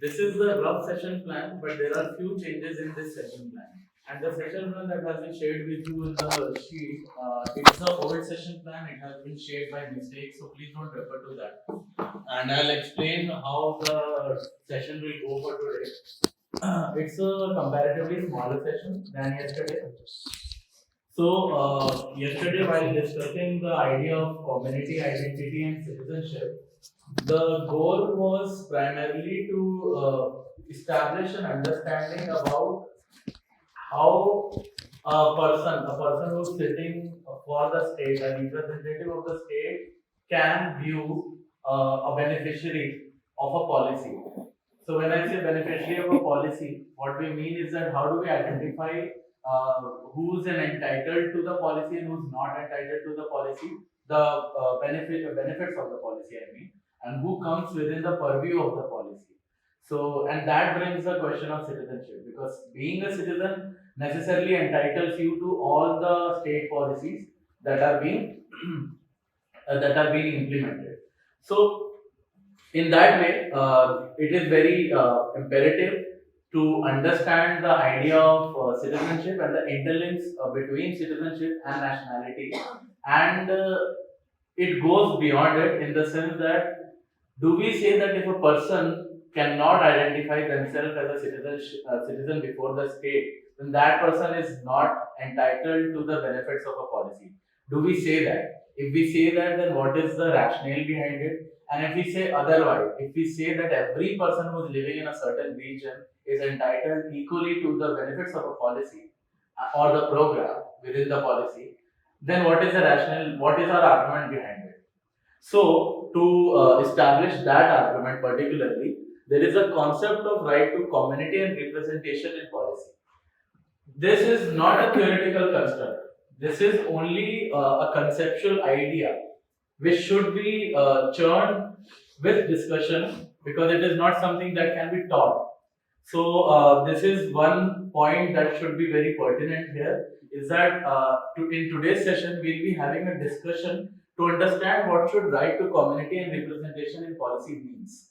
This is the rough session plan, but there are few changes in this session plan. And the session plan that has been shared with you in the sheet, it's the old session plan. It has been shared by mistake, so please don't refer to that. And I'll explain how the session will go for today. It's a comparatively smaller session than yesterday. So, yesterday while discussing the idea of community identity and citizenship, the goal was primarily to establish an understanding about how a person who's sitting for the state, a representative of the state, can view a beneficiary of a policy. So when I say beneficiary of a policy, what we mean is that how do we identify who's entitled to the policy and who's not entitled to the policy, the benefits of the policy, I mean, and who comes within the purview of the policy. So, and that brings the question of citizenship, because being a citizen necessarily entitles you to all the state policies that are being implemented. So, in that way, it is very imperative to understand the idea of citizenship and the interlinks between citizenship and nationality, and it goes beyond it in the sense that, do we say that if a person cannot identify themselves as a citizen before the state, then that person is not entitled to the benefits of a policy? Do we say that? If we say that, then what is the rationale behind it? And if we say otherwise, if we say that every person who is living in a certain region is entitled equally to the benefits of a policy or the program within the policy, then what is the rationale? What is our argument behind it? So, to establish that argument particularly, there is a concept of right to community and representation in policy. This is not a theoretical construct. This is only a conceptual idea which should be churned with discussion, because it is not something that can be taught. So this is one point that should be very pertinent here, is that in today's session we'll be having a discussion to understand what should right to community and representation in policy means.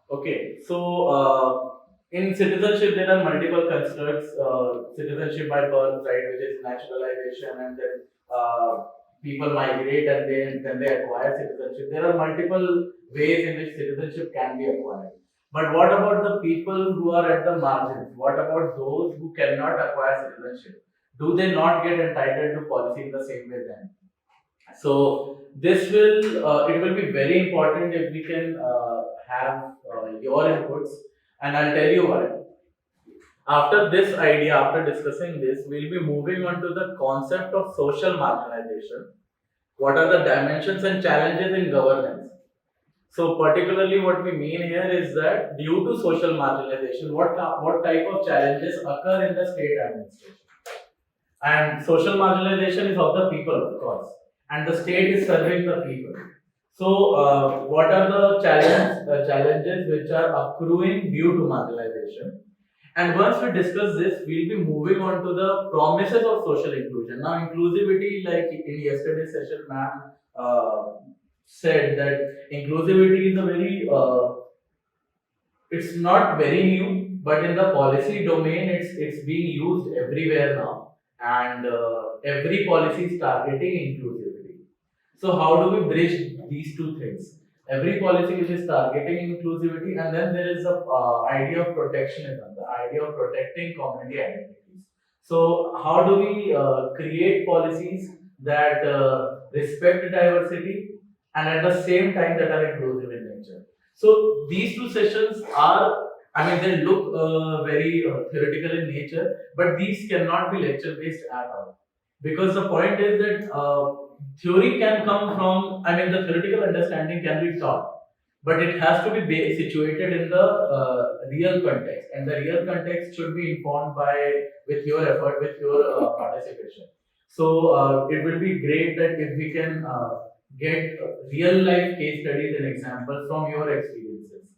Okay, so in citizenship there are multiple constructs. Citizenship by birth, right, which is naturalization, and then people migrate and then they acquire citizenship. There are multiple ways in which citizenship can be acquired. But what about the people who are at the margins? What about those who cannot acquire citizenship? Do they not get entitled to policy in the same way then? So this will it will be very important if we can have your inputs, and I'll tell you why. After this idea, after discussing this, we'll be moving on to the concept of social marginalization. What are the dimensions and challenges in governance? So, particularly, what we mean here is that due to social marginalization, what type of challenges occur in the state administration? And social marginalization is of the people, of course, and the state is serving the people. So, what are the challenges which are accruing due to marginalization? And once we discuss this, we'll be moving on to the promises of social inclusion. Now, inclusivity, like in yesterday's session, ma'am said that inclusivity is a very, it's not very new, but in the policy domain, it's being used everywhere now, and every policy is targeting inclusivity. So, how do we bridge these two things? Every policy which is targeting inclusivity, and then there is a idea of protectionism, the idea of protecting community identities. So, how do we create policies that respect diversity and at the same time that are inclusive in nature? So, these two sessions are, I mean, they look very theoretical in nature, but these cannot be lecture based at all, because the point is that theory can come from, I mean, the theoretical understanding can be taught, but it has to be situated in the real context, and the real context should be informed by, with your effort, with your participation. So it will be great that if we can get real life case studies and examples from your experiences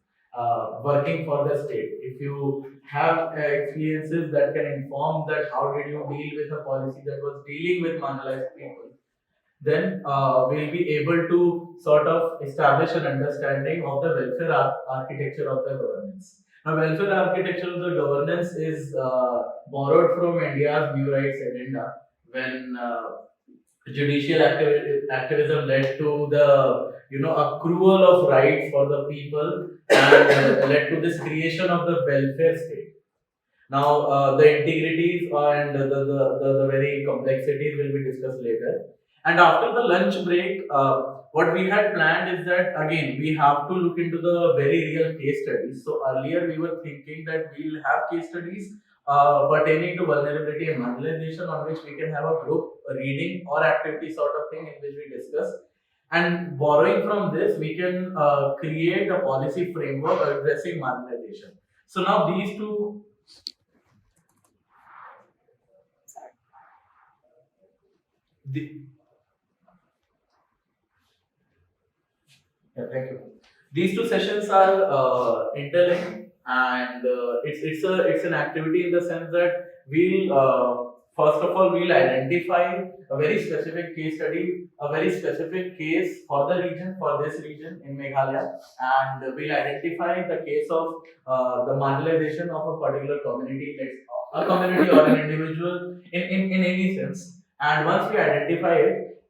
working for the state. If you have experiences that can inform that how did you deal with a policy that was dealing with marginalized people, then we'll be able to sort of establish an understanding of the welfare architecture of the governance. Now, welfare architecture of the governance is borrowed from India's new rights agenda when judicial activism led to the accrual of rights for the people and led to this creation of the welfare state. Now, the integrities and the very complexities will be discussed later. And after the lunch break, what we had planned is that again we have to look into the very real case studies. So earlier we were thinking that we'll have case studies pertaining to vulnerability and marginalization, on which we can have a group reading or activity sort of thing in which we discuss. And borrowing from this, we can create a policy framework addressing marginalization. So now these two. The, yeah, thank you. These two sessions are interlinked, and it's an activity in the sense that we'll first of all we'll identify a very specific case study, a very specific case for the region, for this region in Meghalaya, and we'll identify the case of the marginalization of a particular community, a community or an individual in any sense. And once we identify it,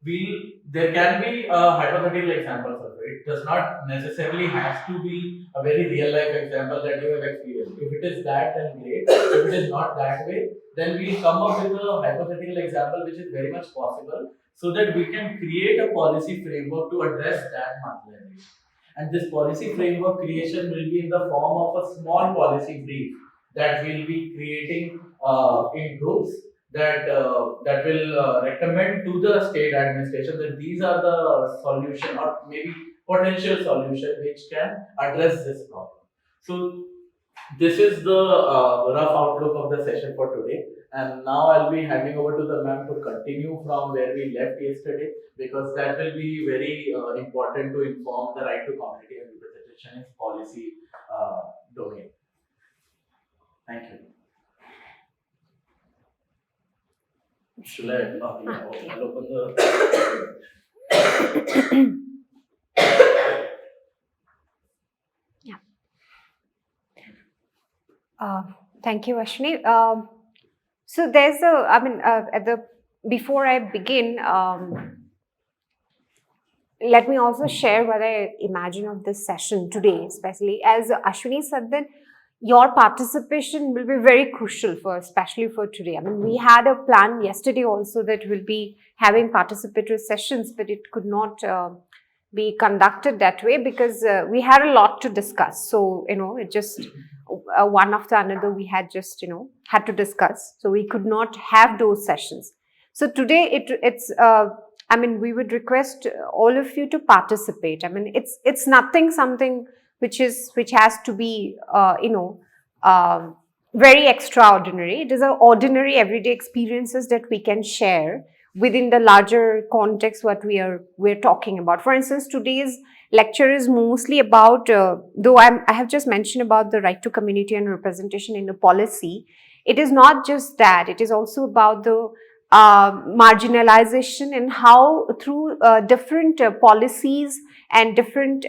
there can be hypothetical examples of it. It does not necessarily have to be a very real life example that you have experienced. If it is that, then great. If it is not that way, then we come up with a hypothetical example which is very much possible, so that we can create a policy framework to address that marginalization. And this policy framework creation will be in the form of a small policy brief that we'll be creating in groups that will recommend to the state administration that these are the solution or maybe potential solution which can address this problem. So this is the rough outlook of the session for today. And now I'll be handing over to the ma'am to continue from where we left yesterday, because that will be very important to inform the right to community and representation in policy domain. Thank you. Should I? Yeah, I'll open the. Yeah. Thank you, Ashwini. So there's before I begin, let me also share what I imagine of this session today, especially as Ashwini said that your participation will be very crucial especially for today. I mean, we had a plan yesterday also that we'll be having participatory sessions, but it could not be conducted that way because we had a lot to discuss. So, it just one after another we had just, had to discuss. So we could not have those sessions. So today we would request all of you to participate. I mean, it's something which has to be, very extraordinary. It is an ordinary everyday experiences that we can share within the larger context what we're talking about. For instance, today's lecture is mostly about, though I have just mentioned about the right to community and representation in the policy, it is not just that. It is also about the marginalization and how through different policies and different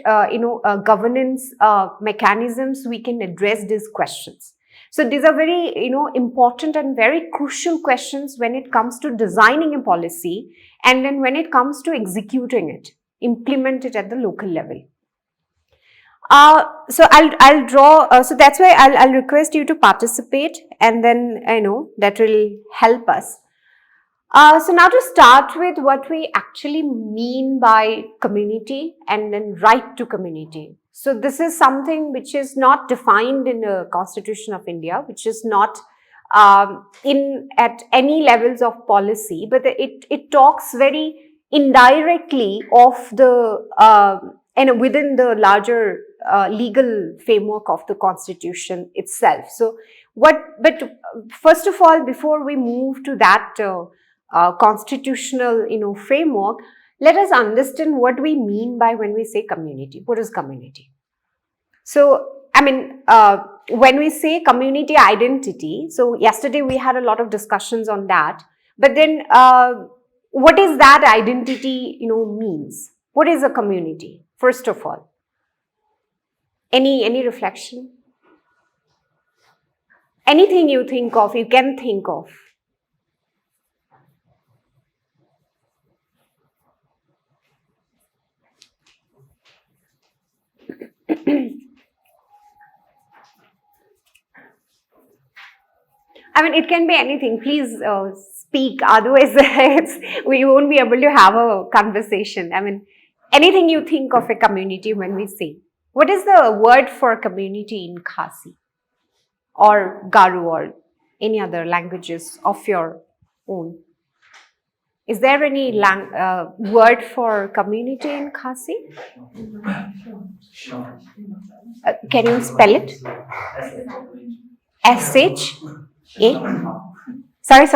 governance mechanisms we can address these questions. So these are very important and very crucial questions when it comes to designing a policy, and then when it comes to executing it, implement it at the local level. So I'll draw. So that's why I'll request you to participate, and then that will help us. So now to start with what we actually mean by community and then right to community. So this is something which is not defined in the Constitution of India, which is not in at any levels of policy, but it talks very indirectly of the and within the larger legal framework of the Constitution itself. So but first of all, before we move to that constitutional framework, let us understand what we mean by when we say community. What is community? So I mean, when we say community identity, so yesterday we had a lot of discussions on that, but then what is that identity, means? What is a community, first of all? Any reflection? Anything you think of, you can think of. I mean, it can be anything. Please speak. Otherwise, we won't be able to have a conversation. I mean, anything you think of a community when we say. What is the word for community in Khasi or Garu or any other languages of your own? Is there any word for community in Khasi? Can you spell it? S-H-A? Sorry?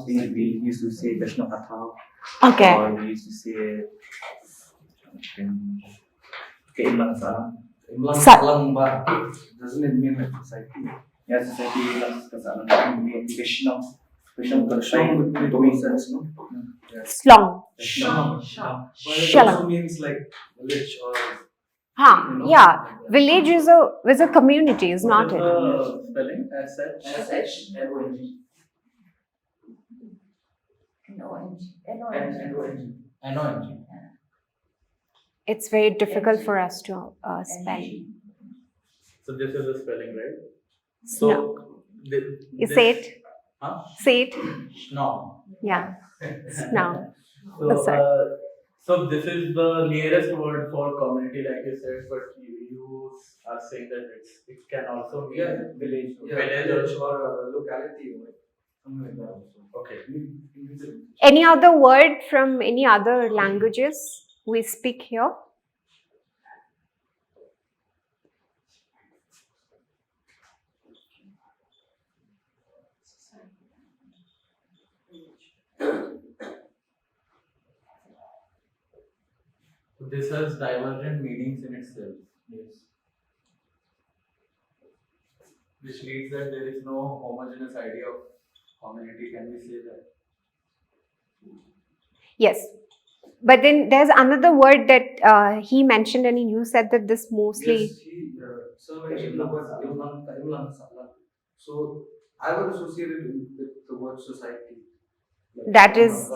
We used to say Vishnu. Okay. Or we used to say Keiman Salam. Salam. Doesn't it mean like society? Yeah, society is Salam. Vishnu. Vishnu would be coincidence, no? Slong. Shalom. Shalom. Also means like village or. Yeah. Village is a community, is not it? Spelling S-H-N-O-N-G. N-O-N-G. It's very difficult for us to spell. So this is the spelling, right? Sno. You this, say it. Huh? Say it. No. Yeah. Snow. So, Sorry. so this is the nearest word for community, like you said, but you are saying that it can also be Village. village Or locality. Something like that also. Okay. Any other word from any other languages we speak here? This has divergent meanings in itself. Yes. Which means that there is no homogeneous idea of community. Can we say that? Yes. But then there's another word that he mentioned, and you said that this mostly. Yes, so mentioned the word Imlan Salam. So I would associate it with the word society. That is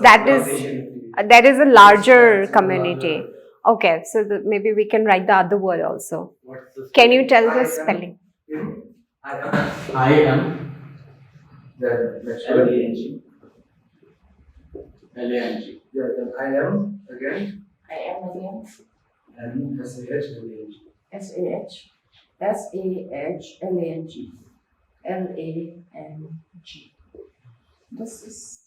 a larger community. Okay, so maybe we can write the other word also. Can you tell the spelling? I am. That's L-A-N-G. L-A-N-G. Yeah, then I am again. I am again. And S-A-H-L-A-N-G. S-A-H-L-A-N-G. L-A-N-G. This is.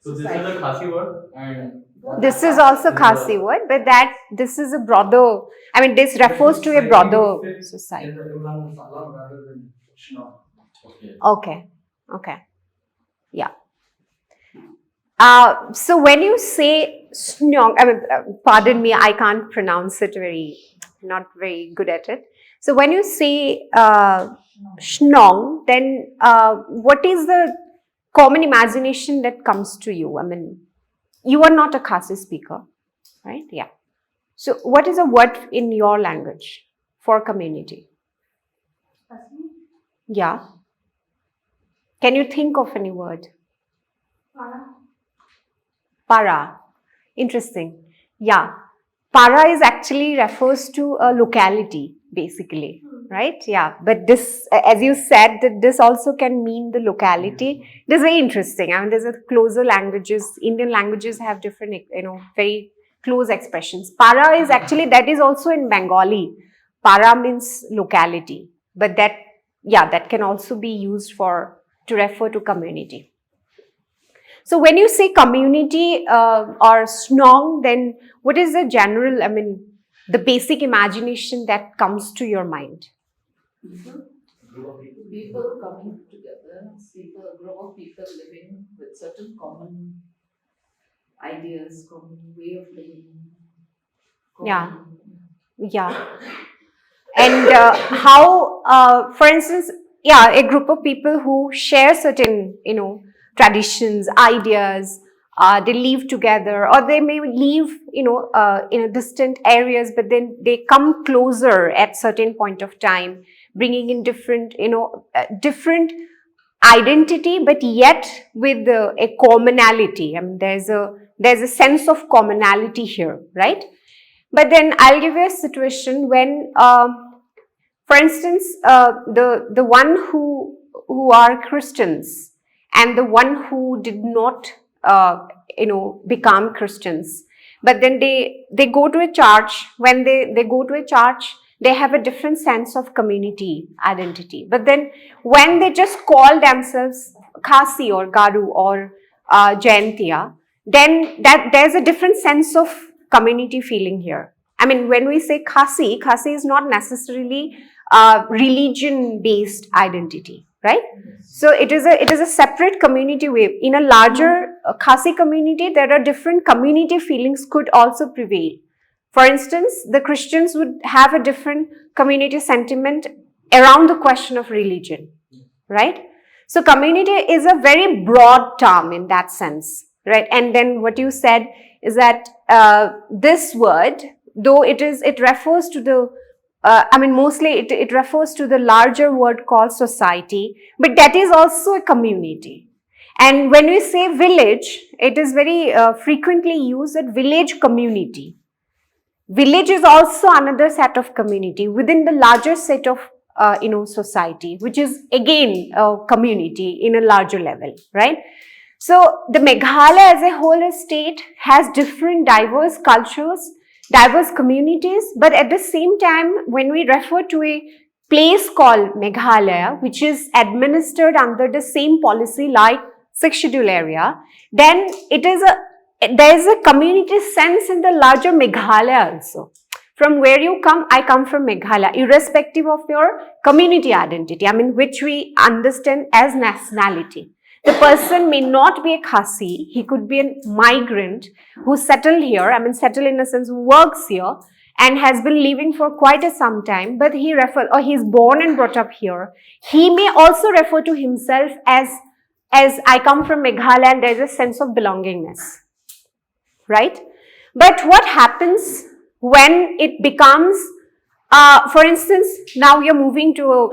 So this is a Khasi word, and This is also Khasi word, but this is a broader. I mean, this refers to a broader society. In the Imlan Salam rather than Shna. Okay. Yeah. So when you say snog, I mean, pardon me, I can't pronounce it not very good at it. So when you say shnong, then what is the common imagination that comes to you? I mean, you are not a Khasi speaker, right? Yeah. So what is a word in your language for community? Yeah. Can you think of any word? Para. Interesting. Yeah. Para is actually refers to a locality, basically, right? Yeah. But this, as you said, that this also can mean the locality. This is very interesting. I mean, there's a closer languages. Indian languages have different, very close expressions. Para is actually, that is also in Bengali. Para means locality. But that can also be used to refer to community. So when you say community or snong, then what is the general, I mean, the basic imagination that comes to your mind? People coming together, a group of people living with certain common ideas, common way of living. Yeah. And how, for instance, a group of people who share certain, traditions, ideas, they live together, or they may live, in distant areas, but then they come closer at certain point of time, bringing in different, different identity, but yet with a commonality. I mean, there's a sense of commonality here, right? But then I'll give you a situation when, for instance, the one who are Christians and the one who did not, become Christians, but then they go to a church. When they go to a church, they have a different sense of community identity. But then when they just call themselves Khasi or Garu or Jayantiya, then that there's a different sense of community feeling here. I mean, when we say Khasi is not necessarily religion-based identity, right? So it is a separate community wave. In a larger Khasi community, there are different community feelings could also prevail. For instance, the Christians would have a different community sentiment around the question of religion, right? So community is a very broad term in that sense, right? And then what you said is that this word, though it refers to the, mostly it refers to the larger word called society, but that is also a community. And when we say village, it is very frequently used as village community. Village is also another set of community within the larger set of society, which is again a community in a larger level, right? So the Meghalaya as a whole state has different diverse cultures, diverse communities, but at the same time, when we refer to a place called Meghalaya, which is administered under the same policy like 6th schedule area, then there is a community sense in the larger Meghalaya also. From where you come, I come from Meghalaya, irrespective of your community identity, which we understand as nationality. The person may not be a Khasi, he could be a migrant who settled here, settled in a sense, who works here and has been living for quite some time, but he's born and brought up here. He may also refer to himself as I come from Meghalaya, and there's a sense of belongingness, right? But what happens when it becomes, for instance, now you're moving to,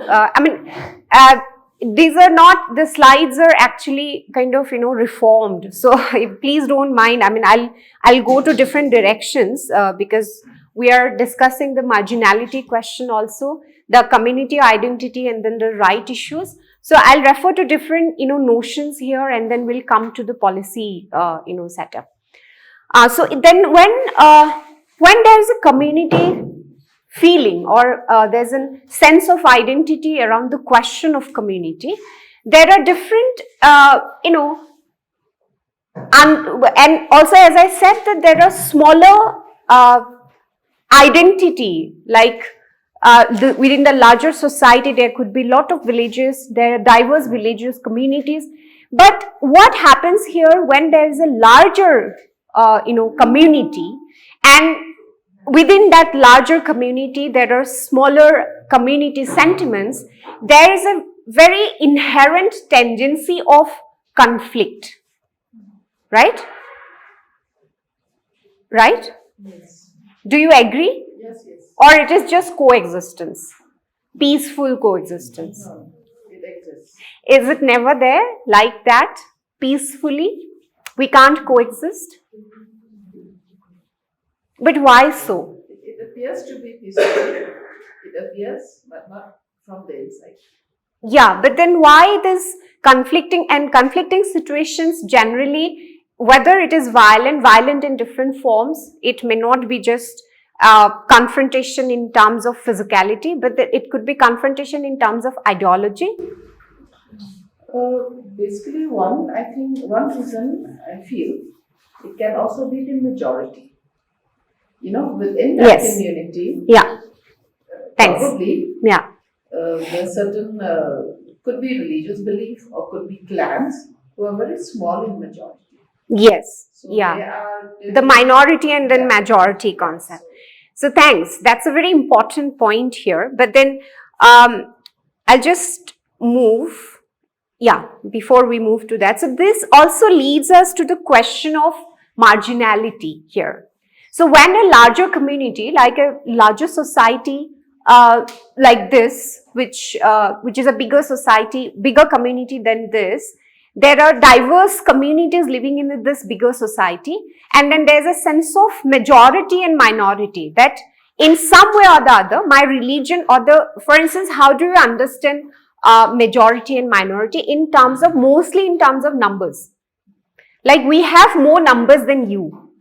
these are not, the slides are actually kind of, reformed. So please don't mind. I'll go to different directions because we are discussing the marginality question also, the community identity, and then the right issues. So I'll refer to different, notions here, and then we'll come to the policy, setup. So then when there's a community feeling or there's a sense of identity around the question of community, there are different, and also, as I said, that there are smaller identity, like within the larger society, there could be a lot of villages, there are diverse villages, communities. But what happens here when there is a larger, community, and within that larger community, there are smaller community sentiments, there is a very inherent tendency of conflict, right? Right? Yes. Do you agree? Yes, yes. Or it is just coexistence, peaceful coexistence? No, it exists. Is it never there like that, peacefully? We can't coexist? But why so? It appears to be peaceful. It appears, but not from the inside. Yeah, but then why this conflicting situations generally, whether it is violent in different forms, it may not be just confrontation in terms of physicality, but it could be confrontation in terms of ideology. Basically, one reason I feel it can also be the majority. Within that Yes. community, Yeah. Thanks. probably Yeah. there are certain, could be religious belief or could be clans who are very small in majority. Yes. So Yeah. they are The minority and then Yeah. majority concept. So thanks. That's a very important point here. But then I'll just move yeah, before we move to that. So this also leads us to the question of marginality here. So when a larger community, like a larger society, like this, which is a bigger society, bigger community than this, there are diverse communities living in this bigger society, and then there's a sense of majority and minority, that in some way or the other, my religion or the, for instance, how do you understand majority and minority in terms of, mostly in terms of numbers? Like, we have more numbers than you.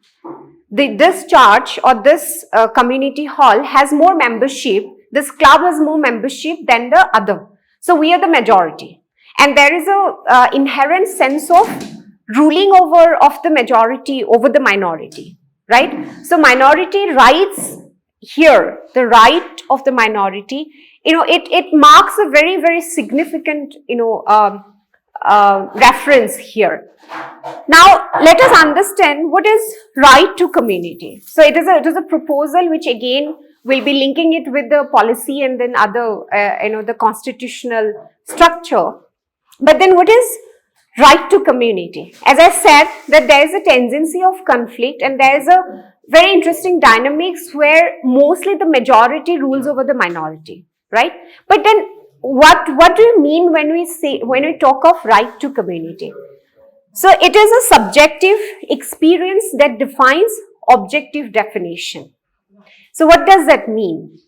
This church or this community hall has more membership, this club has more membership than the other. So we are the majority. And there is a inherent sense of ruling over of the majority over the minority, right? So minority rights here, the right of the minority, it marks a very, very significant, reference here. Now, let us understand what is right to community. So it is a proposal which again will be linking it with the policy and then other, the constitutional structure. But then what is right to community? As I said, that there is a tendency of conflict, and there is a very interesting dynamics where mostly the majority rules over the minority, right? But then what do you mean when we talk of right to community? So it is a subjective experience that defines objective definition. So what does that mean?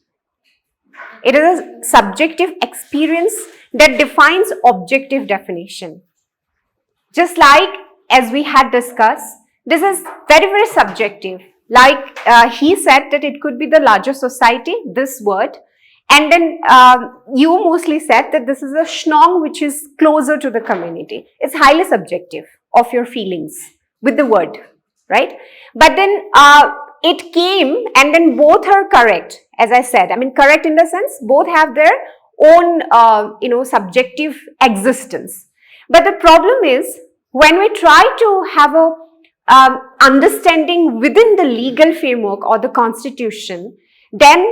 It is a subjective experience that defines objective definition. Just like as we had discussed, this is very, very subjective. Like he said that it could be the larger society, this word. And then you mostly said that this is a schnong which is closer to the community. It's highly subjective of your feelings with the word, right? But then it came, and then both are correct, as I said. I mean, correct in the sense both have their own, subjective existence. But the problem is, when we try to have a understanding within the legal framework or the constitution, then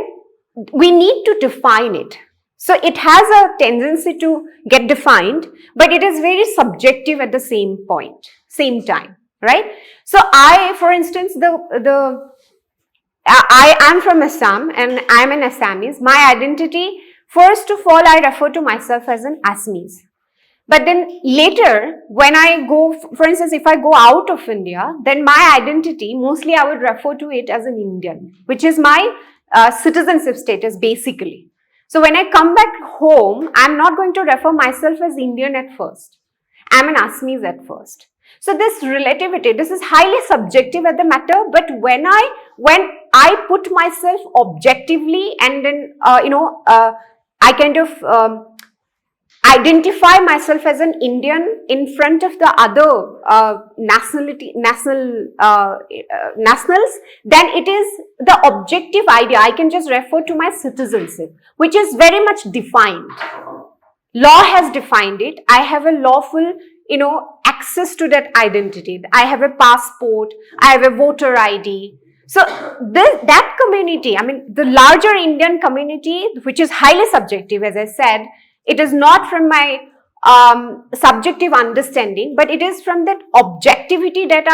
we need to define it. So it has a tendency to get defined, but it is very subjective at the same time, right? So I, for instance, I am from Assam and I am an Assamese. My identity, first of all, I refer to myself as an Assamese. But then later, when I go, for instance, if I go out of India, then my identity, mostly I would refer to it as an Indian, which is my citizenship status basically. So when I come back home, I'm not going to refer myself as Indian at first. I'm an Assamese at first. So this relativity, this is highly subjective at the matter, but when I put myself objectively and then, I kind of identify myself as an Indian in front of the other nationals, then it is the objective idea. I can just refer to my citizenship, which is very much defined. Law has defined it. I have a lawful, access to that identity. I have a passport. I have a voter ID. So that community, I mean, the larger Indian community, which is highly subjective, as I said, it is not from my subjective understanding, but it is from that objectivity that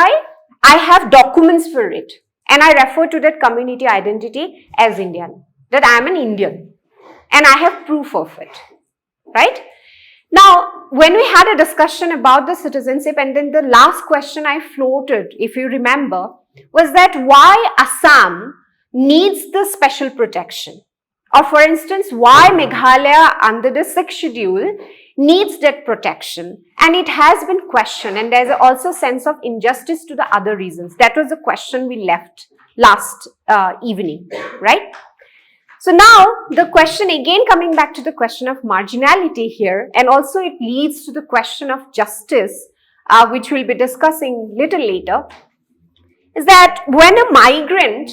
I have documents for it. And I refer to that community identity as Indian, that I am an Indian. And I have proof of it, right? Now, when we had a discussion about the citizenship, and then the last question I floated, if you remember, was that why Assam needs the special protection? Or for instance, why Meghalaya under the 6th schedule needs that protection. And it has been questioned, and there's also a sense of injustice to the other reasons. That was the question we left last evening, right? So now the question, again coming back to the question of marginality here, and also it leads to the question of justice, which we'll be discussing little later, is that when a migrant,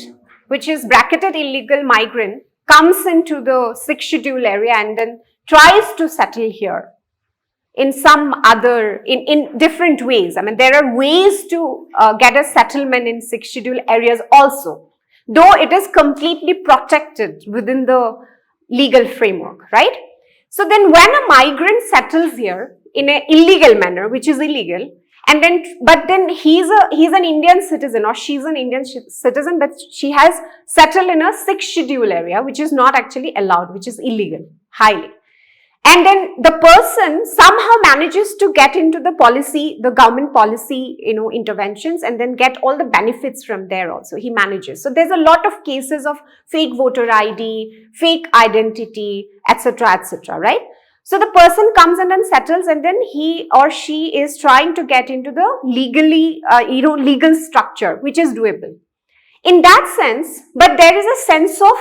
which is bracketed illegal migrant, comes into the 6th schedule area and then tries to settle here in some other, in different ways. I mean, there are ways to get a settlement in 6th schedule areas also, though it is completely protected within the legal framework, right? So then when a migrant settles here, in an illegal manner, which is illegal, and then but then he's an Indian citizen or she's an Indian citizen, but she has settled in a 6th schedule area, which is not actually allowed, which is illegal, highly. And then the person somehow manages to get into the policy, the government policy, interventions, and then get all the benefits from there also. He manages. So there's a lot of cases of fake voter ID, fake identity, etc., right? So the person comes in and settles, and then he or she is trying to get into the legal structure, which is doable. In that sense, but there is a sense of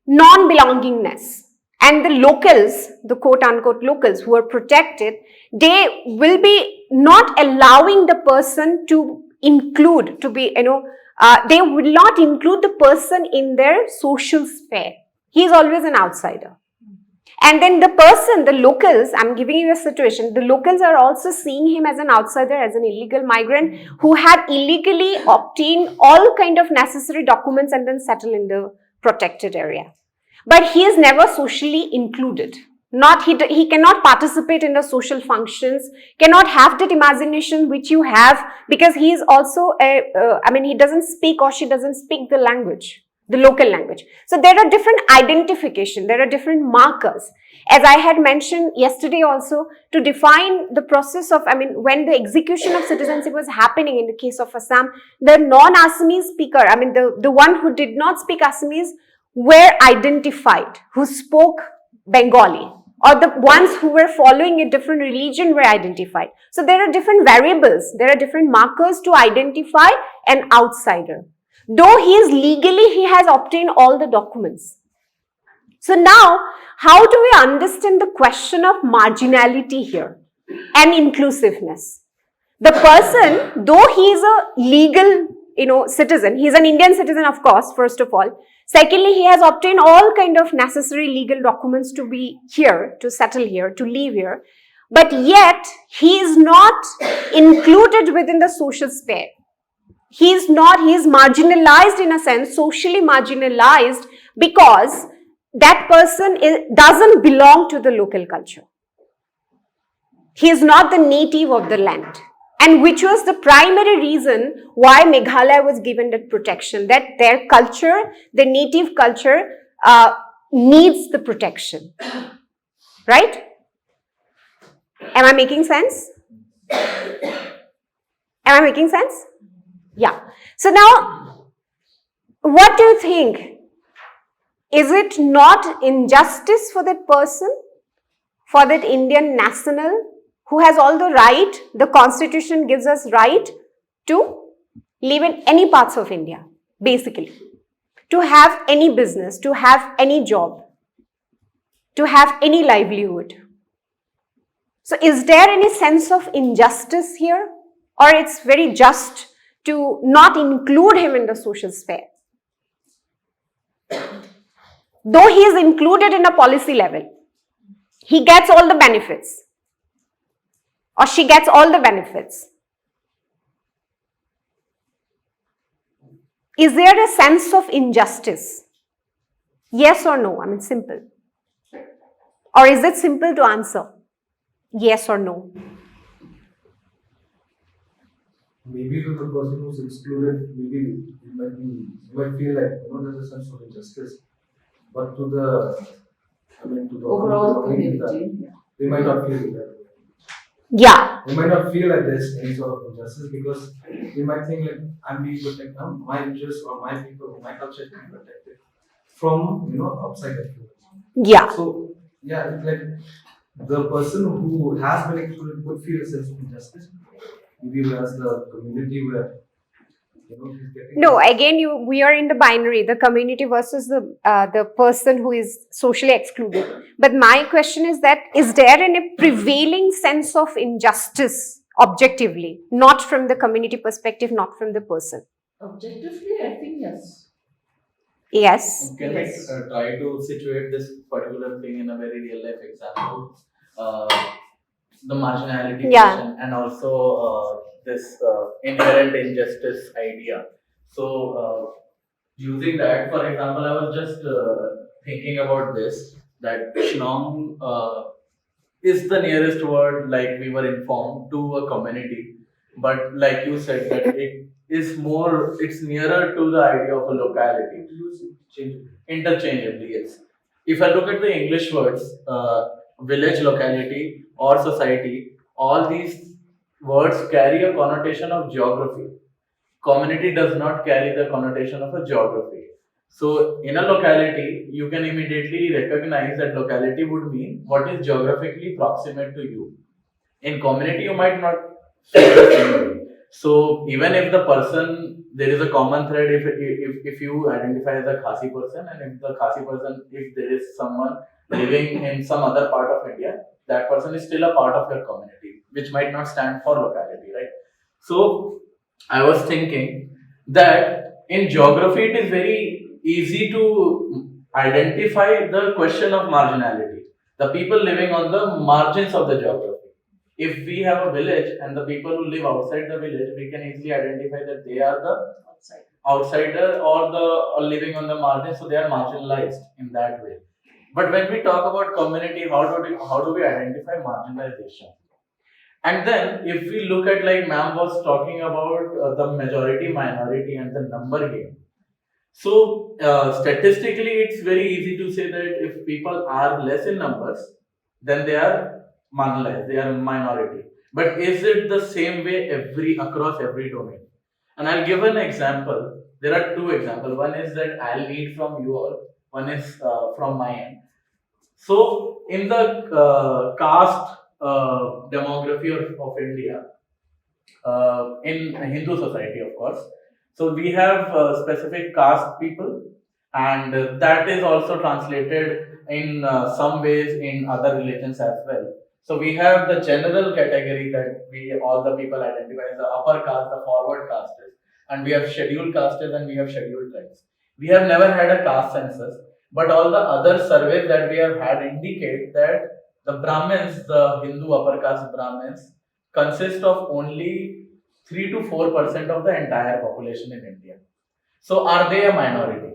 non-belongingness. And the locals, the quote-unquote locals who are protected, they will be not allowing the person to include, they will not include the person in their social sphere. He is always an outsider. And then the person, the locals, I'm giving you a situation, the locals are also seeing him as an outsider, as an illegal migrant who had illegally obtained all kind of necessary documents and then settled in the protected area. But he is never socially included. He cannot participate in the social functions, cannot have that imagination which you have, because he is also he doesn't speak or she doesn't speak the language, the local language. So there are different identification, there are different markers. As I had mentioned yesterday also, to define the process of, when the execution of citizenship was happening in the case of Assam, the non-Assamese speaker, the one who did not speak Assamese, were identified, who spoke Bengali, or the ones who were following a different religion were identified. So there are different variables, there are different markers to identify an outsider. Though he has obtained all the documents. So now, how do we understand the question of marginality here and inclusiveness? The person, though he is a legal citizen, he is an Indian citizen, of course, first of all. Secondly, he has obtained all kind of necessary legal documents to be here, to settle here, to live here. But yet, he is not included within the social sphere. He is marginalized in a sense, socially marginalized, because that person doesn't belong to the local culture. He is not the native of the land. And which was the primary reason why Meghalaya was given that protection, that their culture, their native culture needs the protection. Right? Am I making sense? Am I making sense? Yeah. So now, what do you think? Is it not injustice for that person, for that Indian national, who has all the right, the constitution gives us right to live in any parts of India, basically, to have any business, to have any job, to have any livelihood. So is there any sense of injustice here, or it's very just to not include him in the social sphere? Though he is included in a policy level, he gets all the benefits, or she gets all the benefits. Is there a sense of injustice? Yes or no? Simple. Or is it simple to answer? Yes or no? Maybe to the person who's excluded, maybe you might feel like there's a sense of injustice. But to the Overall community, they might not feel that. Yeah. They might not feel like there's any sort of injustice, because they might think like, I'm being protected now, my interests or my people, my culture is being protected from outside that field. Yeah. So yeah, like the person who has been excluded would feel a sense of injustice. Maybe whereas the community where no, again, we are in the binary, the community versus the person who is socially excluded. But my question is that, is there any prevailing sense of injustice objectively, not from the community perspective, not from the person? Objectively, I think yes. Yes. Can Yes. I try to situate this particular thing in a very real life example? The marginality Yeah. question, and also this inherent injustice idea. So, using that, for example, I was just thinking about this, that Shillong is the nearest word, like we were informed, to a community. But like you said, that it is more, it's nearer to the idea of a locality. Use Interchangeably, yes. If I look at the English words, village, locality, or society, all these words carry a connotation of geography. Community does not carry the connotation of a geography. So, in a locality, you can immediately recognize that locality would mean what is geographically proximate to you. In community, you might not feel the same way. So, even if the person, there is a common thread, if you identify as a Khasi person, and if the Khasi person, if there is someone living in some other part of India, that person is still a part of your community, which might not stand for locality, right? So, I was thinking that in geography it is very easy to identify the question of marginality. The people living on the margins of the geography. If we have a village and the people who live outside the village, we can easily identify that they are the Outside. outsider or the or living on the margins, so they are marginalized in that way. But when we talk about community, how do we identify marginalization? And then, if we look at, like ma'am was talking about the majority, minority, and the number game. So, statistically, it's very easy to say that if people are less in numbers, then they are marginalized, they are minority. But is it the same way every across every domain? And I'll give an example. There are two examples. One is that I'll need from you all. One is from my end. So, in the caste demography of India, in Hindu society, of course. So we have specific caste people, and that is also translated in some ways in other religions as well. So we have the general category that we all the people identify as the upper caste, the forward castes, and we have scheduled castes and we have scheduled tribes. We have never had a caste census, but all the other surveys that we have had indicate that the Brahmins, the Hindu upper caste Brahmins, consist of only 3 to 4% of the entire population in India. So, are they a minority?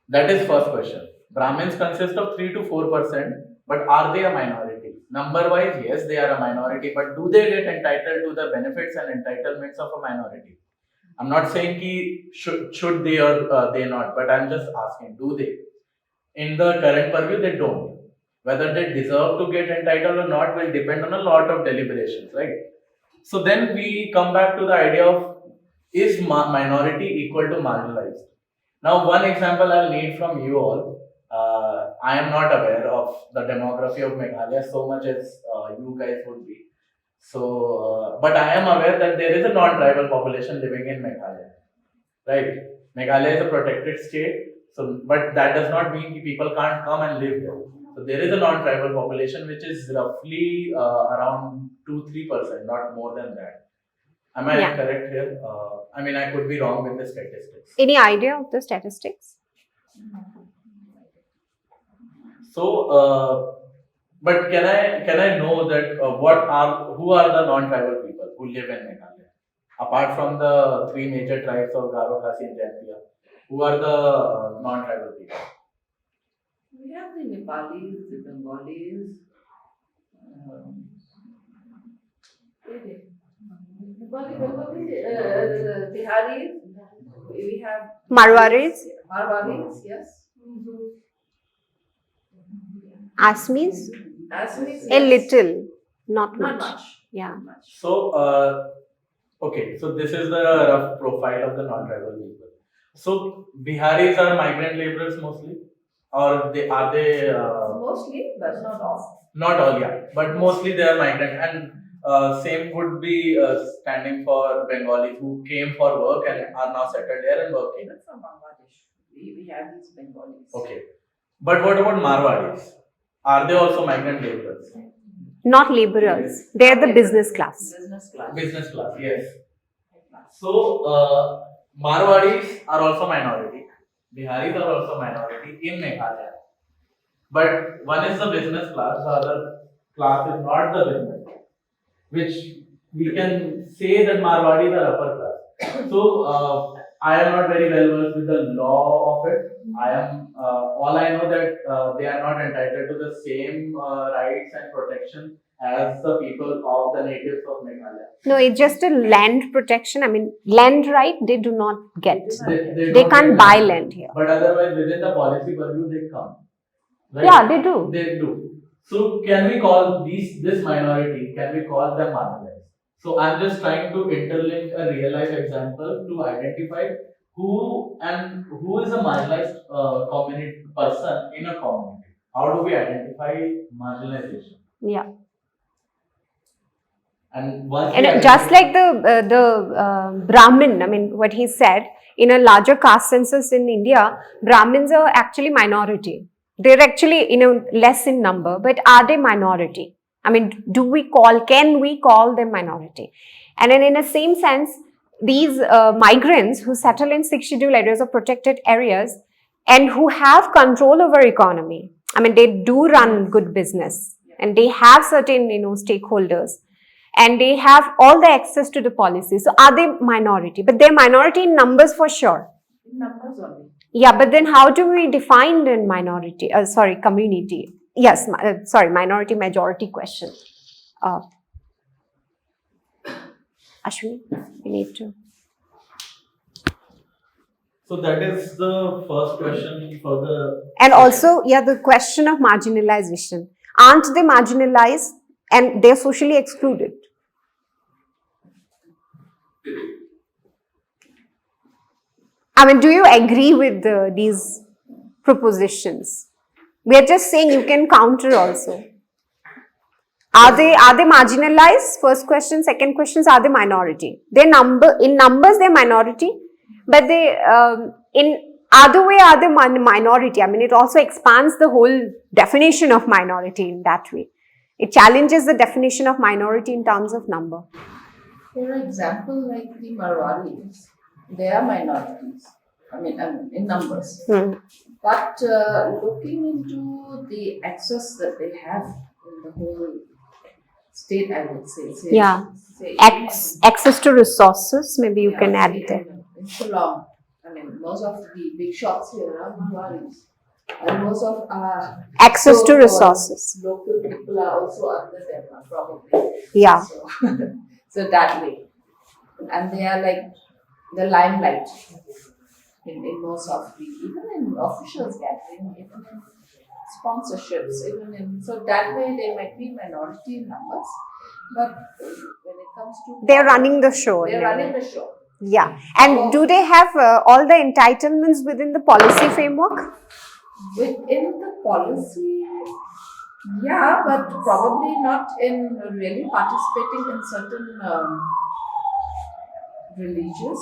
That is first question. Brahmins consist of 3 to 4%, but are they a minority? Number wise, yes, they are a minority, but do they get entitled to the benefits and entitlements of a minority? I'm not saying ki should they or they not, but I'm just asking, do they? In the current purview, they don't. Whether they deserve to get entitled or not will depend on a lot of deliberations, right? So then we come back to the idea of, is minority equal to marginalized? Now, one example I'll need from you all. I am not aware of the demography of Meghalaya so much as you guys would be. So, but I am aware that there is a non-tribal population living in Meghalaya, right? Meghalaya is a protected state, so but that does not mean that people can't come and live here. So there is a non-tribal population which is roughly around 2-3%, not more than that. Am I Yeah. correct here? I mean, I could be wrong with the statistics. Any idea of the statistics? So, but can I know that who are the non-tribal people who live in Meghalaya? Apart from the three major tribes of Garo, Khasi, and Jaintia, who are the non-tribal people? We have the Nepalis, the Bengalis, really. The Biharis, we have Marwaris, Marwaris, yes. Asmis, Assamese, a yes. little, not Not much. much. Yeah. Not much. So, okay, so this is the rough profile of the non-tribal people. So, Biharis are migrant laborers mostly, or are they? Mostly, but not all. Not all, yeah, but mostly they are migrant, and same would be standing for Bengalis who came for work and are now settled there and working. Even from Bangladesh, we have these Bengalis. Okay, but what about Marwadis? Are they also migrant laborers? Not laborers. They are the business class. Business class. Business class, yes. So, Marwadis are also minority. Biharis are also minority in Meghalaya. But one is the business class, the other class is not the business class, which we can say that Marwadis are upper class. So, I am not very well versed with the law of it. I am all I know that they are not entitled to the same rights and protection as the people of the natives of Meghalaya. No, it's just a land protection. I mean, land right, they do not get. They They don't can't get buy land. land here. But otherwise, within the policy purview, they come. Right? Yeah, they do. They do. So can we call this minority? Can we call them marginalized? So I'm just trying to interlink a real life example to identify who is a marginalized community person in a community. How do we identify marginalization? Yeah. And once And we just identify- like the Brahmin, I mean, what he said, in a larger caste census in India, Brahmins are actually minority. They're actually, less in number, but are they minority? I mean, can we call them minority? And then in the same sense, these migrants who settle in 6 scheduled areas or protected areas and who have control over economy, I mean, they do run good business and they have certain, stakeholders and they have all the access to the policy. So are they minority? But they're minority in numbers for sure. In numbers only. Yeah, but then how do we define the minority? Community. Yes, minority majority question. Ashwini, we need to. So that is the first question for the. And also, the question of marginalization. Aren't they marginalized and they're socially excluded? I mean, do you agree with these propositions? We are just saying you can counter also. Are they marginalized? First question. Second question is, are they minority? In numbers they're minority, but they in other way are they minority? I mean, it also expands the whole definition of minority in that way. It challenges the definition of minority in terms of number. For example, like the Marwaris, they are minorities. I mean, in numbers. But looking into the access that they have in the whole state, I would say. Access to resources, maybe you can add there. In Shillong, I mean, most of the big shops here are Marwaris. And most of access to resources. Local people are also under them, probably. Yeah. So that way. And they are like the limelight in most of even in officials gathering, even in sponsorships, so that way they might be minority in numbers, but when it comes to they're running the show. They're running the show. Yeah. And do they have all the entitlements within the policy framework? Within the policy, yeah, but probably not in really participating in certain religious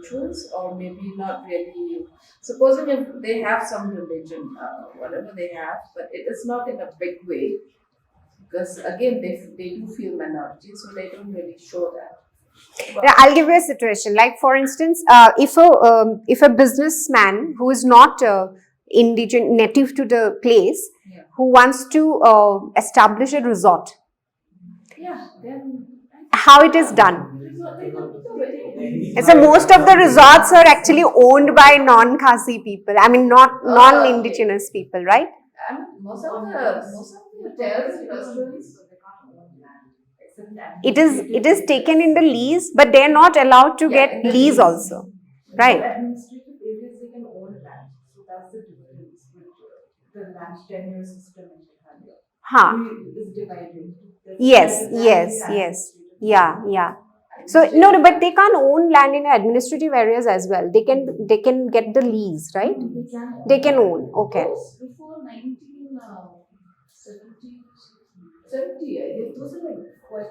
rituals, or maybe not really. Supposing if they have some religion, whatever they have, but it is not in a big way, because again they do feel minority, so they don't really show that. I'll give you a situation. Like for instance, if a businessman who is not indigenous, native to the place, who wants to establish a resort, then how it is done? So most of the resorts are actually owned by non-Khasi people. I mean, not non-indigenous people, right? Most of the hotels, restaurants. It is taken in the lease, but they are not allowed to get lease also, right? Administrative areas, they can own land, so that's the difference with the land tenure system in Meghalaya. Is divided. Yes. Yeah. So no, but they can't own land in administrative areas as well. They can get the lease, right? They can own. Okay. Before 1970, those are like quite.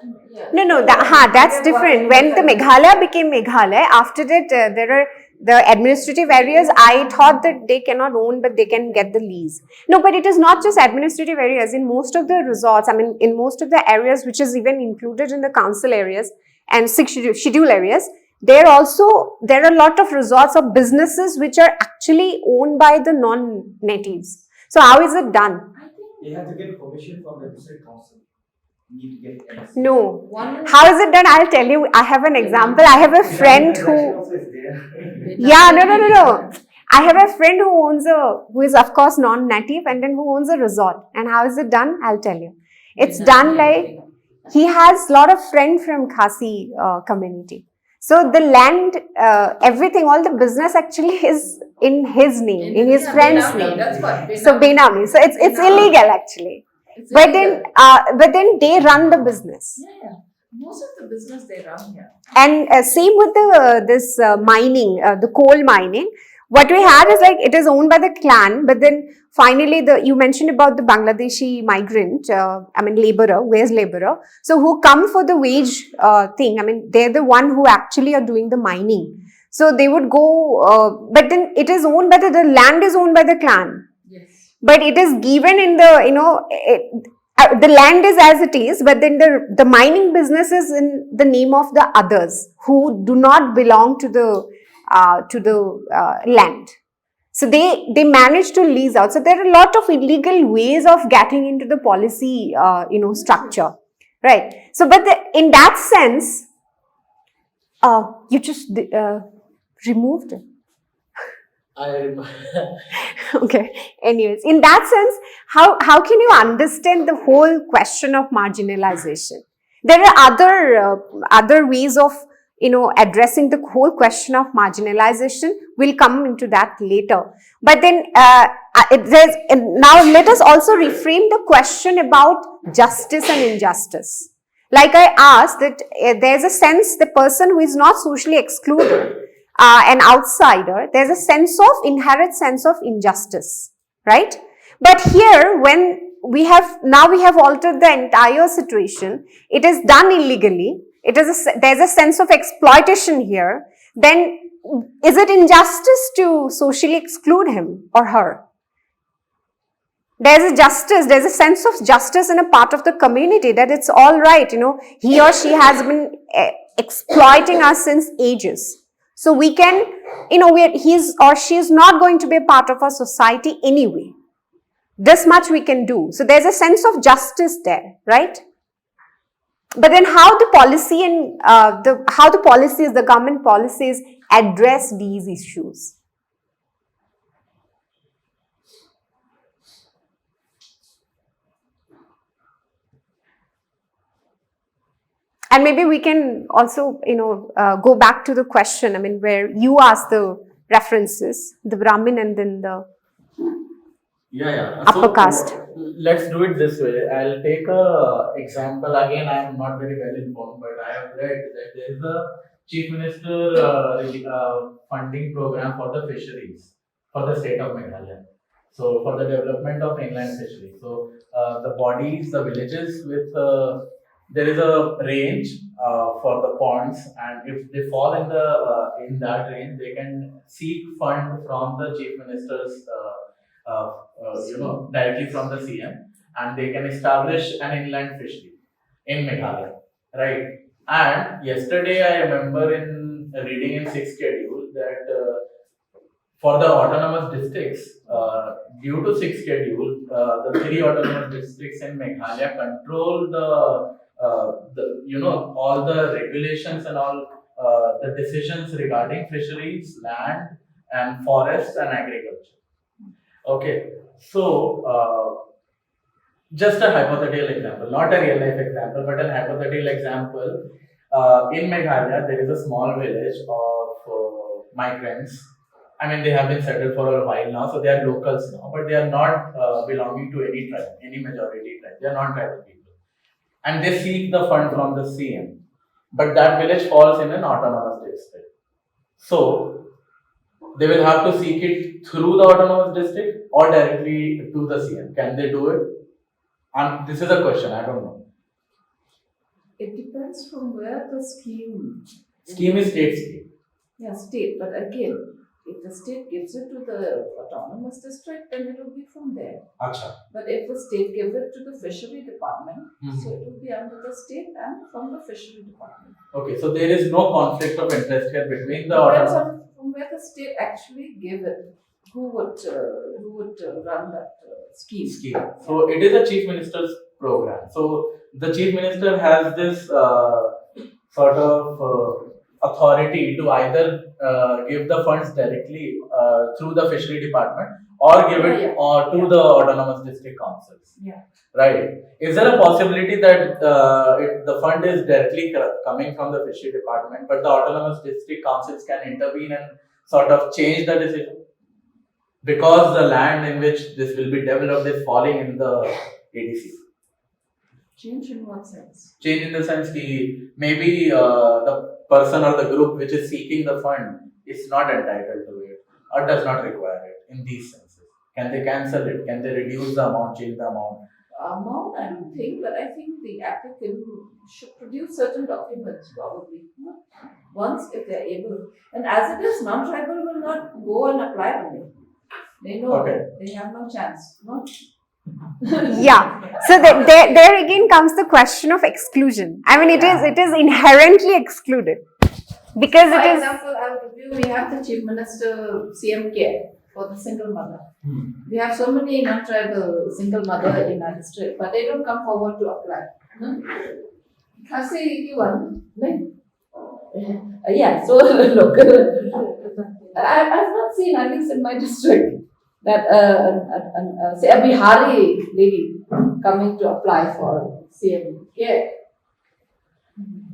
No, that's different. When the Meghalaya became Meghalaya, after that there are the administrative areas. I thought that they cannot own, but they can get the lease. No, but it is not just administrative areas. In most of the resorts, I mean, in most of the areas, which is even included in the council areas and 6 schedule areas, there are a lot of resorts or businesses which are actually owned by the non-natives. So how is it done? You have to get permission from the district council. need to get MSc? No. One How is it done? I'll tell you. I have an example. I have a friend That who. also is there. Yeah, no. I have a friend who is of course non-native and then who owns a resort. And how is it done? I'll tell you. It's done like he has a lot of friends from Khasi community. So the land, everything, all the business actually is in his name, in his friend's Benami, name. that's what. So Benami. So it's Benami. illegal actually. It's But illegal. then they run the business. Yeah. Most of the business they run here. And same with this mining, the coal mining. What we had is like it is owned by the clan, but then finally you mentioned about the Bangladeshi migrant, laborer, wage laborer. So who come for the wage thing? I mean, they're the one who actually are doing the mining. So they would go, but then it is owned by the land is owned by the clan. Yes. But it is given in the, the land is as it is, but then the mining business is in the name of the others who do not belong to the land. So they manage to lease out. So there are a lot of illegal ways of getting into the policy, structure, right? So, but in that sense, you just removed it. Okay. Anyways, in that sense, how can you understand the whole question of marginalization? There are other ways of addressing the whole question of marginalization. We'll come into that later. But then now let us also reframe the question about justice and injustice. Like I asked that there's a sense the person who is not socially excluded, an outsider, there's a inherent sense of injustice, right? But here, when we have altered the entire situation, it is done illegally, there's a sense of exploitation here, then is it injustice to socially exclude him or her? There's a sense of justice in a part of the community that it's all right, he or she has been exploiting us since ages. So we can, he's or she is not going to be a part of our society anyway. This much we can do. So there's a sense of justice there, right? But then how the policy and the government policies address these issues? And maybe we can also, go back to the question, where you asked the references, the Brahmin and then the upper caste. Let's do it this way. I'll take a example. Again, I am not very well informed, but I have read that there is a Chief Minister funding program for the fisheries for the state of Meghalaya. So for the development of inland fisheries. So the bodies, the villages with there is a range for the ponds, and if they fall in that range, they can seek fund from the Chief Minister's directly from the CM, and they can establish an inland fishery in Meghalaya, right? And yesterday I remember in reading in 6th schedule that for the autonomous districts, due to 6th schedule, the 3 autonomous districts in Meghalaya control all the regulations and all the decisions regarding fisheries, land, and forests and agriculture. Okay, so just a hypothetical example, not a real life example, but a hypothetical example. In Meghalaya, there is a small village of migrants. They have been settled for a while now, so they are locals now, but they are not belonging to any tribe, any majority tribe. They are non-tribal people. And they seek the fund from the CM. But that village falls in an autonomous district. So, they will have to seek it through the autonomous district or directly to the CM. Can they do it? And this is a question, I don't know. It depends from where the scheme. Scheme is state scheme. Yeah, state. But again, if the state gives it to the autonomous district, then it will be from there. Acha. But if the state gives it to the fishery department, so it will be under the state and from the fishery department. Okay, so there is no conflict of interest here between the Depends autonomous. on from where the state actually gave it. Who would run that scheme? So it is a chief minister's program. So the chief minister has this sort of authority to either give the funds directly through the fishery department or give it to the autonomous district councils. Yeah. Right. Is there a possibility that the fund is directly coming from the fishery department, but the autonomous district councils can intervene and sort of change the decision? Because the land in which this will be developed is falling in the ADC. Change in what sense? Change in the sense that maybe the person or the group which is seeking the fund is not entitled to it or does not require it in these senses. Can they cancel it? Can they reduce the amount, change the amount? Amount, I don't think, but I think the applicant should produce certain documents probably. Once if they're able. And as it is, non-tribal will not go and apply on it. They know they have no chance. No? Yeah. So there again comes the question of exclusion. I mean, it is inherently excluded because For it is. example, I'll give you, we have the Chief Minister CM Care for the single mother. We have so many non-tribal single mother in our district, but they don't come forward to apply. Kasi one, yeah, so local. I've not seen, at least in my district, that say a Bihari lady coming to apply for CM care.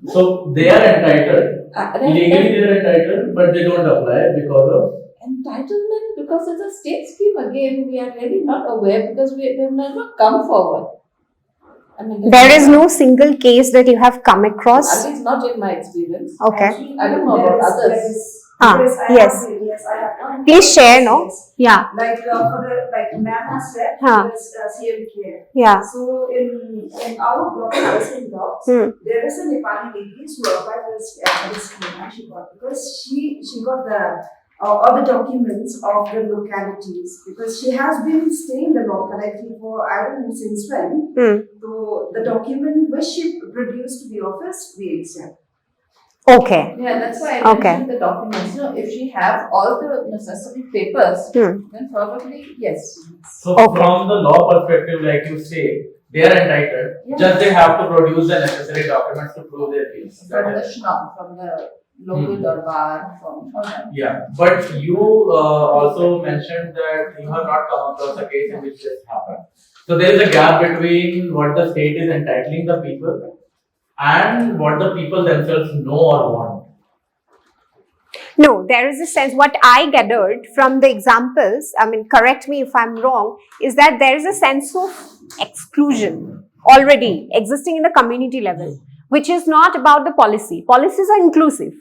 So they are entitled. Legally they are entitled, but they don't apply because of Entitlement, because it's a state scheme again, we are really not aware because they have never come forward. I mean, There is no single case that you have come across. At least not in my experience. Okay. I don't know about others. Yes. I have done. Please share, no? Yeah. Like for the ma'am has said, Huh. CM care. Yeah. So in our block, housing blocks, there is a Nepali lady who applied for this scheme and she got, because she got the all the documents of the localities, because she has been staying in the locality for I don't know since when. So the document which she produced to the office, we accept. Okay. Yeah, that's why I mentioned the documents. No, if she have all the necessary papers, then probably yes. So from the law perspective, like you say, they are entitled. Just they have to produce the necessary documents to prove their case. From the SHNOM, from the local Darbar, from all that. Yeah, but you also mentioned that you have not come across a case in which this happened. So there is a gap between what the state is entitling the people and what the people themselves know or want. No, there is a sense, what I gathered from the examples, I mean, correct me if I'm wrong, is that there is a sense of exclusion already existing in the community level, which is not about the policy. Policies are inclusive,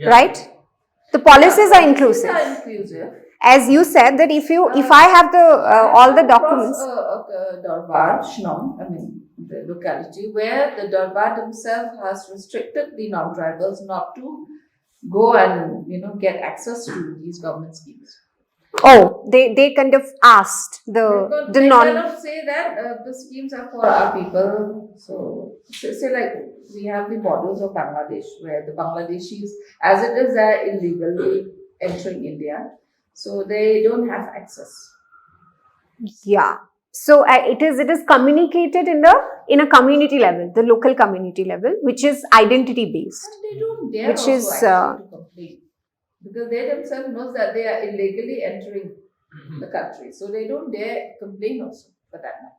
right? The policies are inclusive. As you said that if I have the all the documents. Darbar, SHNOM, I mean the locality where the Darbar themselves has restricted the non-tribals not to go and get access to these government schemes. Oh, they kind of asked the they non. kind of say that the schemes are for our people. So say like we have the borders of Bangladesh where the Bangladeshis, as it is, are illegally entering India. So they don't have access. Yeah. So it is communicated in a community level, the local community level, which is identity based. And they don't dare which also is actually to complain, because they themselves knows that they are illegally entering the country. So they don't dare complain also for that matter.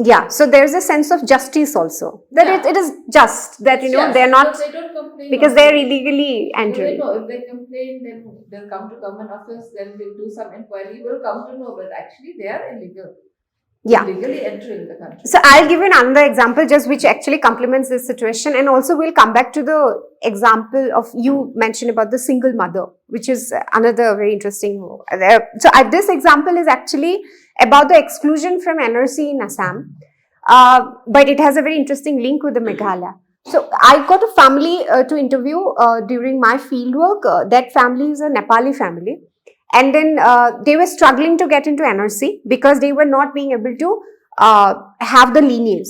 Yeah, so there's a sense of justice also, that it is just that they're not, they don't complain because also. they're illegally So they entering. know if they complain, then they'll come to government office, then we'll do some inquiry, we'll come to know, but actually they are illegal. Yeah. Illegally entering the country. So I'll give you another example just which actually complements this situation, and also we'll come back to the example of you mentioned about the single mother, which is another very interesting. So this example is actually about the exclusion from NRC in Assam, but it has a very interesting link with the Meghalaya. So I got a family to interview during my fieldwork. That family is a Nepali family. And then they were struggling to get into NRC because they were not being able to have the lineage.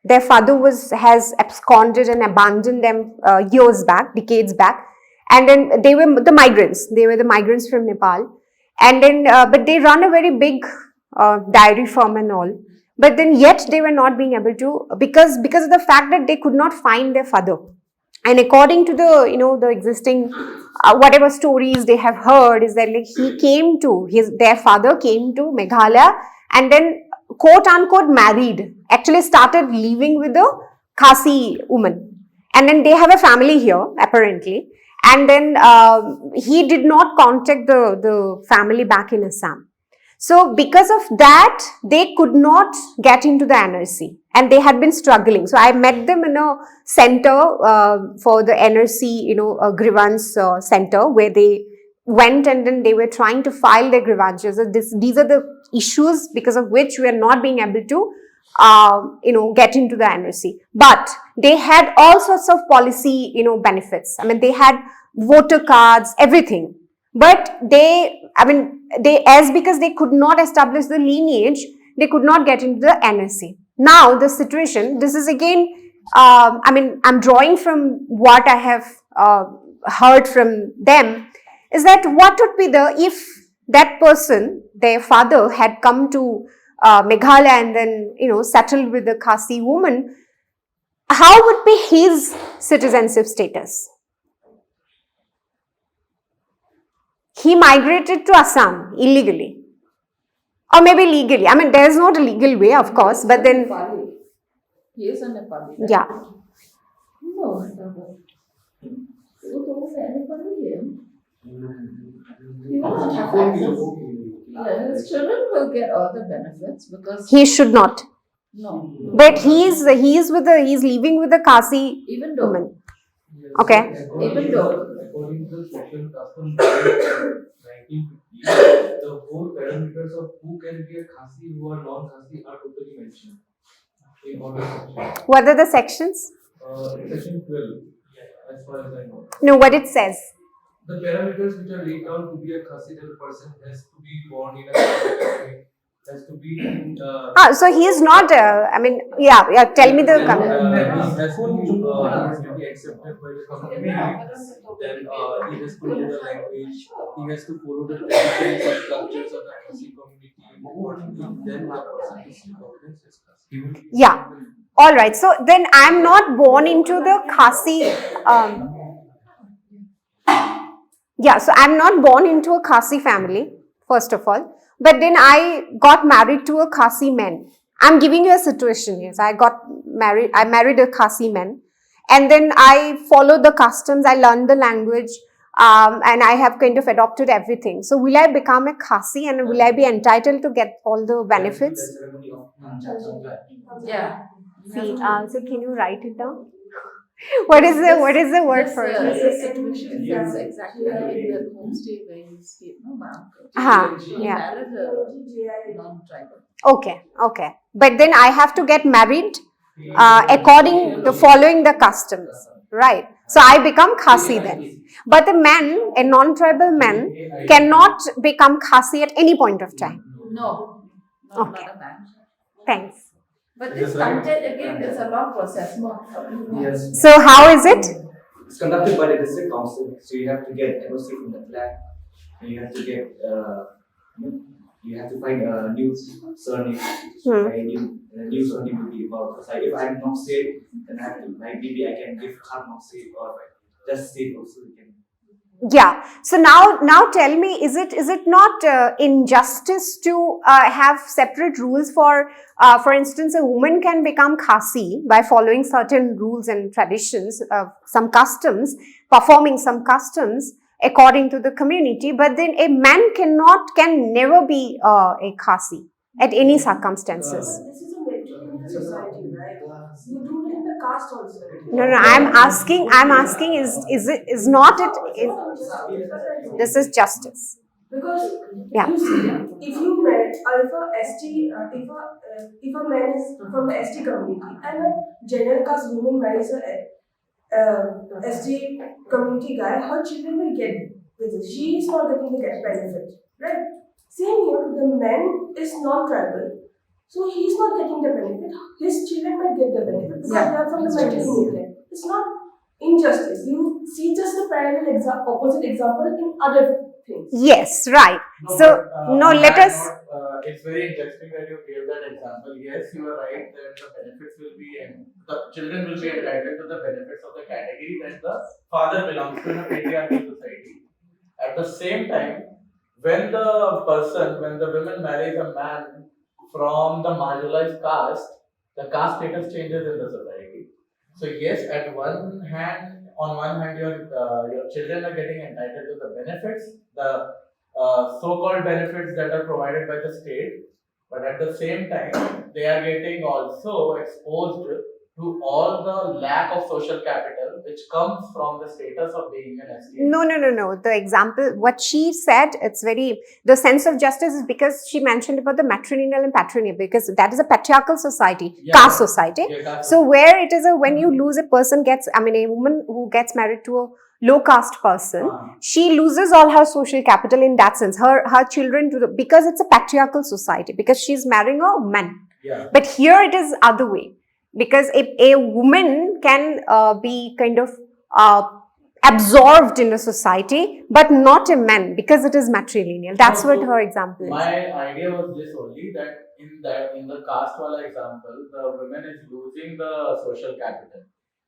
Their father has absconded and abandoned them years back, decades back. And then they were the migrants. They were the migrants from Nepal. And then, but they run a very big dairy farm and all. but then yet they were not being able to, because of the fact that they could not find their father. And according to the the existing whatever stories they have heard, is that like their father came to Meghalaya and then quote unquote married, actually started living with a Khasi woman, and then they have a family here apparently, and then he did not contact the family back in Assam. So because of that, they could not get into the NRC and they had been struggling. So I met them in a center for the NRC, a grievance center, where they went and then they were trying to file their grievances. So these are the issues because of which we are not being able to get into the NRC. But they had all sorts of policy, benefits. I mean, they had voter cards, everything. But because they could not establish the lineage, they could not get into the NSC. Now, the situation, this is again, I'm drawing from what I have heard from them, is that what would be if that person, their father, had come to Meghalaya and then, settled with a Khasi woman, how would be his citizenship status? He migrated to Assam illegally. Or maybe legally. I mean, there is not a legal way, of course, but then... Nepali. He is a Nepali. Right? Yeah. No, he will not have access. Yeah, his children will get all the benefits because... He should not. No. But he's living with a Khasi Even though... woman. Okay. Even though... According to the social custom of 1950, the whole parameters of who can be a Khasi, who are non-Khasi, are totally mentioned in all the sections. What are the sections? Section 12, as far as I know. No, what it says. The parameters which are laid down to be a Khasi, that a person has to be born in a Khasi, has to be in... So he is not, tell me the... he has to be accepted by the community, then he has to know the language, he has to follow the traditions and cultures of the Khasi community, then the person is recognized as Khasi. Yeah. All right. So then I'm not born into the Khasi... so I'm not born into a Khasi family, first of all. But then I got married to a Khasi man. I'm giving you a situation. Yes, I married a Khasi man. And then I followed the customs, I learned the language, and I have kind of adopted everything. So will I become a Khasi and will I be entitled to get all the benefits? Yeah. See, so can you write it down? What is the word for it? This situation is exactly in the homestay where he stayed, no, my uncle. He Yeah. married a non-tribal. Okay. But then I have to get married following the customs, right? So I become Khasi then. But a man, a non-tribal man, cannot become Khasi at any point of time. No, Okay. not a man. Thanks. But this content again is a long process. Yes. So how is it? It's conducted by the district council, so you have to get NOC from the flag, and you have to get you have to find a new surname. A new surname will be about, because if I'm not safe, then I have to, maybe I can give Khan not safe, or just safe also we can. Yeah. So now tell me, is it not injustice to have separate rules for instance, a woman can become Khasi by following certain rules and traditions, some customs, performing some customs according to the community, but then a man can never be a Khasi at any circumstances. This is a matrilineal society, right? You do it in the caste also. No, I'm asking, is not it, this is justice. Because Yeah. you see, if you met, if a man is from the ST community and a general caste woman marries a ST community guy, her children will get this. She is not getting the benefit, right? Same here, the man is non-tribal, so he is not getting the benefit. His children might get the benefit because they are from the matrilineal. It's not injustice. You see just a parallel opposite example in other things. Yes, right. So, no, let us... it's very interesting that you gave that example. Yes, you are right that the benefits will be, and the children will be entitled to the benefits of the category that the father belongs to in a patriarchal society. At the same time, when the woman marries a man from the marginalized caste, the caste status changes in the society. So yes, on one hand, your children are getting entitled to the benefits, the so-called benefits that are provided by the state, but at the same time, they are getting also exposed to all the lack of social capital which comes from the status of being an ST. No. The example, what she said, the sense of justice is because she mentioned about the matrilineal and patrilineal, because that is a patriarchal society, caste society. So where it is when you lose a woman who gets married to a low caste person, she loses all her social capital in that sense. Her children, because it's a patriarchal society, because she's marrying a man. Yeah. But here it is other way, because a woman can be kind of absorbed in a society, but not a man, because it is matrilineal. That's what her example is. My idea was this only, that in the caste wala example, the woman is losing the social capital,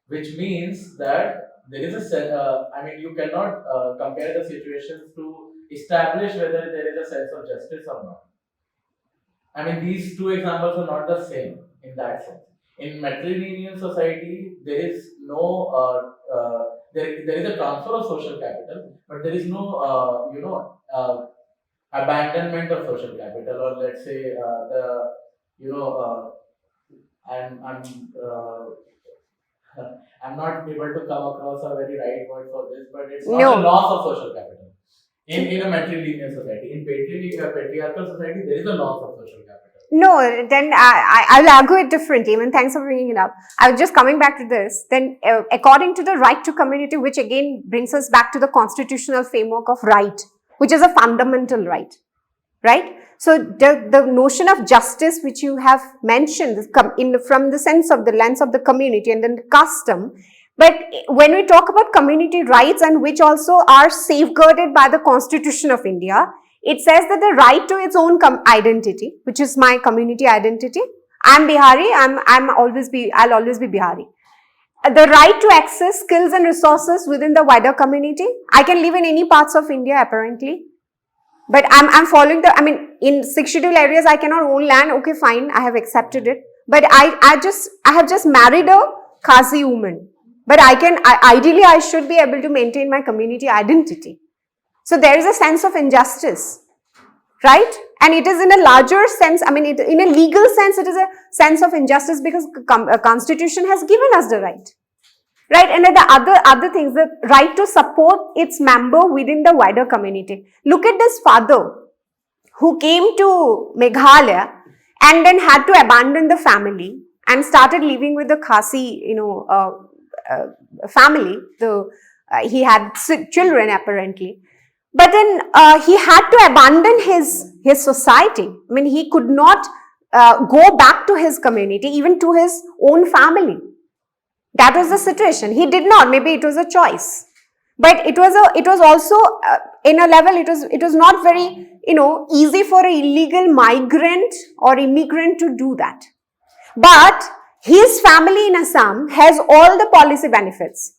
which means that there is you cannot compare the situations to establish whether there is a sense of justice or not. I mean, these two examples are not the same in that sense. In matrilineal society, there is no there is a transfer of social capital, but there is no abandonment of social capital, or let's say I'm I'm not able to come across a very right word for this, but it's not a loss of social capital. In a matrilineal society, in patriarchal society, there is a loss of social capital. No, then I'll argue it differently. Even thanks for bringing it up. I was just coming back to this. Then, according to the right to community, which again brings us back to the constitutional framework of right, which is a fundamental right, right? So the notion of justice, which you have mentioned, from the sense of the lens of the community and then the custom. But when we talk about community rights, and which also are safeguarded by the Constitution of India, it says that the right to its own identity, which is my community identity. I'm Bihari. I'll always be Bihari. The right to access skills and resources within the wider community. I can live in any parts of India apparently, but I'm following in 6 scheduled areas I cannot own land. Okay, fine, I have accepted it. But I have just married a Khasi woman. But ideally I should be able to maintain my community identity. So there is a sense of injustice, right? And it is in a larger sense, in a legal sense, it is a sense of injustice because a constitution has given us the right. Right? And the other things, the right to support its member within the wider community. Look at this father who came to Meghalaya and then had to abandon the family and started living with the Khasi, family. He had children apparently. But then he had to abandon his society. He could not go back to his community, even to his own family. That was the situation. He did not. Maybe it was a choice. But it was also in a level. It was not very easy for an illegal migrant or immigrant to do that. But his family in Assam has all the policy benefits.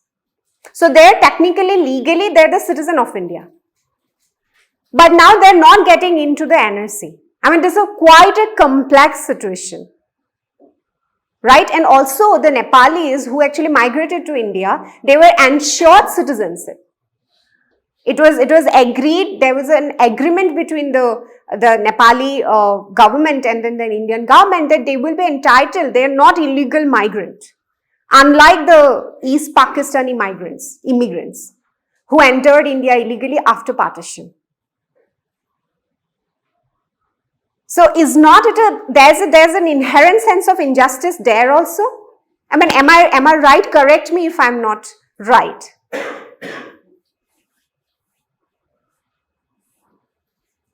So they're technically, legally, they're the citizen of India. But now they're not getting into the NRC. This is quite a complex situation. Right? And also the Nepalis who actually migrated to India, they were ensured citizenship. It was agreed, there was an agreement between the Nepali government and then the Indian government that they will be entitled, they are not illegal migrants. Unlike the East Pakistani immigrants who entered India illegally after partition. So is not it there's an inherent sense of injustice there also? Am I right? Correct me if I'm not right.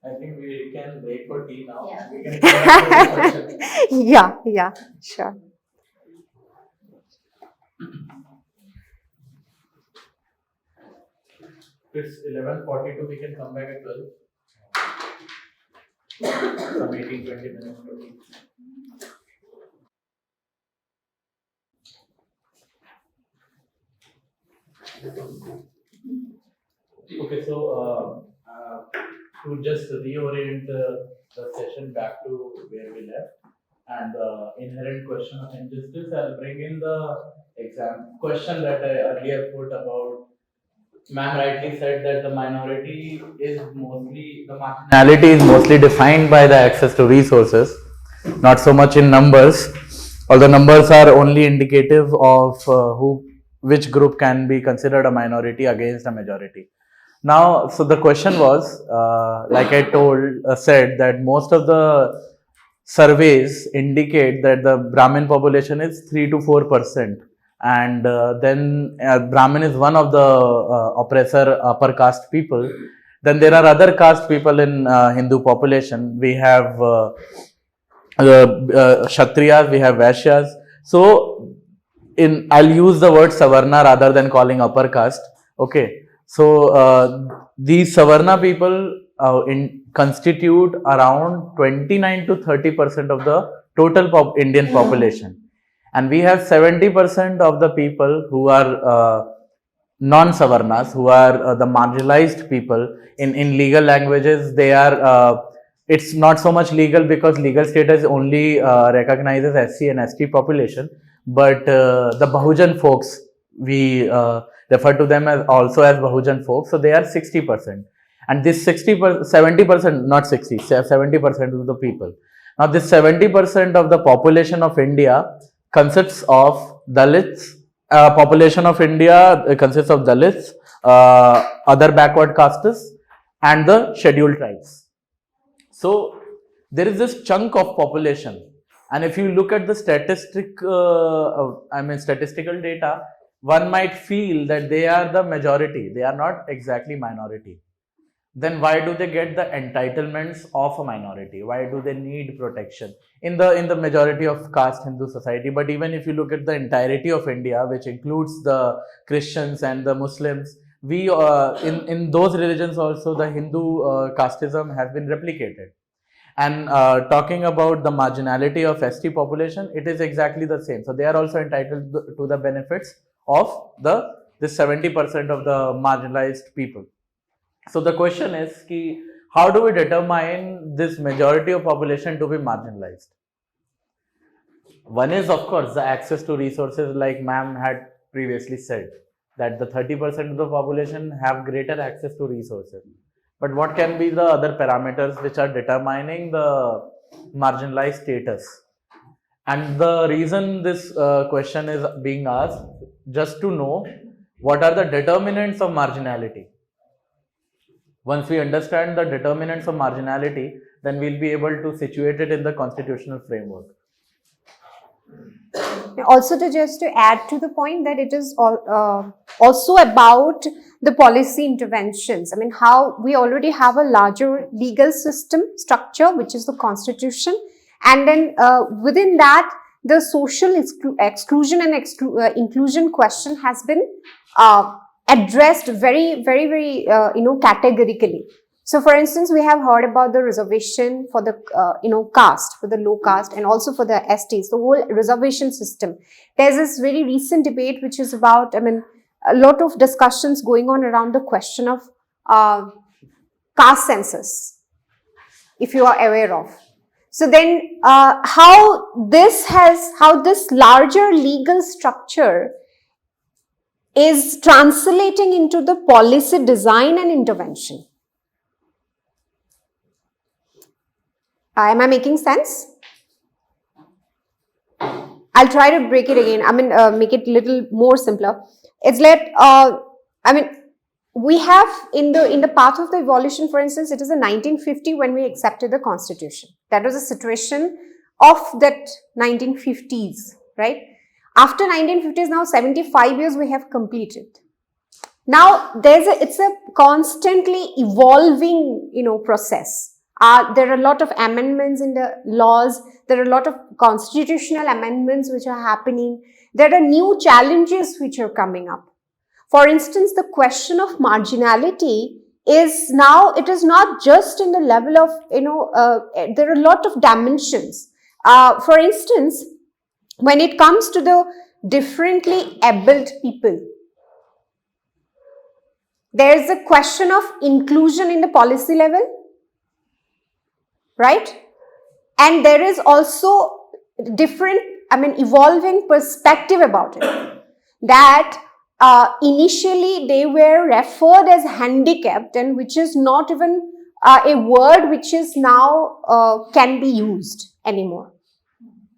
I think we can break for tea now. Yeah. We can come back to the question. Yeah, sure. It's 11:42. We can come back at 12. some 18-20 minutes per week. Okay, so to just reorient the session back to where we left and the inherent question of injustice, I'll bring in the exam question that I earlier put about. Ma'am rightly said that the marginality is mostly defined by the access to resources, not so much in numbers. Although numbers are only indicative of which group can be considered a minority against a majority. Now, so the question was, like I said that most of the surveys indicate that the Brahmin population is 3 to 4%, and then Brahmin is one of the oppressor upper caste people. Then there are other caste people in Hindu population. We have Kshatriyas, we have Vaishyas. So I'll use the word Savarna rather than calling upper caste. Okay. So these Savarna people constitute around 29 to 30% of the total Indian population, and we have 70% of the people who are non-Savarnas, who are the marginalized people. In legal languages, they are. It's not so much legal because legal status only recognizes SC and ST population, but the Bahujan folks, we refer to them as also as Bahujan folks. So they are 60%, and this 70%, not 60, 70% of the people. Now this 70% of the population of India consists of Dalits. Population of India consists of Dalits, other backward castes, and the scheduled tribes. So there is this chunk of population, and if you look at the statistical data, one might feel that they are the majority. They are not exactly minority. Then why do they get the entitlements of a minority? Why do they need protection in the majority of caste Hindu society? But even if you look at the entirety of India, which includes the Christians and the Muslims, we in those religions also the Hindu casteism has been replicated. And talking about the marginality of ST population, it is exactly the same. So they are also entitled to the benefits of this 70% of the marginalized people. So the question is, how do we determine this majority of population to be marginalized? One is, of course, the access to resources, like ma'am had previously said, that the 30% of the population have greater access to resources. But what can be the other parameters which are determining the marginalized status? And the reason this question is being asked, just to know what are the determinants of marginality. Once we understand the determinants of marginality, then we'll be able to situate it in the constitutional framework. Also, just to add to the point that it is also about the policy interventions. I mean, how we already have a larger legal system structure, which is the constitution, and then within that, the social exclusion and inclusion question has been addressed very, very, very, categorically. So, for instance, we have heard about the reservation for the, caste, for the low caste, and also for the STs, the whole reservation system. There's this very recent debate which is about, a lot of discussions going on around the question of caste census, if you are aware of. So then, how this larger legal structure is translating into the policy design and intervention. Am I making sense? I'll try to break it again. Make it a little more simpler. It's like, we have in the path of the evolution, for instance, it is in 1950 when we accepted the constitution. That was a situation of that 1950s, right? After 1950s, now 75 years we have completed. Now it's a constantly evolving, process. There are a lot of amendments in the laws. There are a lot of constitutional amendments which are happening. There are new challenges which are coming up. For instance, the question of marginality is now, it is not just in the level of, there are a lot of dimensions. For instance, when it comes to the differently abled people, there is a question of inclusion in the policy level, right? And there is also different, evolving perspective about it. That initially they were referred as handicapped, and which is not even a word which is now can be used anymore,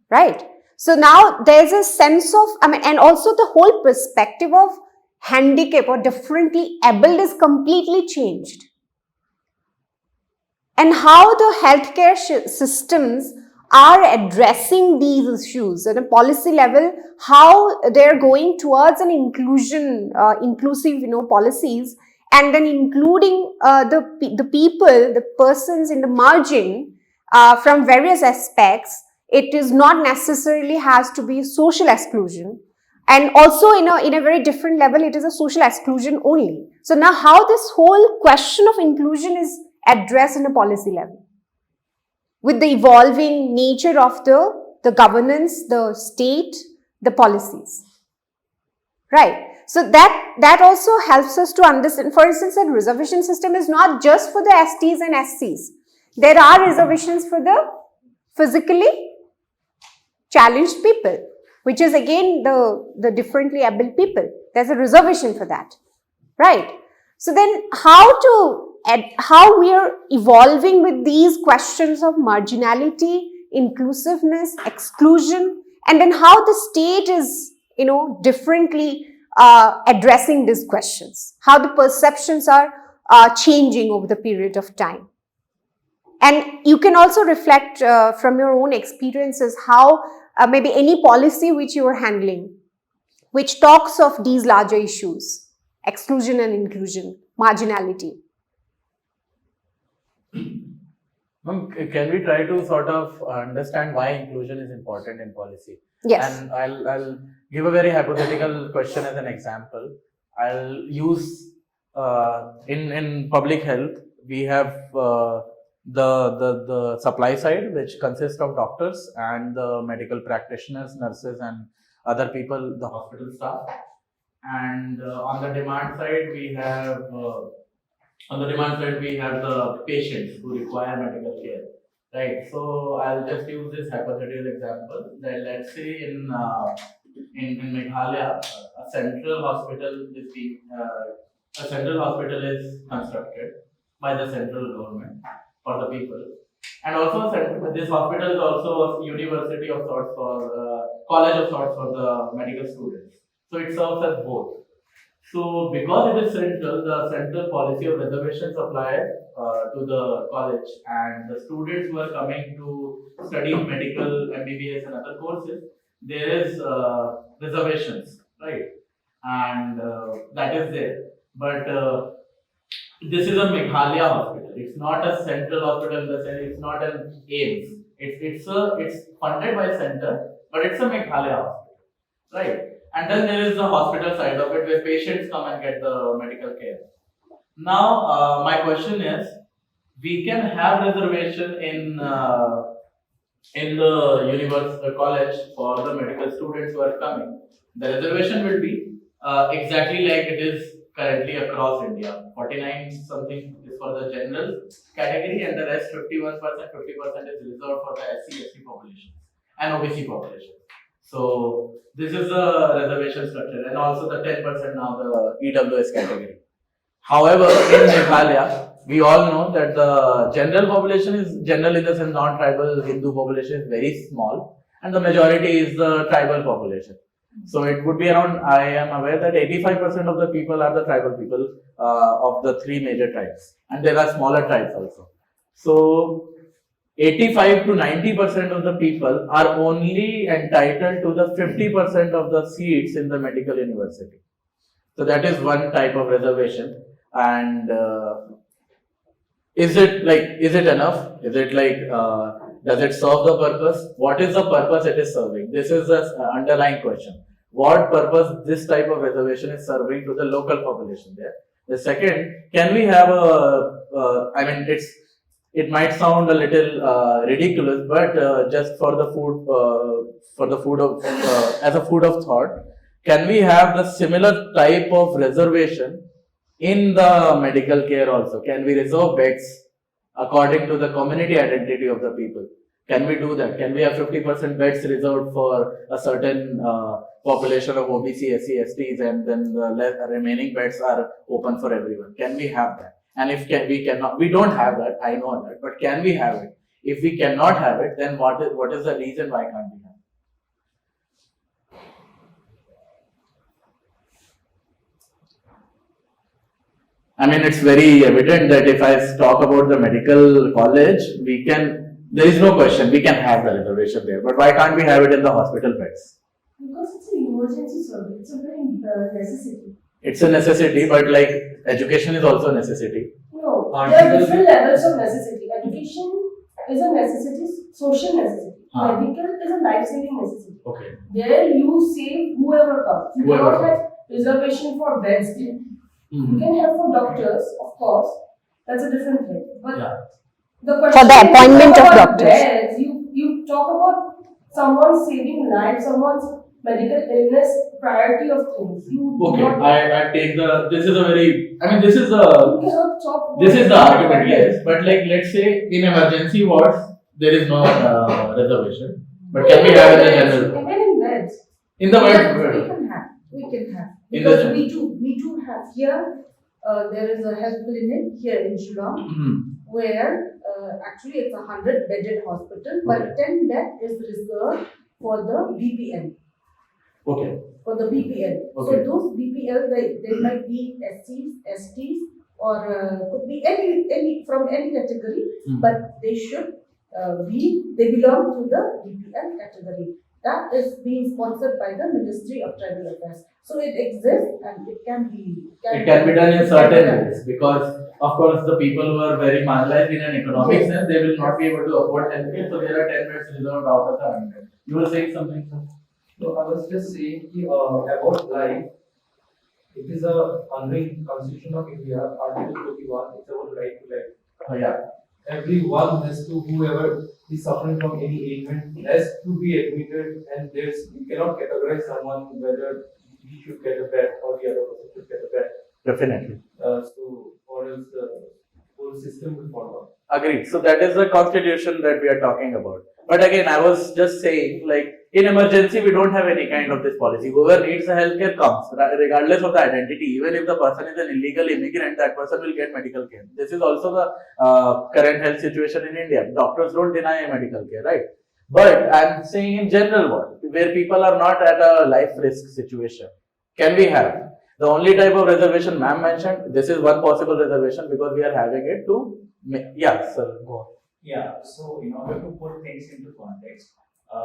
right? So now there's a sense of, and also the whole perspective of handicap or differently abled is completely changed. And how the healthcare systems are addressing these issues at a policy level, how they're going towards an inclusive, policies, and then including the people, the persons in the margin from various aspects. It is not necessarily has to be social exclusion. And also in a very different level, it is a social exclusion only. So now how this whole question of inclusion is addressed in a policy level, with the evolving nature of the governance, the state, the policies, right? So that also helps us to understand, for instance, that reservation system is not just for the STs and SCs. There are reservations for the physically challenged people, which is again the differently abled people. There's a reservation for that, right? So then how we are evolving with these questions of marginality, inclusiveness, exclusion, and then how the state is, differently addressing these questions, how the perceptions are changing over the period of time. And you can also reflect from your own experiences how maybe any policy which you are handling, which talks of these larger issues, exclusion and inclusion, marginality. Can we try to sort of understand why inclusion is important in policy? Yes. And I'll give a very hypothetical question as an example. I'll use in public health, we have the supply side, which consists of doctors and the medical practitioners, nurses, and other people, the hospital staff. And on the demand side, we have the patients who require medical care, right? So I'll just use this hypothetical example that, let's say in Meghalaya, a central hospital is constructed by the central government for the people, and also this hospital is also a university of sorts for college of sorts for the medical students. So it serves as both. So because it is central, the central policy of reservations applied to the college, and the students who are coming to study medical, MBBS and other courses, there is reservations, right? And that is there. But this is a Meghalaya hospital. It's not a central hospital in the sense, it's not an AIMS. It's funded by center, but it's a Meghalaya hospital, right? And then there is the hospital side of it where patients come and get the medical care. Now, my question is, we can have reservation in the college for the medical students who are coming. The reservation will be exactly like it is currently across India. 49 something is for the general category, and the rest 51%, 50% is reserved for the SC, ST populations and OBC population. So this is the reservation structure, and also the 10% now the EWS category. However, in Meghalaya, we all know that the general population is general in the sense non-tribal Hindu population is very small, and the majority is the tribal population. So it would be around, I am aware that 85% of the people are the tribal people of the three major tribes, and there are smaller tribes also. So 85 to 90% of the people are only entitled to the 50% of the seats in the medical university. So that is one type of reservation. And is it enough? Is it does it serve the purpose? What is the purpose it is serving? This is the underlying question. What purpose this type of reservation is serving to the local population there? The second, can we have I mean, it might sound a little ridiculous, but just for the food of, as a food of thought, can we have the similar type of reservation in the medical care also? Can we reserve beds according to the community identity of the people? Can we do that? Can we have 50% beds reserved for a certain population of OBC, SC, STs, and then the remaining beds are open for everyone? Can we have that? And if we cannot, we don't have that, I know that, but can we have it? If we cannot have it, then what is the reason why can't we have it? I mean, it's very evident that if I talk about the medical college, there is no question, we can have the reservation there. But why can't we have it in the hospital beds? Because it's an emergency service, it's a very necessity. It's a necessity, but like education is also a necessity. No, there are different levels of necessity. Education is a necessity, social necessity. Medical is a life-saving necessity. Okay. There you save whoever comes. You cannot have reservation for beds. You can have for doctors, of course. That's a different thing. But the question For the appointment of doctors. Beds, you talk about someone saving lives, someone's medical illness, priority of things. I take this is a very, I mean, this is the the argument, yes. But like, let's say in emergency wards, there is no reservation. But can we have in the general? Even in beds. In the bed. We can have. Because we do have here, there is a health clinic here in Shillong, where actually it's 100-bedded hospital, but 10 bed is reserved for the BPL. Okay. For the BPL. Okay. So those BPL, they might be SCs, STs, or could be any from any category, but they should they belong to the BPL category. That is being sponsored by the Ministry of Tribal Affairs. So it exists and it can be done in certain ways, because of course the people who are very marginalized in an economic sense, they will not be able to afford healthcare, so there are 10 beds reserved out of the 100. You were saying something, sir? So I was just saying about life. It is a under Constitution of India, Article 21. It's about right to life. Oh yeah. Everyone has to, whoever is suffering from any ailment has to be admitted, and you cannot categorize someone whether he should get a bed or the other person should get a bed. Definitely. So or else the whole system will fall down. Agreed. So that is the constitution that we are talking about. But again, I was just saying, like, in emergency, we don't have any kind of this policy. Whoever needs the healthcare comes, regardless of the identity. Even if the person is an illegal immigrant, that person will get medical care. This is also the current health situation in India. Doctors don't deny medical care, right? But I'm saying in general world, where people are not at a life risk situation, can we have? The only type of reservation ma'am mentioned, this is one possible reservation because we are having it to, yeah, sir, go on. Yeah, so in order to put things into context,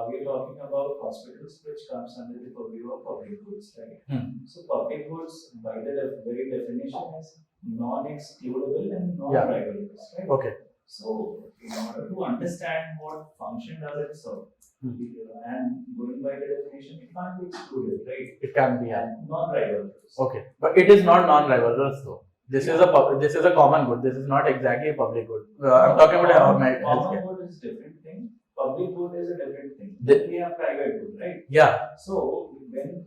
we are talking about hospitals which comes under the purview of public goods, right? So public goods, by the very definition, is non-excludable and non-rival goods, right? Okay. So in order to understand what function does it serve, and going by the definition, it can't be excluded, right? It can be, non-rival goods. Okay, but it is not non-rivalrous though. This is a common good. This is not exactly a public good. I'm talking about common good is different thing. Public good is a different thing. Then we have private good, right? Yeah. So when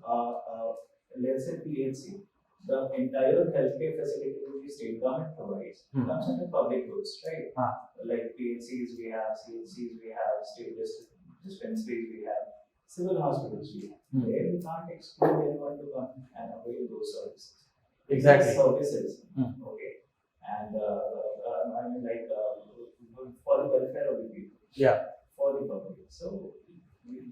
let's say PHC, the entire healthcare facility which the state government provides comes under public goods, right? Like PHCs we have, CHCs we have, state dispensaries we have, civil hospitals we have. Where we can't exclude anyone to come and avail those services. Exactly. Services, okay, and I mean like for the welfare of the people. Yeah. For the public. So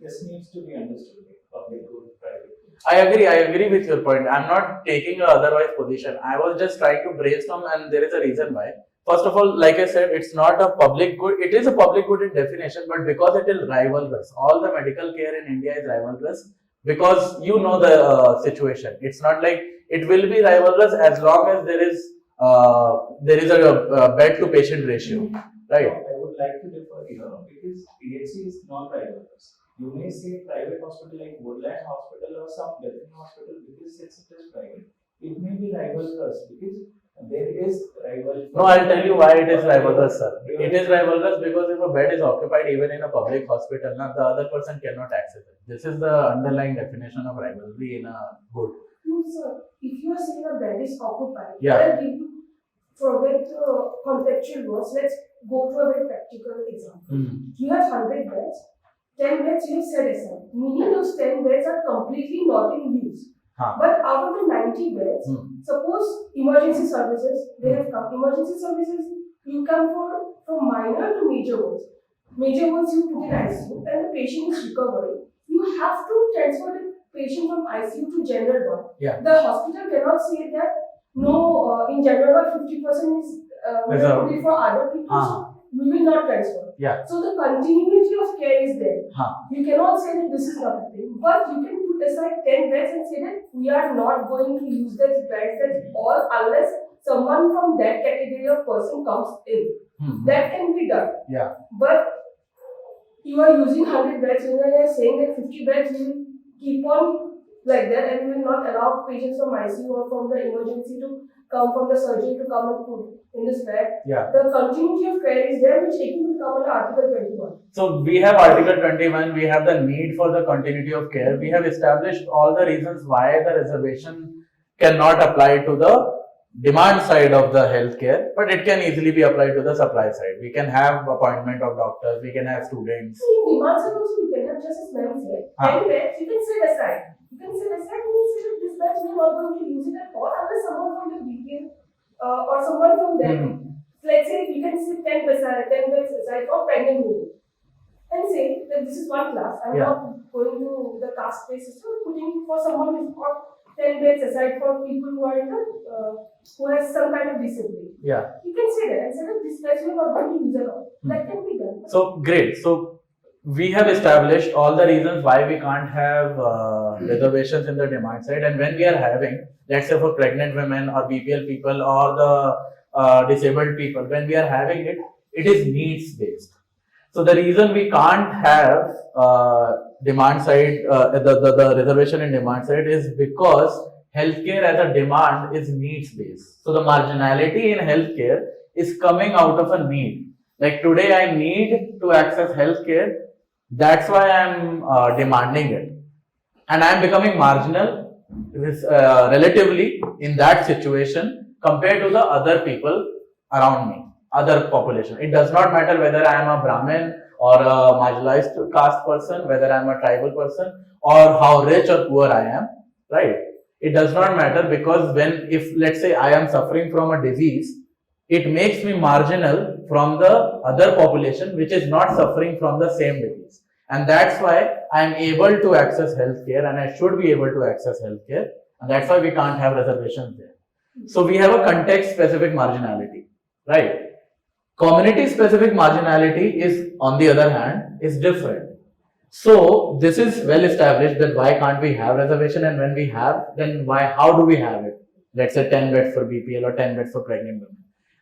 this needs to be understood. Public good, private good. I agree with your point. I'm not taking a otherwise position. I was just trying to brainstorm, and there is a reason why. First of all, like I said, it's not a public good. It is a public good in definition, but because it is rivalrous, all the medical care in India is rivalrous because you know the situation. It's not like it will be rivalrous as long as there is a bed to patient ratio, right? I would like to differ here because PHC is non-rivalrous. You may say private hospital like Woodland Hospital or some veterinary hospital because it's private. it may be rivalrous because there is rival. No, I'll tell you why it is rivalrous, sir. It is rivalrous because if a bed is occupied even in a public hospital, now the other person cannot access it. This is the underlying definition of rivalry in a good. No, sir. If you are saying a bed is occupied, Yeah. I'll give you, forget the contextual words, let's go to a very practical example. You have 100 beds, 10 beds you have set aside, meaning those 10 beds are completely not in use. But out of the 90 beds, suppose emergency services, they have come. Emergency services, you come from minor to major wards. Major wards you put in ICU and the patient is recovering. You have to transfer the patient from ICU to general ward. Yeah. The hospital cannot say that no, in general ward 50% is we have put it for other people, so we will not transfer. Yeah. So the continuity of care is there. You cannot say that this is not happening, but you can put aside 10 beds and say that we are not going to use that beds at all unless someone from that category of person comes in. That can be done. Yeah. But you are using 100 beds and you are saying that 50 beds will keep on like that and will not allow patients from ICU or from the emergency to come, from the surgery to come and put in this bed. Yeah. The continuity of care is there, which again will come under Article 21. So we have Article 21, we have the need for the continuity of care. We have established all the reasons why the reservation cannot apply to the demand side of the healthcare, but it can easily be applied to the supply side. We can have appointment of doctors, we can have students. See, in demand side also you can have, just as ma'am said, 10 beds you can set aside. You can set aside and you say that this bed we are not going to use it at all unless someone from the BPL or someone from there. Let's say you can sit 10 beds aside for pregnant women. And say that this is one class. I'm not going to the caste-based system, I'm putting for someone who's got 10 beds aside for people who are in the, who has some kind of disability. Yeah. You can say that and say that this beds we are not going to use at all. That can be done. So great. So we have established all the reasons why we can't have reservations in the demand side, and when we are having, let's say for pregnant women or BPL people or the disabled people, when we are having it, it is needs based. So the reason we can't have demand side, the reservation in demand side is because healthcare as a demand is needs based. So the marginality in healthcare is coming out of a need. Like today I need to access healthcare, that's why I'm demanding it. And I'm becoming marginal relatively in that situation compared to the other people around me, other population. It does not matter whether I am a Brahmin or a marginalized caste person, whether I am a tribal person, or how rich or poor I am, right? It does not matter, because if let's say I am suffering from a disease, it makes me marginal from the other population which is not suffering from the same disease. And that's why I am able to access healthcare, and I should be able to access healthcare, and that's why we can't have reservations there. So we have a context specific marginality, right? Community specific marginality is, on the other hand, is different. So this is well established that why can't we have reservation, and when we have, then how do we have it? Let's say 10 beds for BPL or 10 beds for pregnant women.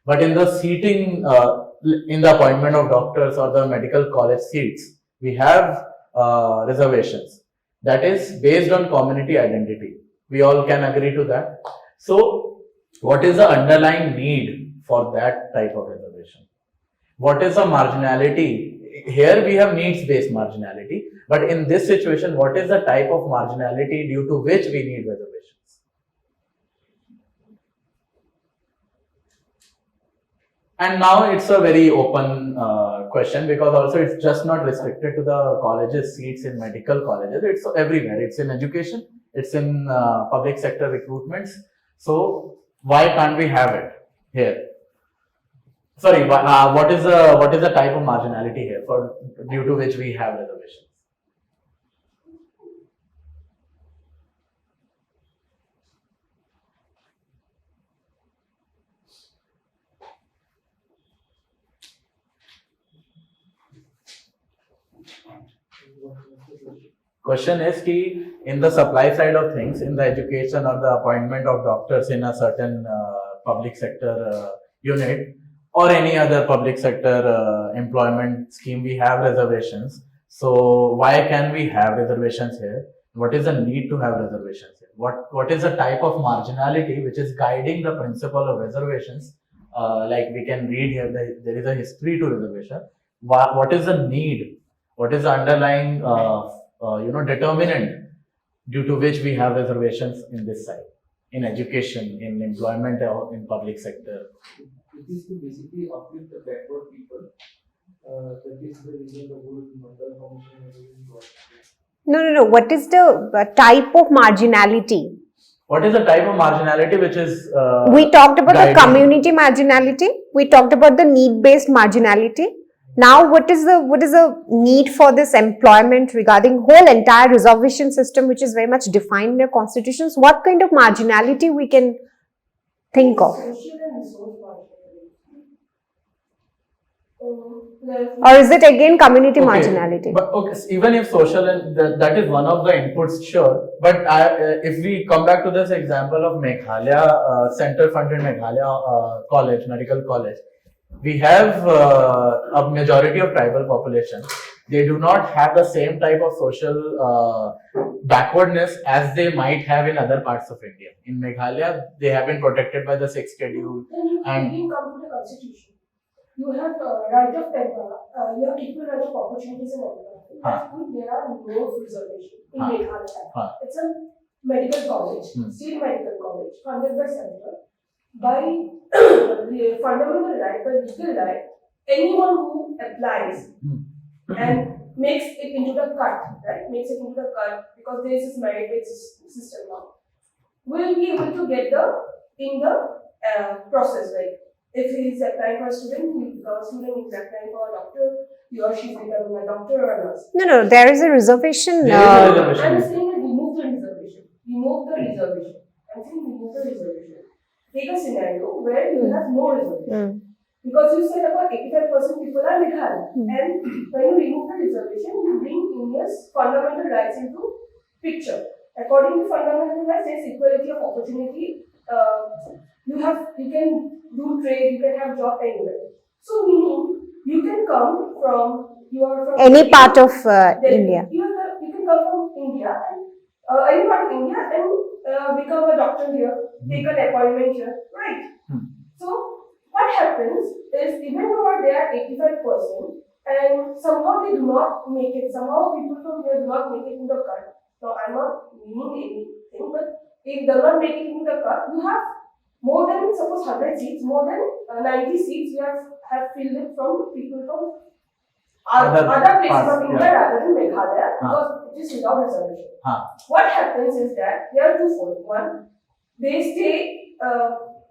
But in the seating, in the appointment of doctors or the medical college seats, we have reservations. That is based on community identity. We all can agree to that. So what is the underlying need for that type of reservation? What is the marginality? Here we have needs-based marginality, but in this situation, what is the type of marginality due to which we need reservations? And now it's a very open question, because also it's just not restricted to the colleges, seats in medical colleges. It's everywhere. It's in education. It's in public sector recruitments. So why can't we have it here? Sorry, what is the type of marginality here due to which we have reservations? Question is ki in the supply side of things, in the education or the appointment of doctors in a certain public sector unit or any other public sector employment scheme, we have reservations. So why can we have reservations here? What is the need to have reservations here? What is the type of marginality which is guiding the principle of reservations? Like we can read here, there is a history to reservation. What is the need? What is the underlying determinant due to which we have reservations in this side, in education, in employment, or in public sector? It is to basically uplift the backward people. That is the reason the whole Mandal Commission has been brought. No. What is the type of marginality? What is the type of marginality which is We talked about guiding? the community marginality. We talked about the need-based marginality. Now, what is the need for this employment regarding whole entire reservation system, which is very much defined in the constitutions? What kind of marginality we can think of? Social and resource Or is it again community Okay, marginality? But okay, even if social and that is one of the inputs, sure. But if we come back to this example of Meghalaya, center-funded Meghalaya college, medical college, we have a majority of tribal population. They do not have the same type of social backwardness as they might have in other parts of India. In Meghalaya, they have been protected by the 6th schedule. And you come to the constitution. You have right of temper, you have equal right of opportunities in everything. That's good. There are no reservation in Meghalaya. It's a medical college, state medical college, funded by center. By the fundamental right, by legal right, anyone who applies and makes it into the cut, right? Makes it into the cut because there is this merit-based system now. Will be able to get in the process, right? If he is applying for a student, he becomes a student, he is applying for a doctor, he or she is becoming a doctor or a nurse. No, there is a reservation. I'm saying that remove the reservation. Remove the reservation. I'm saying remove the reservation. Take a scenario where you have no reservation. Because you said about 85% people are Meghalaya. And when you remove the reservation, you bring India's fundamental rights into picture. According to fundamental rights, there is equality of opportunity. You can do trade, you can have job anywhere. So meaning you can come from any part of India. You can come from India and any part of India and become a doctor here, take an appointment here, right? So what happens is even though they are 85% and somehow they do not make it, somehow people from here do not make it in the cut. So I'm not meaning anything, but if they do not make it in the cut, you have more than suppose 100 seats, more than 90 seats you have filled it from people from other places of India rather than Meghalaya because it is without reservation. What happens is that there are twofold. One, they stay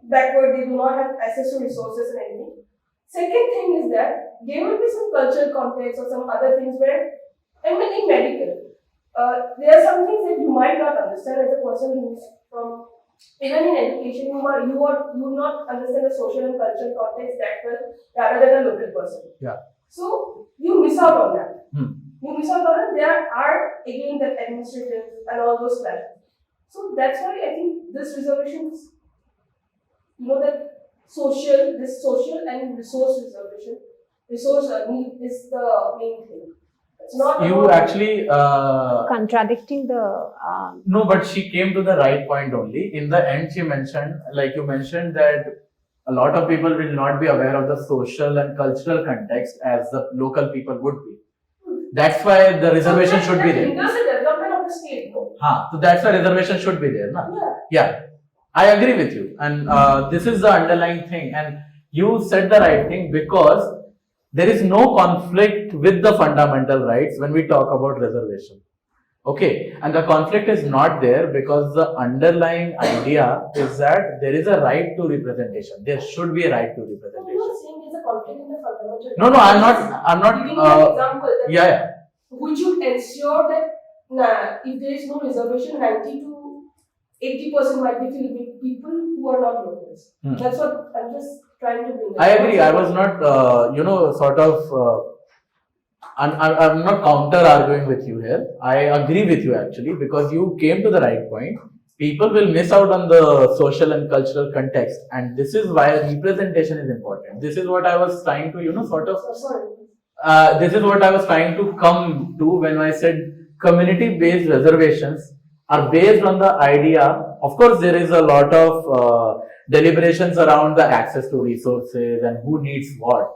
backward, they do not have access to resources and anything. Second thing is that there will be some cultural context or some other things where, in medical, there are some things that you might not understand as a person who is from, even in education, you will not understand the social and cultural context that well rather than a local person. Yeah. So you miss out on that. You miss out on it. There are again that administrative and all those plans. So that's why I think this reservation is, that this social and resource reservation, resource need is the main thing. It's not you actually contradicting the. No, but she came to the right point only. In the end, she mentioned, like you mentioned, that a lot of people will not be aware of the social and cultural context as the local people would be. That's why the reservation should be there. Hinders the development of the state. So that's why reservation should be there, na? Yeah. I agree with you, and this is the underlying thing. And you said the right thing because there is no conflict with the fundamental rights when we talk about reservation. Okay, and the conflict is not there because the underlying idea is that there is a right to representation. There should be a right to representation. I'm not saying there's a conflict in the fundamental. No, I'm not. Giving an example. Yeah. Would you ensure that if there is no reservation, 90 to 80% might be filled with people who are not locals? That's what I'm just trying to bring. I agree. I was not, I'm not counter arguing with you here. I agree with you actually because you came to the right point. People will miss out on the social and cultural context, and this is why representation is important. This is what I was trying to, this is what I was trying to come to when I said community-based reservations are based on the idea. Of course, there is a lot of deliberations around the access to resources and who needs what,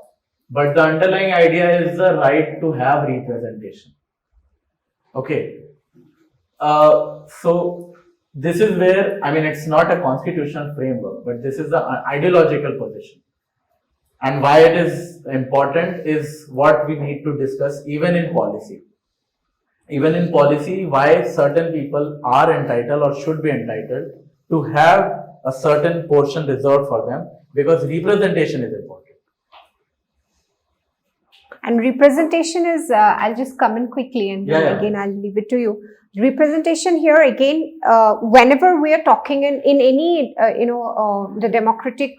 but the underlying idea is the right to have representation. Okay, so this is where, I mean, it's not a constitutional framework, but this is the ideological position. And why it is important is what we need to discuss even in policy. Even in policy, why certain people are entitled or should be entitled to have a certain portion reserved for them, because representation is important. And representation is, I'll just come in quickly and then again I'll leave it to you. Representation here again, whenever we are talking in any, the democratic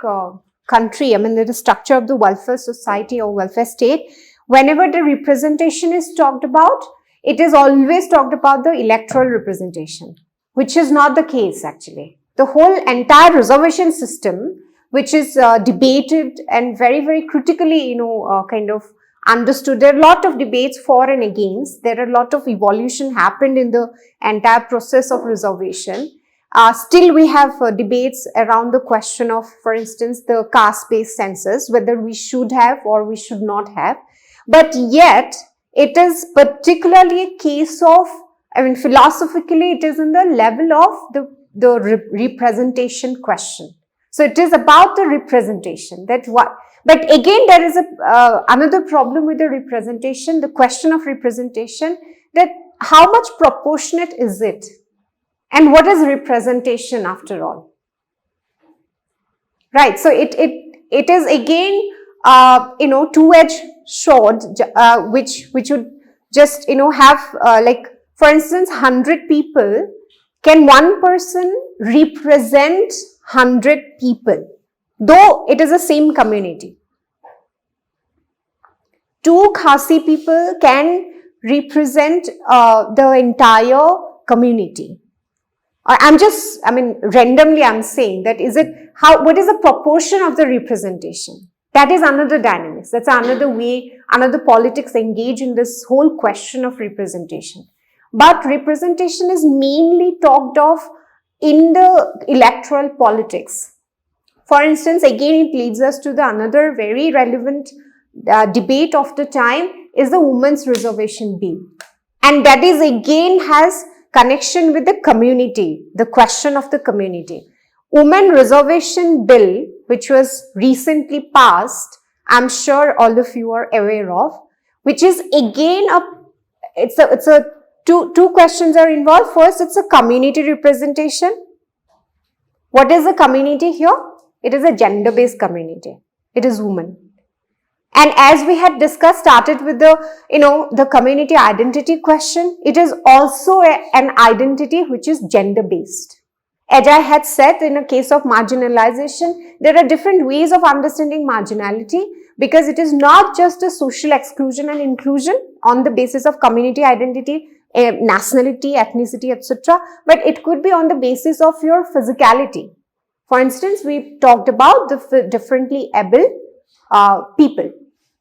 country, I mean, the structure of the welfare society or welfare state, whenever the representation is talked about, it is always talked about the electoral representation, which is not the case actually. The whole entire reservation system, which is debated and very, very critically, kind of understood. There are a lot of debates for and against. There are a lot of evolution happened in the entire process of reservation. Still, we have debates around the question of, for instance, the caste-based census, whether we should have or we should not have. But yet, it is particularly a case of, I mean, philosophically, it is in the level of the representation question. So, it is about the representation. That what. But again, there is another problem with the representation, the question of representation, that how much proportionate is it? And what is representation after all? Right. So it is again, two-edged sword, which would just, have, like, for instance, 100 people, can one person represent 100 people? Though it is the same community. 2 Khasi people can represent the entire community. Randomly I'm saying that what is the proportion of the representation? That is another dynamics. That's another way, another politics engage in this whole question of representation. But representation is mainly talked of in the electoral politics. For instance, again, it leads us to the another very relevant debate of the time is the Women's Reservation Bill. And that is again has connection with the community, the question of the community. Women Reservation Bill, which was recently passed, I'm sure all of you are aware of, which is again two questions are involved. First, it's a community representation. What is the community here? It is a gender-based community. It is women. And as we had discussed, started with the community identity question, it is also an identity which is gender-based. As I had said, in a case of marginalization, there are different ways of understanding marginality, because it is not just a social exclusion and inclusion on the basis of community identity, nationality, ethnicity, etc., but it could be on the basis of your physicality. For instance, we talked about the differently able people,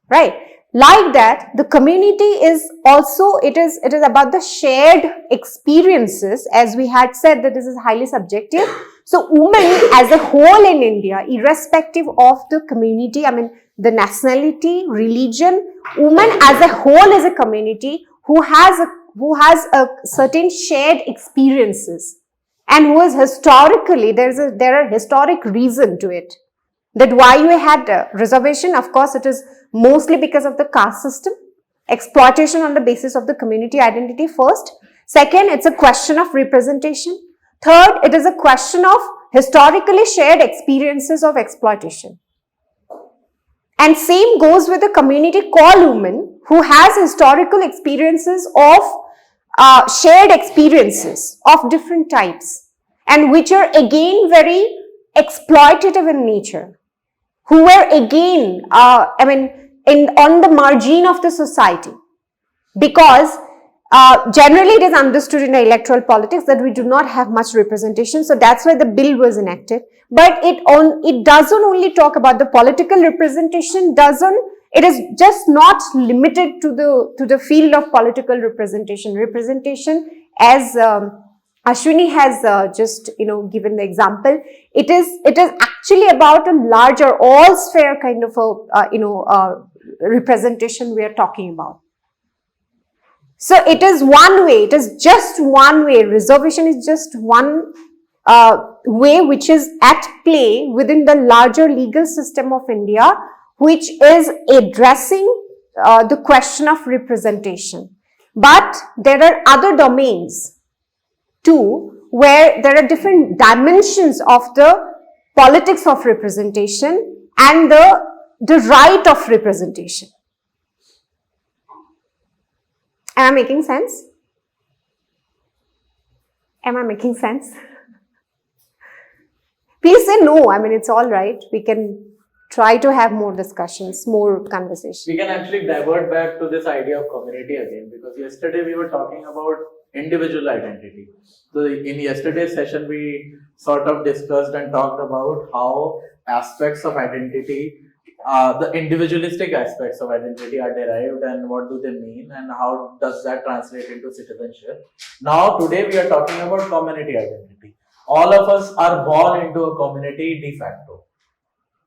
right? Like that, the community is also, it is about the shared experiences, as we had said that this is highly subjective. So, women as a whole in India, irrespective of the community, I mean, the nationality, religion, women as a whole is a community who has a certain shared experiences. And who is historically, there are historic reason to it. That why you had reservation, of course, it is mostly because of the caste system, exploitation on the basis of the community identity first. Second, it's a question of representation. Third, it is a question of historically shared experiences of exploitation. And same goes with the community called women, who has historical experiences of shared experiences of different types, and which are again very exploitative in nature, who were again, on the margin of the society, because generally it is understood in the electoral politics that we do not have much representation, so that's why the bill was enacted. But it doesn't only talk about the political representation, doesn't It is just not limited to the field of political representation. Representation, as Ashwini has just given the example, it is actually about a larger all sphere kind of a representation we are talking about. So it is one way, it is just one way. Reservation is just one way which is at play within the larger legal system of India, which is addressing the question of representation. But there are other domains too, where there are different dimensions of the politics of representation and the right of representation. Am I making sense? Am I making sense? Please say no. I mean, it's all right. We can try to have more discussions, more conversations. We can actually divert back to this idea of community again, because yesterday we were talking about individual identity. So in yesterday's session, we sort of discussed and talked about how aspects of identity, the individualistic aspects of identity are derived and what do they mean and how does that translate into citizenship. Now today we are talking about community identity. All of us are born into a community de facto.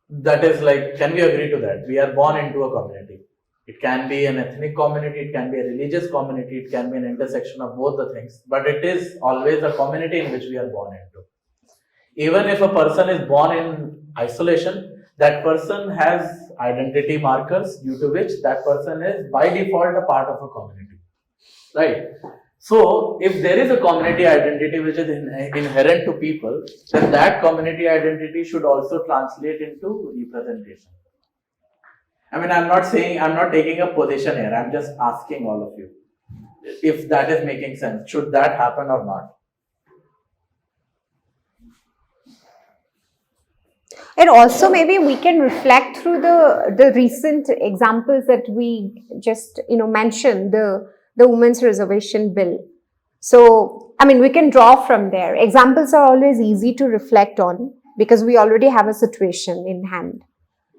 That is like, can we agree to that? We are born into a community. It can be an ethnic community, it can be a religious community, it can be an intersection of both the things, but it is always a community in which we are born into. Even if a person is born in isolation, that person has identity markers due to which that person is by default a part of a community, right? So if there is a community identity which is inherent to people, then that community identity should also translate into representation. I mean, I'm not taking a position here, I'm just asking all of you if that is making sense. Should that happen or not? And also maybe we can reflect through the recent examples that we just mentioned, the Women's Reservation Bill. So, I mean, we can draw from there. Examples are always easy to reflect on because we already have a situation in hand.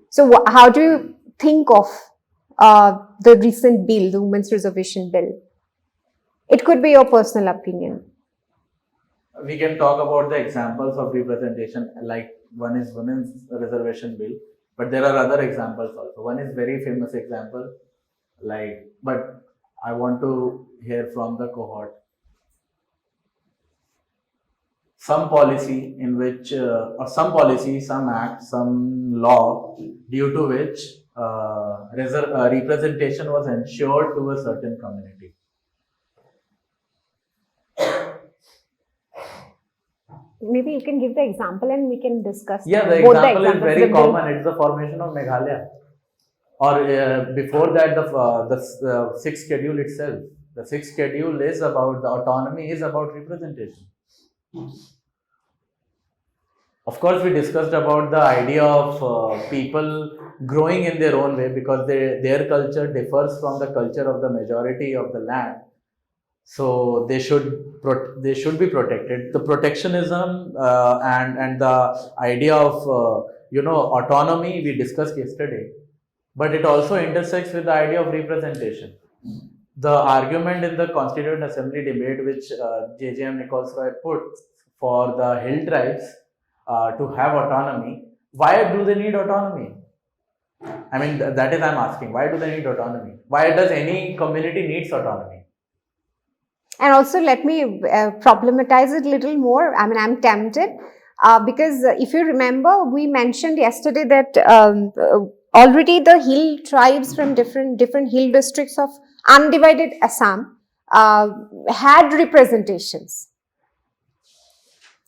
So, how do you think of the recent bill, the Women's Reservation Bill? It could be your personal opinion. We can talk about the examples of representation, like one is Women's Reservation Bill, but there are other examples also. One is very famous example, but I want to hear from the cohort. Some policy in which, or some policy, some act, some law, due to which representation was ensured to a certain community. Maybe you can give the example and we can discuss. Yeah, the example is very common. It's the formation of Meghalaya. Or before that, the sixth schedule itself. The sixth schedule is about the autonomy, is about representation. Of course, we discussed about the idea of people growing in their own way because their culture differs from the culture of the majority of the land. So they should be protected. The protectionism and the idea of autonomy we discussed yesterday, but it also intersects with the idea of representation. The argument in the Constituent Assembly debate, which JJM Nichols Roy put for the hill tribes to have autonomy, why do they need autonomy? I mean, that is I'm asking. Why do they need autonomy? Why does any community needs autonomy? And also, let me problematize it a little more. I mean, I'm tempted because if you remember, we mentioned yesterday that already the hill tribes from different hill districts of undivided Assam had representations,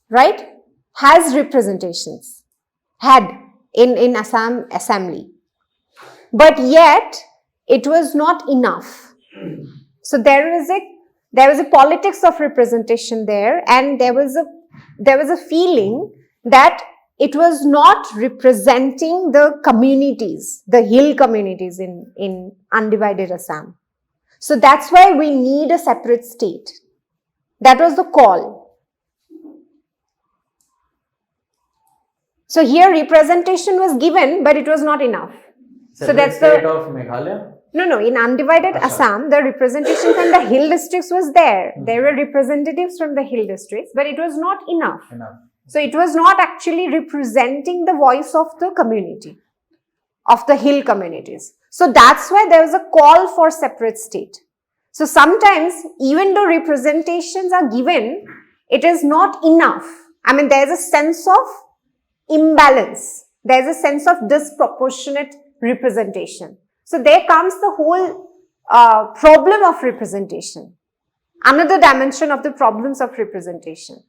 right? Has representations, had in Assam Assembly. But yet, it was not enough. So there was a politics of representation there, and there was a feeling that it was not representing the communities, the hill communities in undivided Assam. So that's why we need a separate state. That was the call. So here representation was given, but it was not enough. Separate state of Meghalaya? No, in undivided Assam, the representation from the hill districts was there. There were representatives from the hill districts, but it was not enough. So it was not actually representing the voice of the community, of the hill communities. So that's why there was a call for separate state. So sometimes, even though representations are given, it is not enough. I mean, there's a sense of imbalance. There's a sense of disproportionate representation. So there comes the whole problem of representation. Another dimension of the problems of representation.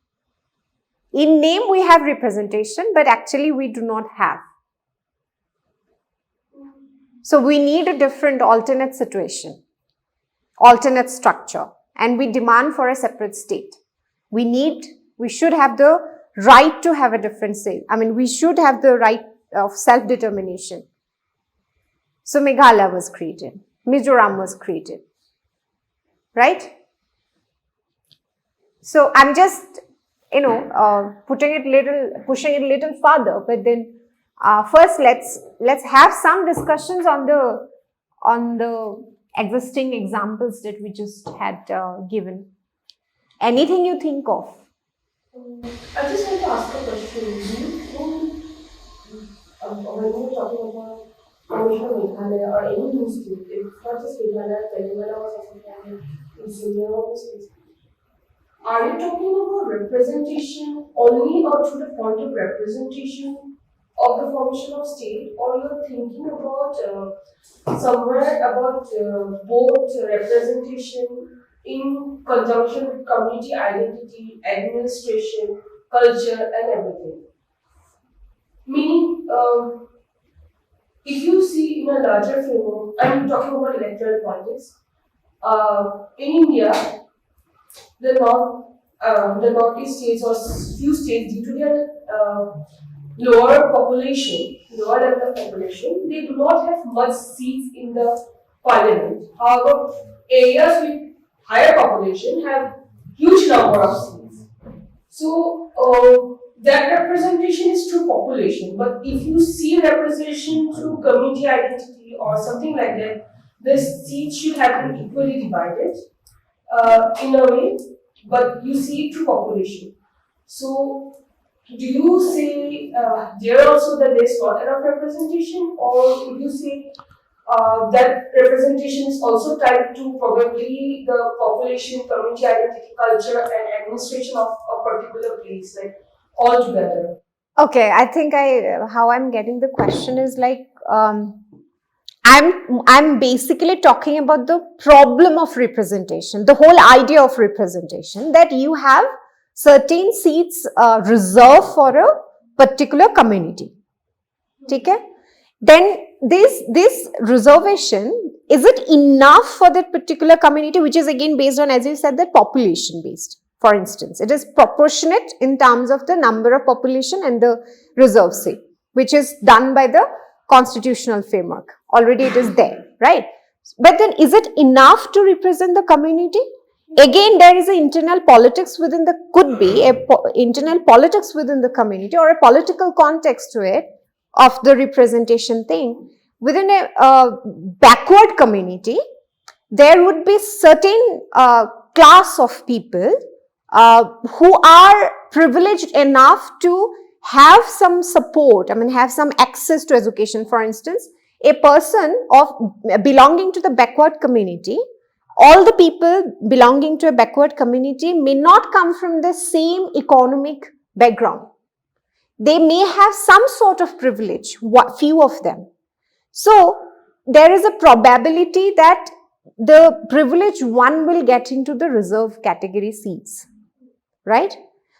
In name, we have representation, but actually we do not have. So we need a different alternate situation, alternate structure, and we demand for a separate state. We should have the right to have a different state. I mean, we should have the right of self-determination. So Meghalaya was created, Mizoram was created, right? So I'm just, pushing it a little further, but then first let's have some discussions on the existing examples that we just had given. Anything you think of? I just want to ask a question. Do you think, when you're talking about Commission of Meghalaya or any new state, it's not just Meghalaya, Telangana was also planning in similar all the states. Are you talking about representation only or to the point of representation of the formation of state, or you're thinking about somewhere about both representation in conjunction with community identity, administration, culture, and everything? Meaning, if you see in a larger framework, I'm talking about electoral politics. In India, the northeast states or few states, due to their lower level of population, they do not have much seats in the parliament. However, areas with higher population have huge number of seats. So that representation is through population. But if you see representation through community identity or something like that, the seats should have been equally divided in a way, but you see it through population. So do you say there also that there's not enough representation, or would you say that representation is also tied to probably the population, community identity, culture, and administration of a particular place, like all together? Okay, I think how I'm getting the question is like, I'm basically talking about the problem of representation, the whole idea of representation, that you have certain seats reserved for a particular community. Okay? Then this reservation, is it enough for that particular community, which is again based on, as you said, that population based. For instance, it is proportionate in terms of the number of population and the reserve seat, which is done by the constitutional framework. Already it is there, right? But then is it enough to represent the community? Again, there is an internal politics within the, could be internal politics within the community, or a political context to it of the representation thing. Within a backward community, there would be certain class of people who are privileged enough to have some support, have some access to education. For instance, a person belonging to the backward community, all the people belonging to a backward community may not come from the same economic background. They may have some sort of privilege, few of them. So, there is a probability that the privileged one will get into the reserve category seats, right?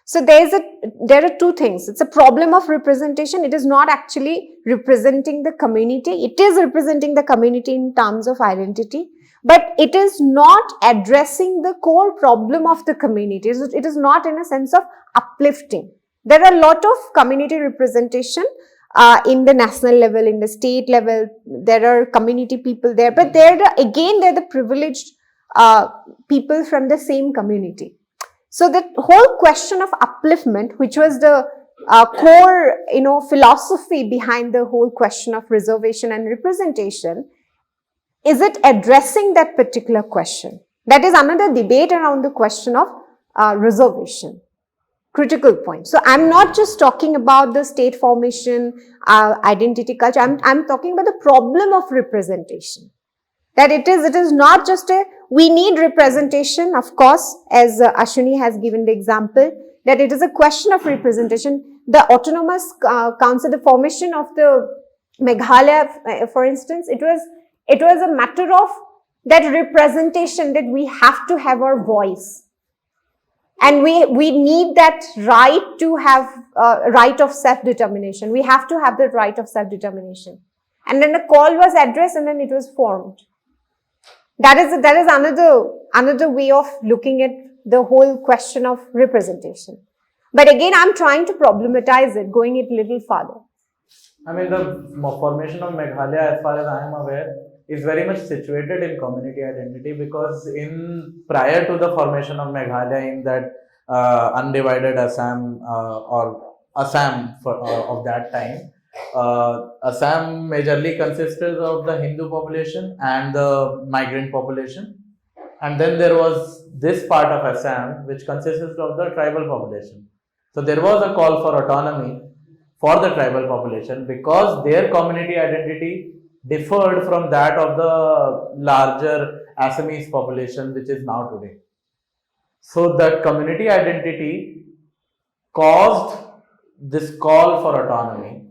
So, there are two things. It's a problem of representation. It is not actually representing the community. It is representing the community in terms of identity, but it is not addressing the core problem of the community. It is not in a sense of uplifting. There are a lot of community representation in the national level, in the state level. There are community people there, but they're the privileged people from the same community. So the whole question of upliftment, which was the core, philosophy behind the whole question of reservation and representation. Is it addressing that particular question? That is another debate around the question of reservation. Critical point. So I'm not just talking about the state formation, identity culture. I'm talking about the problem of representation. That it is not just we need representation, of course, as Ashwini has given the example, that it is a question of representation. The autonomous council, the formation of the Meghalaya, for instance, it was a matter of that representation, that we have to have our voice. And we need that right to have right of self-determination. We have to have that right of self-determination. And then the call was addressed and then it was formed. That is another way of looking at the whole question of representation. But again, I'm trying to problematize it, going it a little further. I mean, the formation of Meghalaya, as far as I am aware, is very much situated in community identity, because prior to the formation of Meghalaya in that undivided Assam or Assam of that time, Assam majorly consisted of the Hindu population and the migrant population, and then there was this part of Assam which consisted of the tribal population. So there was a call for autonomy for the tribal population because their community identity differed from that of the larger Assamese population which is now today. So the community identity caused this call for autonomy,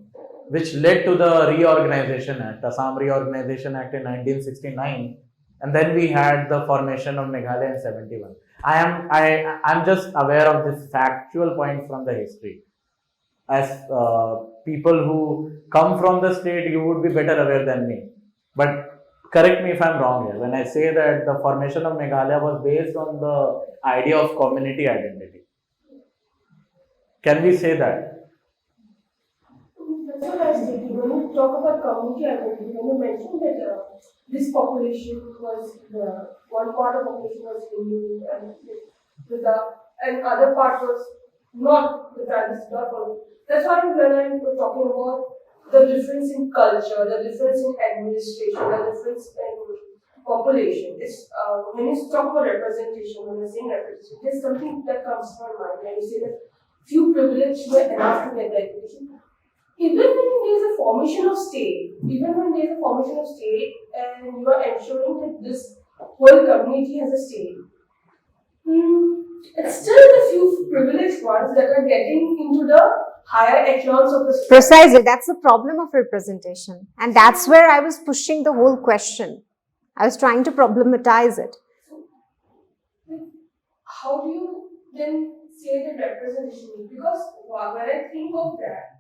which led to the Reorganization Act, Assam Reorganization Act in 1969, and then we had the formation of Meghalaya in 71. I'm just aware of this factual point from the history. As people who come from the state, you would be better aware than me. But correct me if I'm wrong here when I say that the formation of Meghalaya was based on the idea of community identity. Can we say that? That's what I was thinking. When you talk about community identity, when you mentioned that this population was one part of population was Hindu and other part was not the tribal. That's why when I'm talking about the difference in culture, the difference in administration, the difference in population. It's when you talk about representation, when you're saying representation, there's something that comes to my mind when you say that few privileged were enough to get the education. Even when there's a formation of state, and you are ensuring that this whole community has a state, it's still the few privileged ones that are getting into the higher echelons of the society. Precisely, that's the problem of representation. And that's where I was pushing the whole question. I was trying to problematize it. How do you then say that representation? Because when I think of that,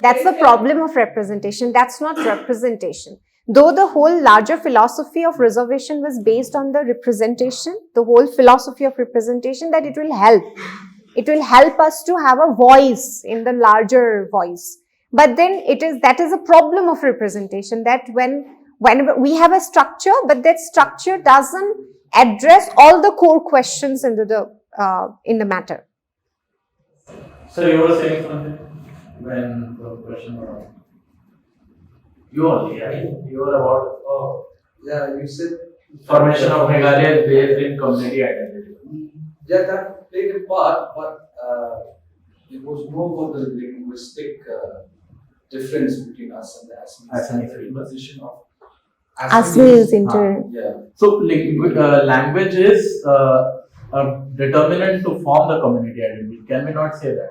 that's the problem of representation. That's not representation. Though the whole larger philosophy of reservation was based on the representation, the whole philosophy of representation, that it will help. It will help us to have a voice in the larger voice. But then that is a problem of representation, that when we have a structure, but that structure doesn't address all the core questions in the matter. So you were saying something when the question was you only, right? You were about You said formation of Meghalaya is based in community identity. yeah, that played a part, but it was more about the linguistic difference between us and the Assamese and the position of Assamese inter. Yeah. So language is a determinant to form the community identity. Can we not say that?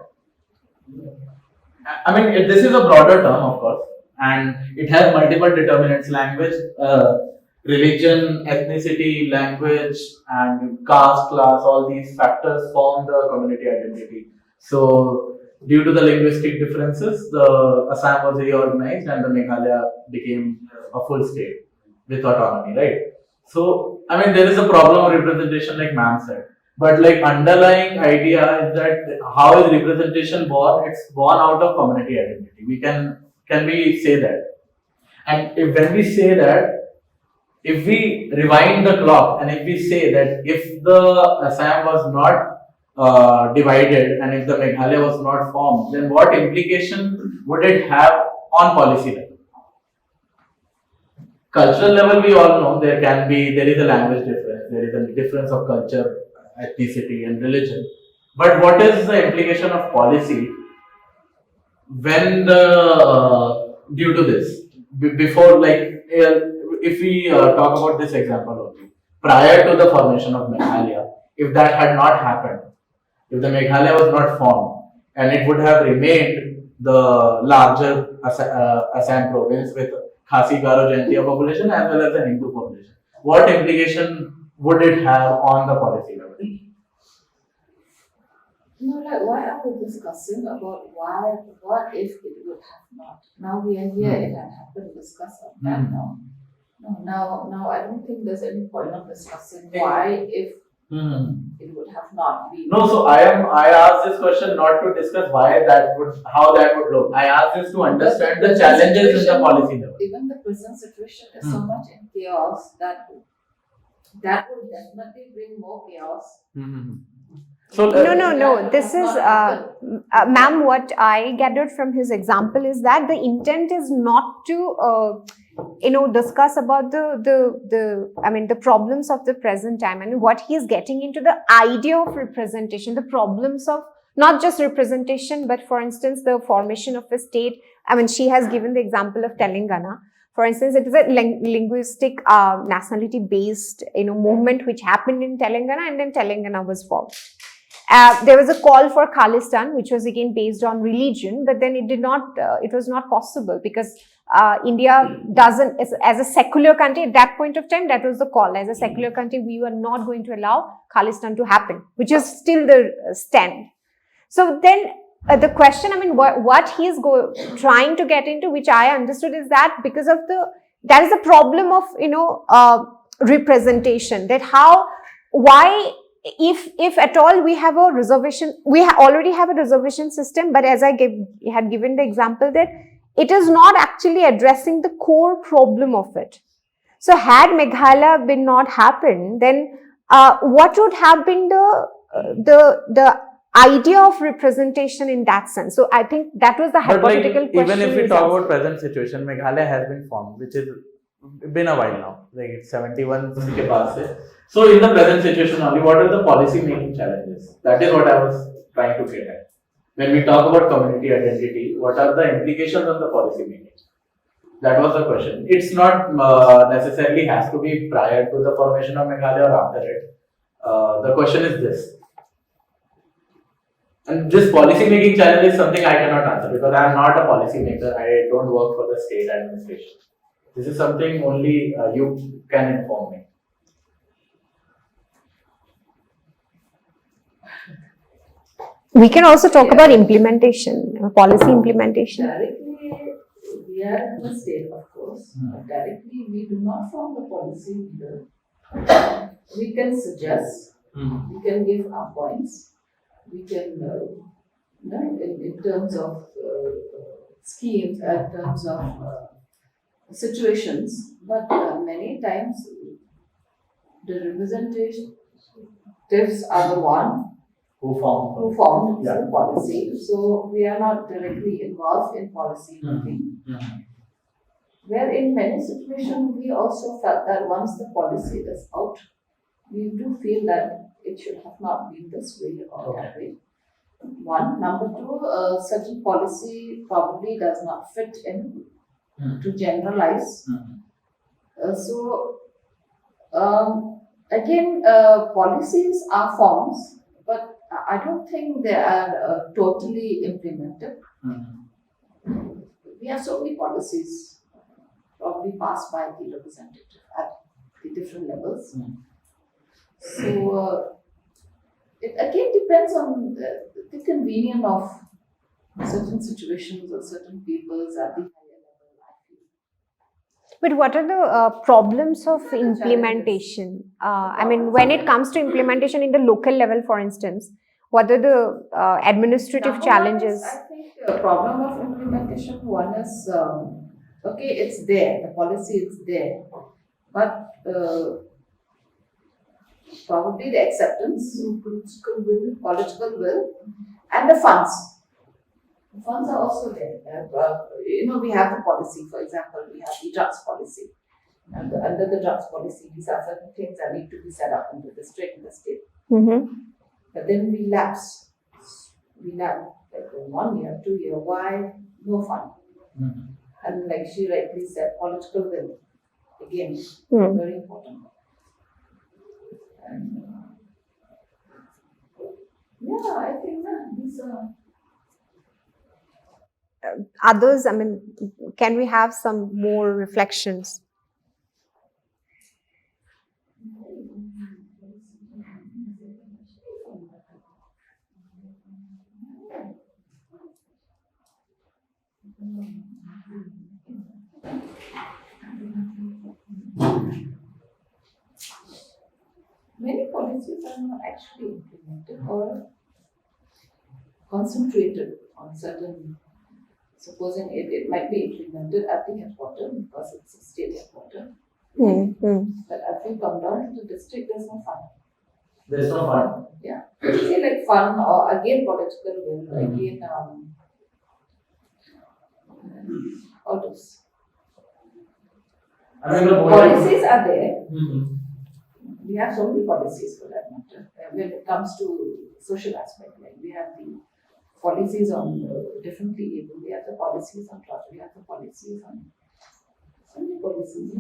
I mean, this is a broader term, of course, and it has multiple determinants: language, religion, ethnicity, language, and caste, class. All these factors form the community identity. So, due to the linguistic differences, the Assam was reorganized and the Meghalaya became a full state with autonomy, right? So, I mean, there is a problem of representation, like ma'am said. But like underlying idea is that how is representation born? It's born out of community identity. Can we say that? And when we say that, if we rewind the clock and if we say that if the Assam was not divided, and if the Meghalaya was not formed, then what implication would it have on policy level? Cultural level, we all know there is a language difference, there is a difference of culture, ethnicity, and religion. But what is the implication of policy when due to this? Before, like, if we talk about this example only, prior to the formation of Meghalaya, if that had not happened, if the Meghalaya was not formed, and it would have remained the larger Assam province with Khasi Garo Jaintia population as well as the Hindu population, what implication would it have on the policy level? No, like, why are we discussing about what if it would have not? Now we are here, it had happened, discuss on that now. No, now I don't think there's any point of discussing why if it would have not been. No, so I asked this question not to discuss how that would look. I asked this to understand the challenges in the policy level. Even the present situation is so much in chaos that will definitely bring more chaos. So No. This is, ma'am, what I gathered from his example is that the intent is not to, discuss about the problems of the present time. And what he is getting into the idea of representation, the problems of not just representation, but for instance, the formation of a state. I mean, she has given the example of Telangana. For instance, it is a linguistic, nationality-based, movement which happened in Telangana, and then Telangana was formed. There was a call for Khalistan, which was again based on religion, but then it was not possible because India doesn't, as a secular country at that point of time, that was the call. As a secular country, we were not going to allow Khalistan to happen, which is still the stand. So then the question, I mean, what he is trying to get into, which I understood, is that because of that is a problem of, representation, that why, if at all we have a reservation, we already have a reservation system, but as I had given the example that it is not actually addressing the core problem of it. So had Meghalaya been not happened, then what would have been the idea of representation in that sense? So I think that was the hypothetical question. Even if we talk about present situation, Meghalaya has been formed, which is been a while now, like it's 71 ke paas se. So in the present situation only, what are the policy making challenges? That is what I was trying to get at. When we talk about community identity, what are the implications of the policy making? That was the question. It's not necessarily has to be prior to the formation of Meghalaya or after it. The question is this. And this policy making challenge is something I cannot answer because I am not a policy maker. I don't work for the state administration. This is something only you can inform me. We can also talk about implementation, policy implementation. Directly, we are in the state, of course. But directly, we do not form the policy either. We can suggest, we can give our points, we can, in terms of schemes, in terms of situations, but many times the representatives are the one who formed the policy. So we are not directly involved in policy making. Where in many situations we also felt that once the policy is out, we do feel that it should have not been this way or that way. One. Number two, certain policy probably does not fit in to generalize. Again, policies are forms, but I don't think they are totally implemented. We have so many policies probably passed by the representative at the different levels. So it again depends on the convenience of certain situations or certain peoples at the higher level, I feel. But what are the problems of implementation? I mean, when it comes to implementation in the local level, for instance, what are the administrative challenges? I think the problem of implementation, one is, okay, it's there, the policy is there, but probably the acceptance, political will, and the funds. The funds are also there. We have the policy, for example, we have the drugs policy. And under the drugs policy, these are certain things that need to be set up in the district and the state. But then we lapse. We lapse like 1 year, 2 year. Why? No fund. And like she rightly said, political will. Again, very important. And yeah, I think that these are. Others, I mean, can we have some more reflections? Many policies are not actually implemented or concentrated on certain. Supposing it might be implemented at the headquarters because it's a state headquarters. But if we come down to the district, there's no fund. There's no fund. Yeah. Say like fund or again political will, again all those. I mean, the policies are there. We have so many policies for that matter. When it comes to social aspect, like we have the policies on differently able, we have the policies on trust, we have the policies on so many policies,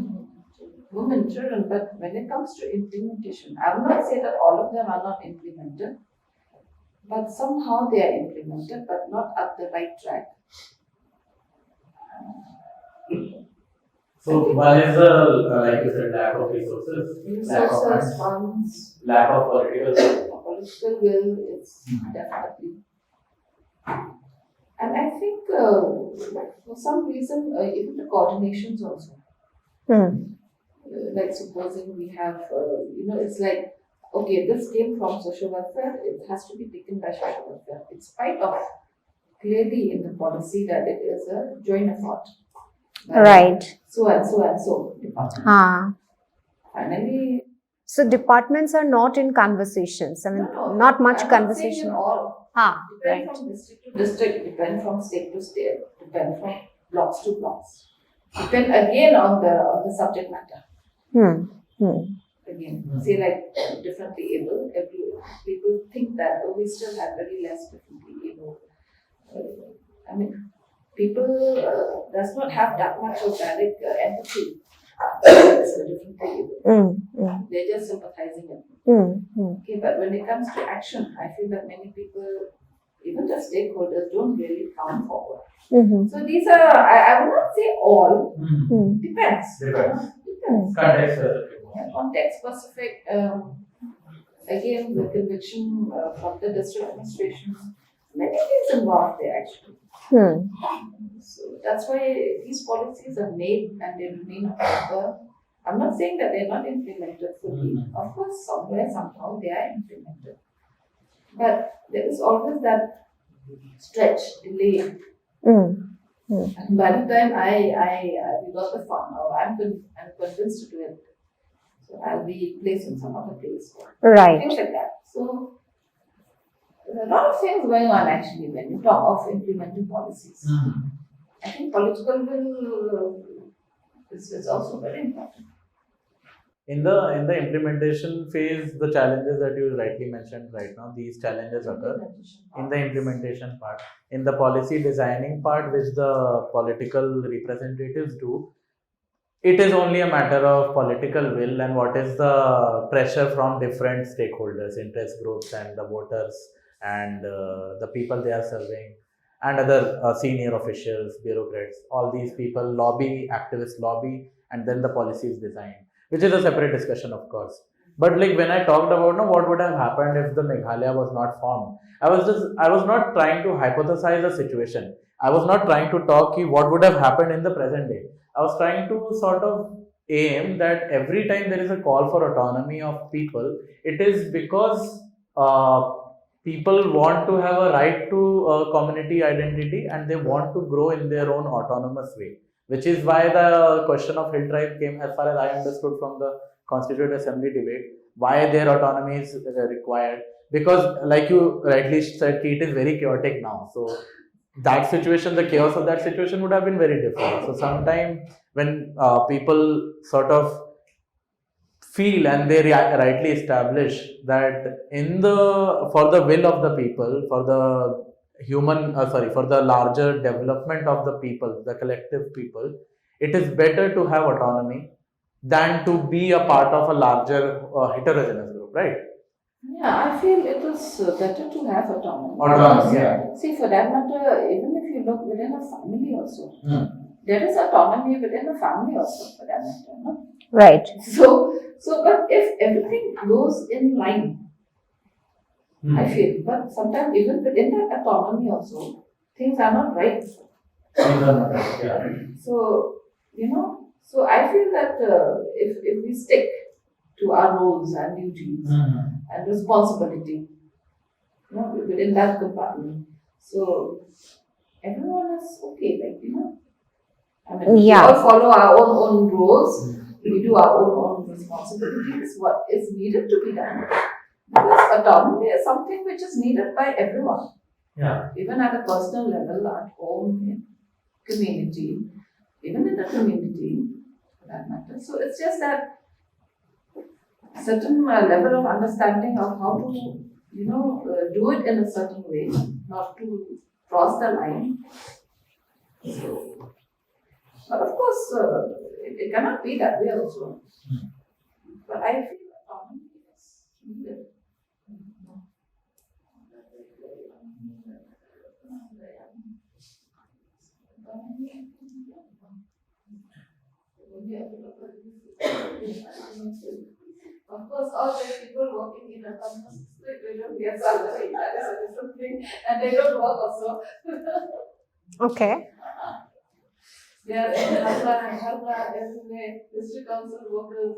women, children, but when it comes to implementation, I will not say that all of them are not implemented, but somehow they are implemented, but not at the right track. So one is the like you said, lack of resources, lack of funds, lack of political will. Political will is definitely. And I think for some reason, even the coordinations also. Like supposing we have, it's like, okay, this came from social welfare, it has to be taken by social welfare. In spite of clearly in the policy that it is a joint effort. Right. So and so and so department. Finally. So departments are not in conversations. I mean, not much conversation. All. Depend from district to district, depend from state to state, depend from blocks to blocks. Depend again on the subject matter. Again, say like differently able. People think that we still have very less differently able. I mean, people does not have that much of direct empathy. It's a differently able. They're just sympathizing with me. Okay, but when it comes to action, I feel that many people, even the stakeholders, don't really come forward. So these are, I will not say all. Depends. Context specific. Context specific. Again, the conviction from the district administration. Many things involved there actually. So that's why these policies are made and they remain on paper. I'm not saying that they're not implemented fully. Of course, somewhere, somehow they are implemented. But there is always that stretch, delay. And by the time we got the fund, or I'm convinced to do it, so I'll be placed in some other place. Right. Things like that. So there's a lot of things going on actually when you talk of implementing policies. I think political will is also very important. In the implementation phase, the challenges that you rightly mentioned right now, these challenges occur in the implementation part. In the policy designing part, which the political representatives do, it is only a matter of political will and what is the pressure from different stakeholders, interest groups and the voters and the people they are serving and other senior officials, bureaucrats. All these people lobby, activists lobby, and then the policy is designed, which is a separate discussion, of course. But like when I talked about what would have happened if the Meghalaya was not formed, I was not trying to hypothesize a situation. I was not trying to talk what would have happened in the present day. I was trying to sort of aim that every time there is a call for autonomy of people, it is because people want to have a right to community identity and they want to grow in their own autonomous way. Which is why the question of hill tribe came, as far as I understood from the Constituent Assembly debate, why their autonomy is required. Because, like you rightly said, it is very chaotic now. So that situation, the chaos of that situation would have been very different. So sometime when people sort of feel and they rightly establish that in the for the will of the people, for the human for the larger development of the people, the collective people, it is better to have autonomy than to be a part of a larger heterogeneous group, right? Yeah, I feel it is better to have autonomy. Autonomy, yeah. See, for that matter, even if you look within a family also, there is autonomy within a family also, for that matter. No? Right. So, but if everything goes in line, I feel, but sometimes even within that autonomy also, things are not right. Yeah. So, so I feel that if we stick to our roles and duties and responsibility, within that compartment, so everyone is okay, I mean, we all follow our own roles, we do our own responsibilities, what is needed to be done. Because autonomy is something which is needed by everyone. Yeah. Even at a personal level, at home, in community, even in the community, for that matter. So it's just that certain level of understanding of how to, do it in a certain way, not to cross the line. So, but of course, it cannot be that way also. But I feel autonomy is needed. Of course, all the people working in a company, they don't get salary, that is a different thing, and they don't work also. Okay. They are in Meghalaya, everywhere, district council workers.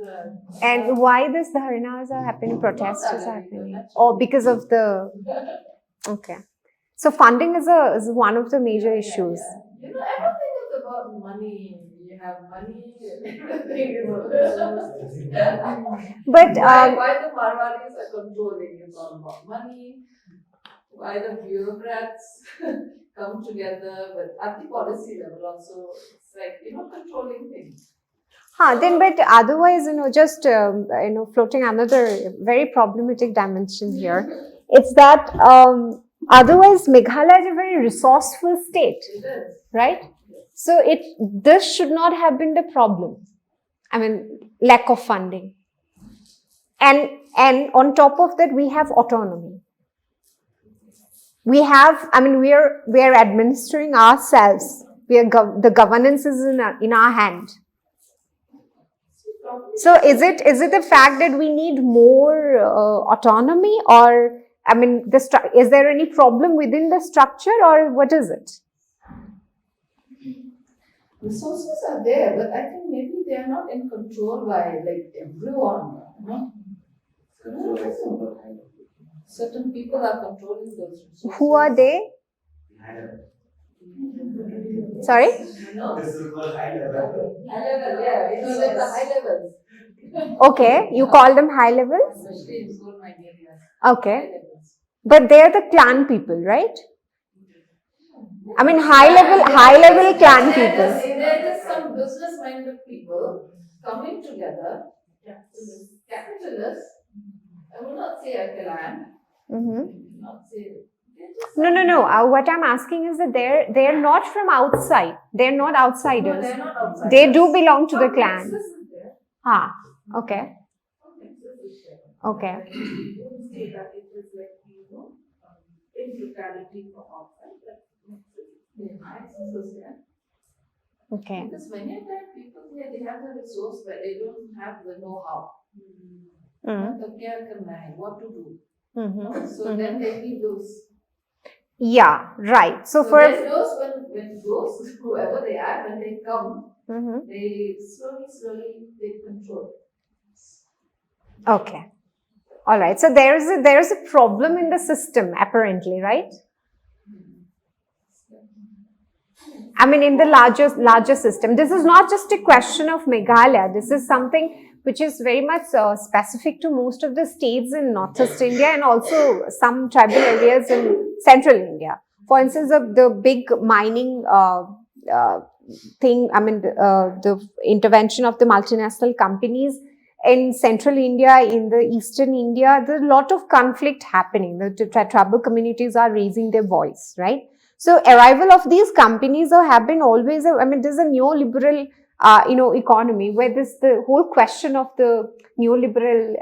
And why this dharnas are happening, protests is happening? Or because of the... Okay. So funding is one of the major issues. Everything is about money. You have money, everything is about But why the Marwadis are controlling? It's all about money. Why the bureaucrats come together, but at the policy level also, it's like, controlling things. but otherwise, just, floating another very problematic dimension here. It's that otherwise Meghalaya is a very resourceful state, right? So this should not have been the problem. I mean, lack of funding. And on top of that, we have autonomy. We are administering ourselves. The governance is in our hand. So is it the fact that we need more autonomy, or is there any problem within the structure, or what is it? Resources are there, but I think maybe they are not in control by everyone. Certain people are controlling those resources. Who are they? Sorry? This is called high level. High level, yeah. It's like the high levels. Okay, you call them high levels? Especially in school Nigeria. Okay. But they are the clan people, right? I mean, high level clan people. They're just some business-minded people coming together. Capitalists. I will not say a clan. Not say. No. What I'm asking is that they're not from outside. They're not outsiders. No, they're not outsiders. They do belong to the clan. Okay. Okay. Say that it is like, in totality from outside, Okay. Because many times people here, they have the resource, but they don't have the know-how. What to do. So then they need those. Yeah, right. So for there's those when those whoever they are, when they come, they slowly take control. Okay. All right. So there is a problem in the system, apparently, right? I mean, in the larger system. This is not just a question of Meghalaya. This is something which is very much specific to most of the states in Northeast India and also some tribal areas in Central India. For instance, the big mining thing, I mean, the intervention of the multinational companies in Central India, in the Eastern India, there's a lot of conflict happening. The tribal communities are raising their voice, right? So arrival of these companies have been always, I mean, there's a neoliberal, economy where this, the whole question of the neoliberal,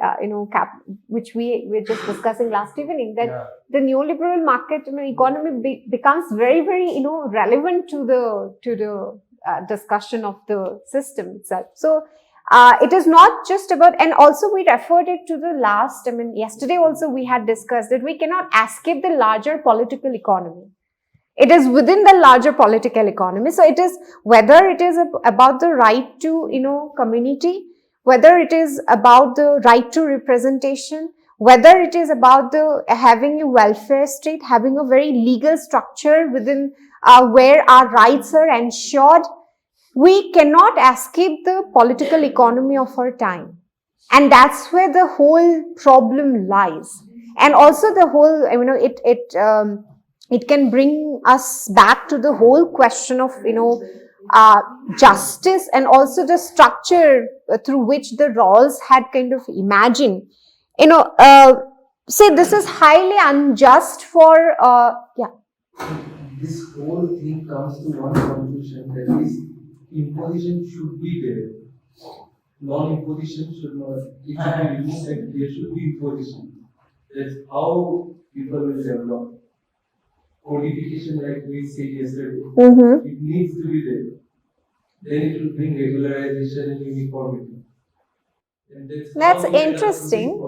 which we were just discussing last evening, that the neoliberal market, economy becomes very, very, relevant to the discussion of the system itself. So, it is not just about, and also we referred it to the last, yesterday also we had discussed that we cannot escape the larger political economy. It is within the larger political economy. So it is, whether it is about the right to, community, whether it is about the right to representation, whether it is about the having a welfare state, having a very legal structure within where our rights are ensured, we cannot escape the political economy of our time. And that's where the whole problem lies. And also the whole, it can bring us back to the whole question of, justice and also the structure through which the Rawls had kind of imagined. Say this is highly unjust for, This whole thing comes to one conclusion, that is, imposition should be there. Non-imposition should not. It should be removed and there should be imposition. That's how people will develop. Codification, like we said yesterday, it needs to be there. Then it will bring regularization and uniformity. And that's interesting.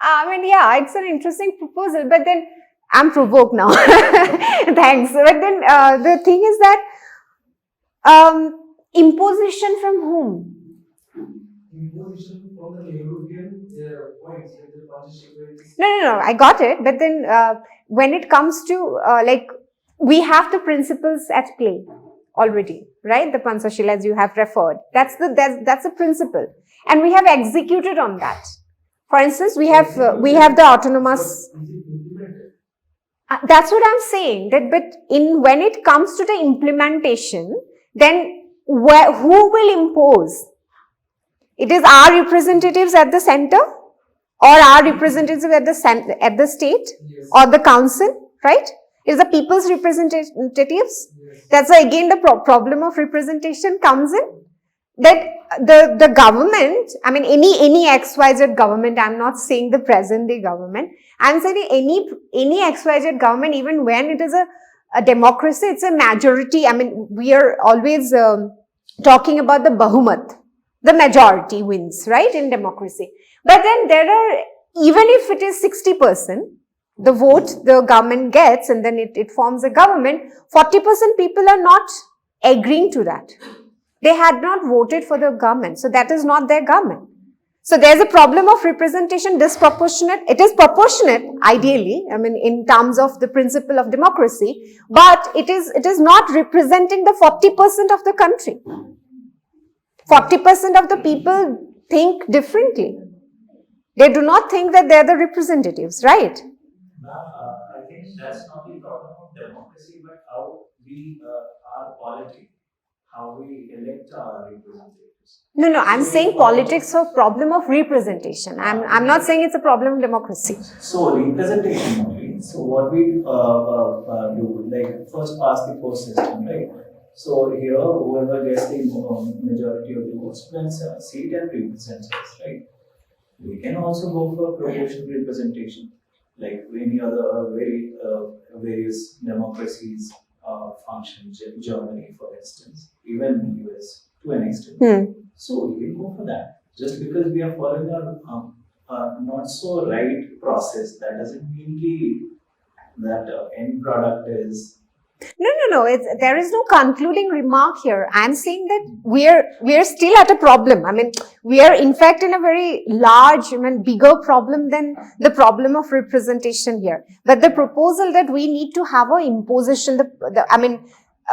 It's an interesting proposal, but then I'm provoked now. Thanks. But then the thing is that imposition from whom? Imposition from the European points, like the participatory. No, I got it. But then when it comes to, we have the principles at play already, right? The Panchashila, as you have referred. That's the principle. And we have executed on that. For instance, we have the autonomous. That's what I'm saying. But when it comes to the implementation, then who will impose? It is our representatives at the center, or our representatives at the state, Yes. or the council, right? It is the people's representatives. Yes. That's why again the problem of representation comes in. That the government, any XYZ government, I'm not saying the present day government, I'm saying any XYZ government, even when it is a democracy, it's a majority. We are always talking about the Bahumat, the majority wins, right, in democracy. But then there are, even if it is 60%, the vote the government gets and then it forms a government, 40% people are not agreeing to that. They had not voted for the government. So that is not their government. So there's a problem of representation disproportionate. It is proportionate, ideally, in terms of the principle of democracy, but it is not representing the 40% of the country. 40% of the people think differently. They do not think that they're the representatives, right? I think that's not the problem of democracy, but how we are politics, how we elect our representatives. No, I'm saying politics are problem of representation. I'm not saying it's a problem of democracy. So representation only. So what we do, like first past the post system, right? So here, whoever gets the majority of the votes wins a seat and represents us, right? We can also go for proportional representation, like any other various democracies function. Germany, for instance, even US to an extent. So we can go for that. Just because we are following a not so right process, that doesn't mean that end product is. No. There is no concluding remark here. I'm saying that we are still at a problem. We are in fact in a very large, bigger problem than the problem of representation here. But the proposal that we need to have a imposition,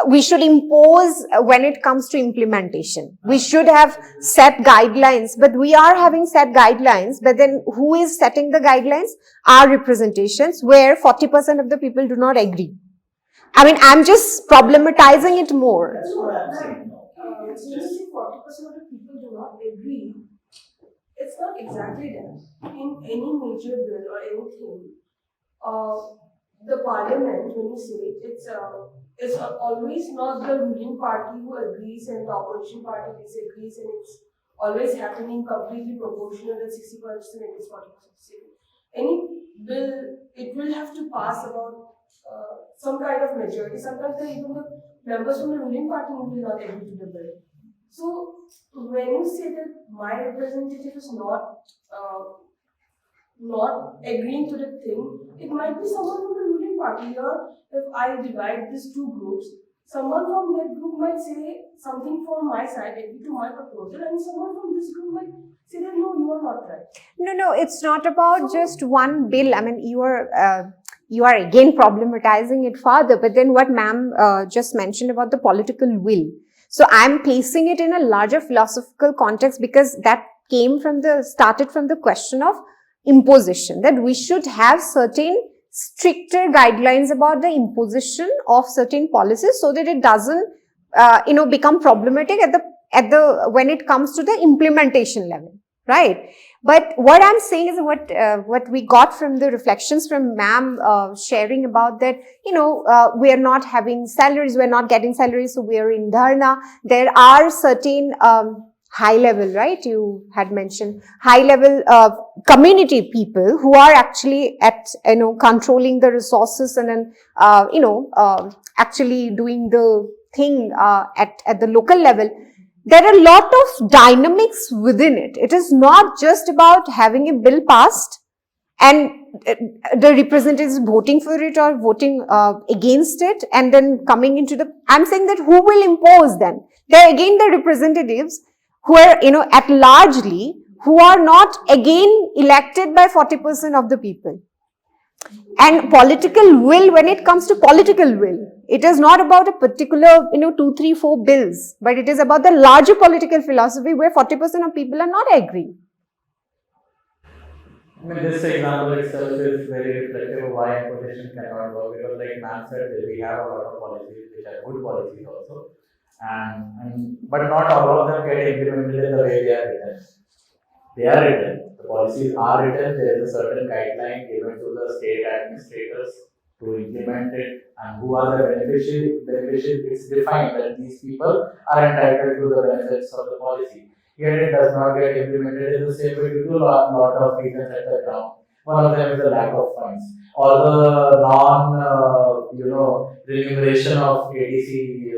we should impose when it comes to implementation. We should have set guidelines, but we are having set guidelines, but then who is setting the guidelines? Our representations, where 40% of the people do not agree. I mean, I'm just problematizing it more. That's what I'm saying. So when you say 40% of the people do not agree, it's not exactly that. In any major bill or anything, the parliament, when you say it's always not the ruling party who agrees and the opposition party disagrees, and it's always happening completely proportional that 60% against 40%. Any bill, it will have to pass about some kind of majority. Sometimes even the members from the ruling party will not agree to the bill. So when you say that my representative is not agreeing to the thing, it might be someone from the ruling party. Or if I divide these two groups, someone from that group might say something from my side, agree to my proposal, and someone from this group might say that no, you are not right. No, it's not about just one bill. I mean, you are again problematizing it further, but then what ma'am just mentioned about the political will. So I'm placing it in a larger philosophical context, because that started from the question of imposition, that we should have certain stricter guidelines about the imposition of certain policies, so that it doesn't, become problematic when it comes to the implementation level, right? But what I'm saying is what we got from the reflections from ma'am sharing about that, we are not having salaries, we're not getting salaries, so we are in dharna. There are certain high level, right? You had mentioned high level community people who are actually at, controlling the resources and then, actually doing the thing at the local level. There are a lot of dynamics within it. It is not just about having a bill passed and the representatives voting for it or voting against it and then coming into I'm saying that who will impose then? There are again the representatives who are, at largely, who are not again elected by 40% of the people. And political will, when it comes to political will, it is not about a particular, 2, 3, 4 bills, but it is about the larger political philosophy where 40% of people are not agreeing. I mean, this example itself is very reflective of why imposition cannot work, because like ma'am said, we have a lot of policies which are good policies also, but not all of them get implemented in the way they are written. They are written, the policies are written, there is a certain guideline given to the state administrators to implement it, and who are the beneficiaries. It's defined that these people are entitled to the benefits of the policy. Yet it does not get implemented in the same way due to a lot of reasons at the ground. One of them is the lack of funds, or the remuneration of ADC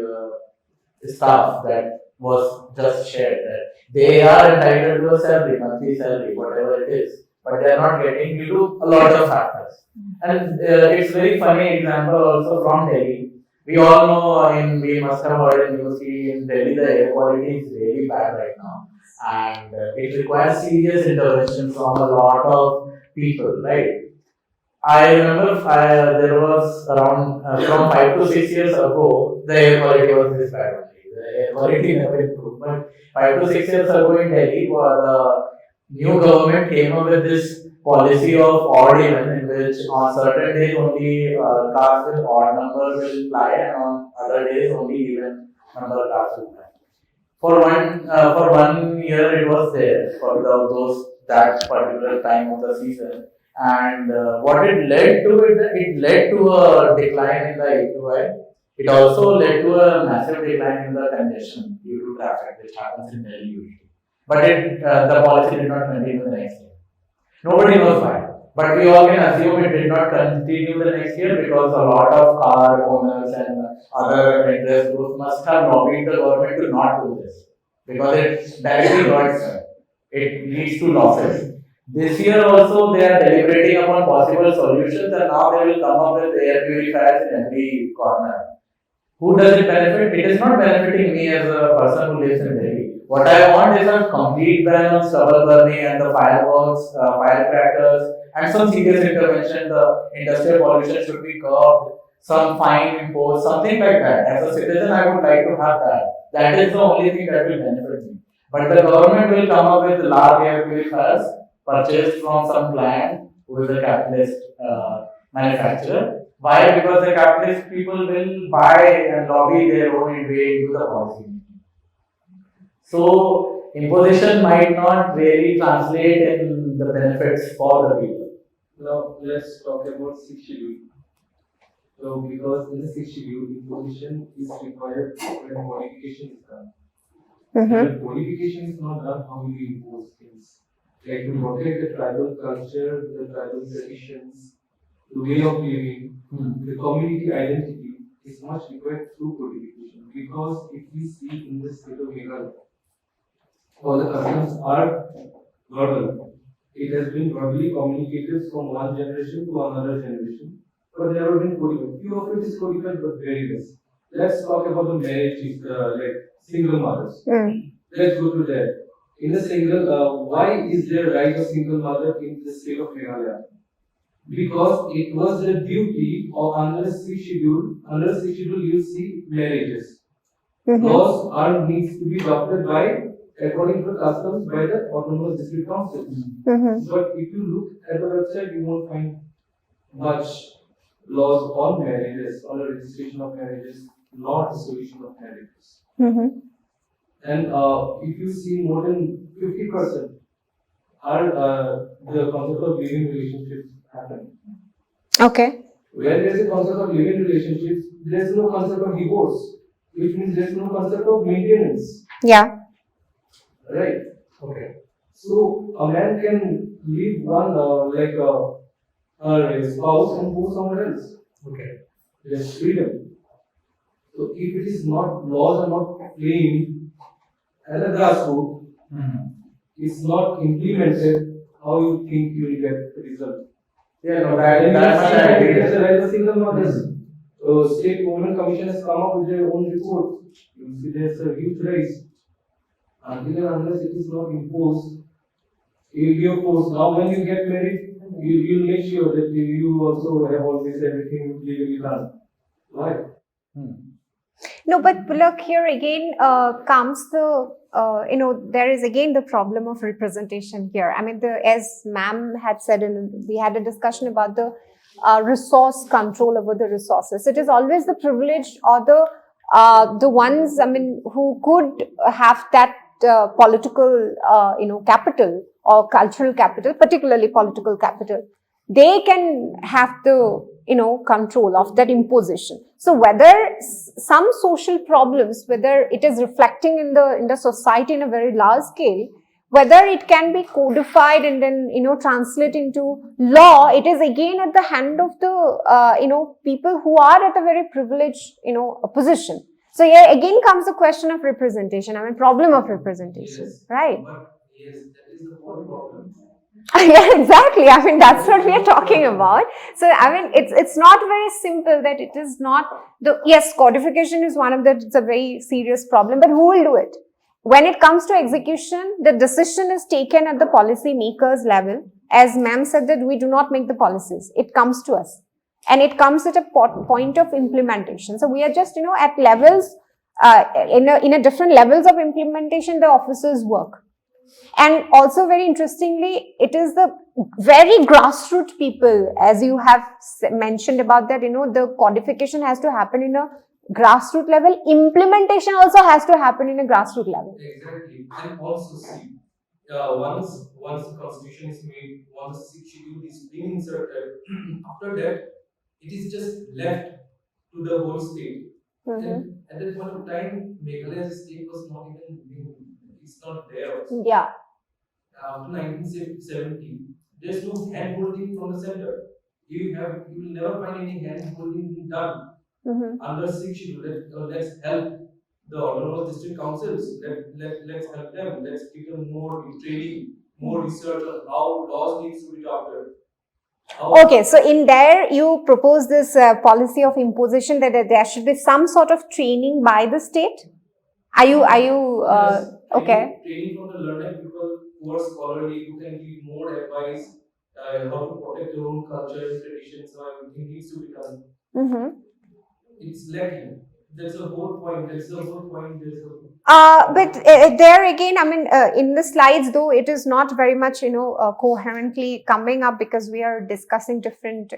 staff that was just shared. That they are entitled to a salary, monthly salary, whatever it is, but they are not getting due to a lot of factors. And it's very funny example also from Delhi. We all know, we must have heard in news in Delhi the air quality is really bad right now, and it requires serious intervention from a lot of people, right? I remember there was around from 5 to 6 years ago, the air quality was this bad only. The air quality never improved. But 5 to 6 years ago in Delhi, the new government came up with this policy of odd even, in which on certain days only cars with odd number will fly, and on other days only even number cars will fly. For 1 year it was there for that particular time of the season, and what it led to, it led to a decline in the AQI. It also led to a massive decline in the congestion due to traffic, which happens in Delhi usually. But the policy did not continue the next year. Nobody knows why. But we all can assume it did not continue the next year because a lot of car owners and other interest groups must have lobbied the government to not do this, because it directly hurts them. It leads to losses. This year also they are deliberating upon possible solutions, and now they will come up with air purifiers in every corner. Who does it benefit? It is not benefiting me as a person who lives in Delhi. What I want is a complete ban on stubble burning and the fireworks, firecrackers, and some serious intervention. The industrial pollution should be curbed. some fine imposed, something like that. As a citizen, I would like to have that. That is the only thing that will benefit me. But the government will come up with large air purifiers purchased from some client who is a capitalist manufacturer. Why? Because the capitalist people will buy and lobby their own way into the policy making. So imposition might not really translate in the benefits for the people. Now let's talk about sixth schedule. So because in the sixth schedule, imposition is required when modification is done. And when modification is not done, how will you impose things? Like to protect the tribal culture, the tribal traditions, the way of living, the community identity is much required through codification. Because if we see in the state of Meghalaya, all the customs are verbal. It has been verbally communicated from one generation to another generation, but never been codified. Few of it is codified, but very less. Let's talk about the marriage, like single mothers. Let's go to that. In the single, why is there right of single mother in the state of Meghalaya? Because it was the duty of under the sixth schedule. Under the sixth schedule, you see marriages. Laws are needs to be adopted by according to the customs by the autonomous district councils. But if you look at the website, you won't find much laws on marriages, on the registration of marriages, not dissolution of marriages. And if you see more than 50% are the concept of living relationships happen. Okay. When there is a concept of living relationships, there is no concept of divorce, which means there is no concept of maintenance. Yeah. Right. Okay. So a man can leave one her spouse and go somewhere else. Okay. There's freedom. So if it is not laws are not framed at the grassroots, it's not implemented, how you think you will get the result? Yeah, no, that much I agree. There's a rise of single mothers. State Women Commission has come up with their own report. You see, there's a huge rise. Until and unless it is not imposed, it will be opposed. Now, when you get married, you'll make sure that you also have always everything legally done. Why? No, but look, here again comes the, there is again the problem of representation here. I mean, as ma'am had said, we had a discussion about the resource control over the resources. It is always the privileged or the ones, I mean, who could have that political, capital or cultural capital, particularly political capital. They can have the, control of that imposition. So whether some social problems, whether it is reflecting in the society in a very large scale, whether it can be codified and then, translate into law, it is again at the hand of the, people who are at a very privileged, position. So here again comes the question of representation. I mean, problem of representation, yes. Right? But yes, that is the whole problem. Yeah, exactly. I mean, that's what we are talking about. So, I mean, it's not very simple that it is not yes, codification is one of the, it's a very serious problem, but who will do it? When it comes to execution, the decision is taken at the policy makers level. As ma'am said that we do not make the policies. It comes to us. And it comes at a point of implementation. So, we are just, at levels, in a different levels of implementation, the officers work. And also very interestingly, it is the very grassroots people, as you have mentioned about that, the codification has to happen in a grassroots level. Implementation also has to happen in a grassroots level. Exactly. And also see, once the constitution is made, once the sixth schedule is being inserted, after that, it is just left to the whole state. And at that point of time, Meghalaya's state was not even, it's not there. Yeah. After 1970, there's no hand holding from the center. You will never find any hand holding being done under sixth schedule. Let's help the autonomous district councils. Let's help them. Let's give them more training, more research on how laws needs to be adopted. Okay, so in there you propose this policy of imposition that there should be some sort of training by the state. Are you yes, okay? Training from the learned people who are scholarly, who can give more advice, how to protect their own culture and traditions, how everything needs to be done. it's lacking. That's the whole point. That's the whole point. But there again, I mean, in the slides, though, it is not very much, coherently coming up because we are discussing different,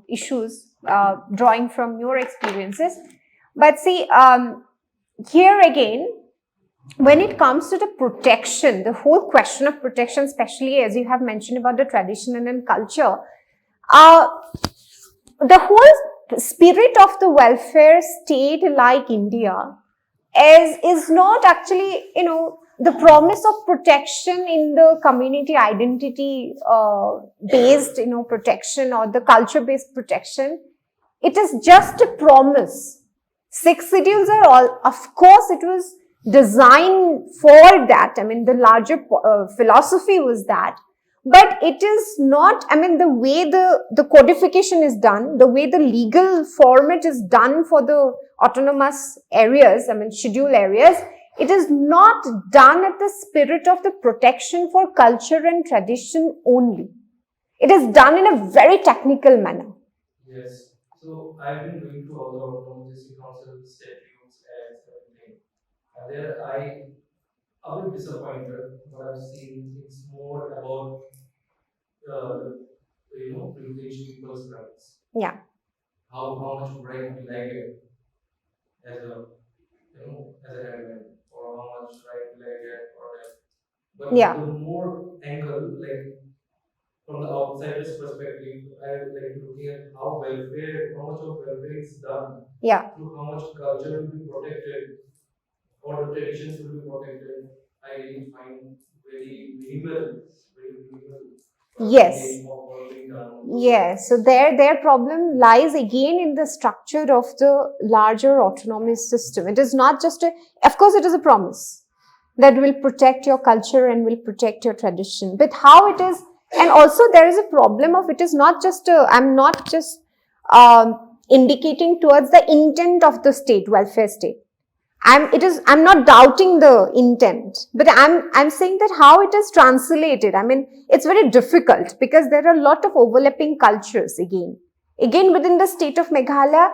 issues, drawing from your experiences. But see, here again, when it comes to the protection, the whole question of protection, especially as you have mentioned about the tradition and culture, the whole spirit of the welfare state like India is not actually, the promise of protection in the community identity based, protection or the culture based protection. It is just a promise. 6 schedules are all, of course, it was designed for that. I mean, the larger philosophy was that. But it is not, I mean, the way the codification is done, the way the legal format is done for the autonomous areas, I mean, schedule areas, it is not done at the spirit of the protection for culture and tradition only. It is done in a very technical manner. Yes. So I've been going through all the autonomous council statutes and everything. And there a bit disappointed what I've seen. It's more about privileged people's rights. Yeah. How much right will I get as a as a headline, or how much right will I get or that. But Yeah. the more angle, like from the outsider's perspective, I like looking at how much of welfare is done. Yeah. Through how much culture will be protected, or the traditions will be protected. I really find very minimal. Yes. Yes. So their problem lies again in the structure of the larger autonomous system. It is not just of course, it is a promise that will protect your culture and will protect your tradition. But how it is, and also there is a problem of it is not just I'm not just indicating towards the intent of the state, welfare state. I'm not doubting the intent, but I'm saying that how it is translated. I mean, it's very difficult because there are a lot of overlapping cultures again. Again, within the state of Meghalaya,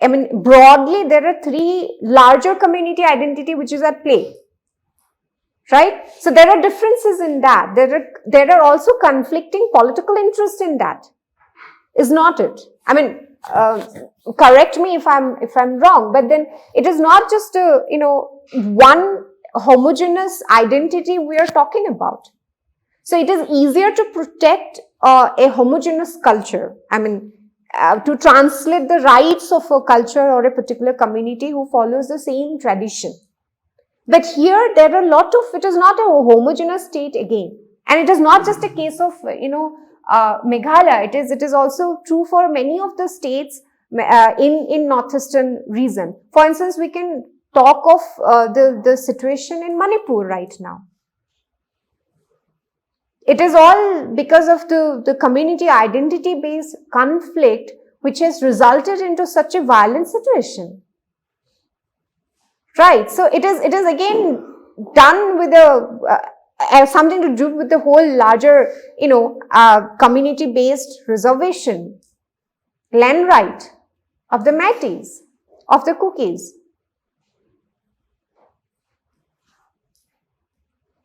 I mean, broadly, there are 3 larger community identity which is at play. Right? So there are differences in that. There are also conflicting political interests in that. Is not it? I mean, correct me if I'm wrong, but then it is not just one homogeneous identity we are talking about. So it is easier to protect a homogeneous culture. I mean, to translate the rights of a culture or a particular community who follows the same tradition. But here there are a lot of, it is not a homogeneous state again. And it is not just a case of, Meghalaya. It is also true for many of the states in northeastern region. For instance, we can talk of the situation in Manipur right now. It is all because of the community identity based conflict which has resulted into such a violent situation. Right. So it is again done with something to do with the whole larger, community-based reservation, land right of the Metis, of the Cookies.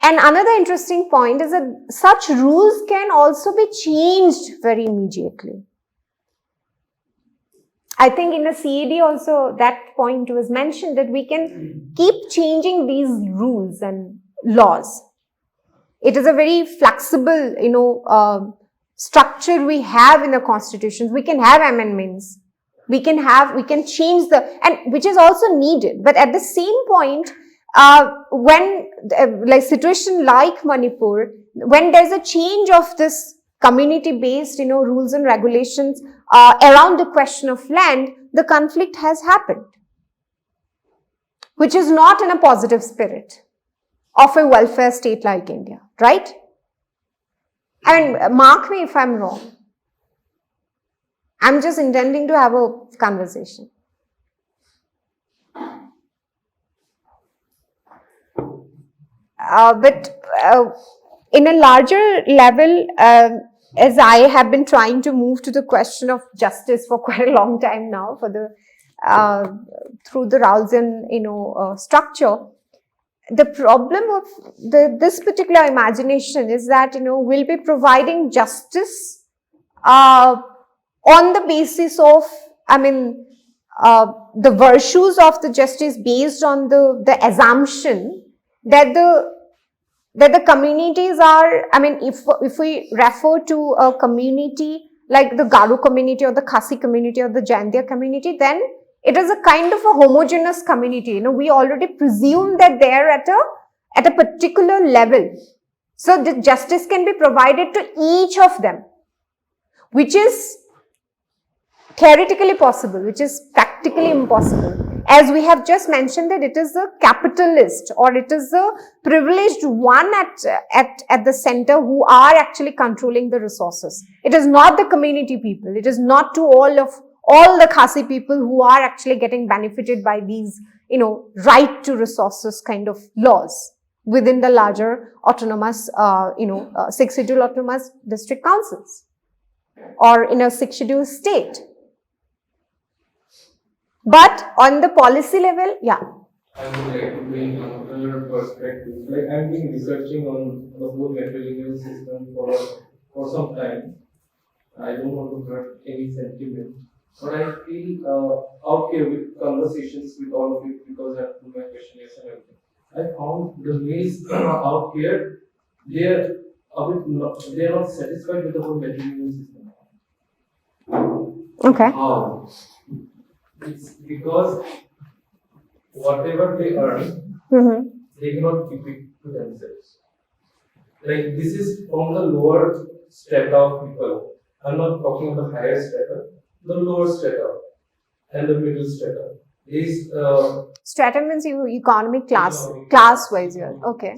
And another interesting point is that such rules can also be changed very immediately. I think in the CAD also that point was mentioned that we can keep changing these rules and laws. It is a very flexible, structure we have in the constitutions. We can have amendments. We can change and which is also needed. But at the same point, when like situation like Manipur, when there's a change of this community-based, rules and regulations around the question of land, the conflict has happened, which is not in a positive spirit of a welfare state like India, right? I mean, mark me if I'm wrong. I'm just intending to have a conversation. But in a larger level, as I have been trying to move to the question of justice for quite a long time now, for the through the Rawlsian, structure. The problem of this particular imagination is that, we'll be providing justice on the basis of, the virtues of the justice based on the assumption that the communities are, if we refer to a community like the Garo community or the Khasi community or the Jaintia community, then it is a kind of a homogeneous community. We already presume that they are at a particular level. So the justice can be provided to each of them, which is theoretically possible, which is practically impossible. As we have just mentioned that it is the capitalist or it is the privileged one at the center who are actually controlling the resources. It is not the community people. It is not to all the Khasi people who are actually getting benefited by these, right to resources kind of laws within the larger autonomous, 6 schedule autonomous district councils or in a 6 schedule state. But on the policy level, yeah. I would like to bring another perspective. Like I've been researching on the whole matrilineal system for some time. I don't want to hurt any sentiment, but I feel out here with conversations with all of you because I have to do my questionnaires and everything. I found the males out here, they're not satisfied with the whole matrilineal system. Okay. How? It's because whatever they earn, they cannot keep it to themselves. Like this is from the lower strata of people. I'm not talking about the higher strata, the lower strata and the middle strata. Strata means economic class wise, okay.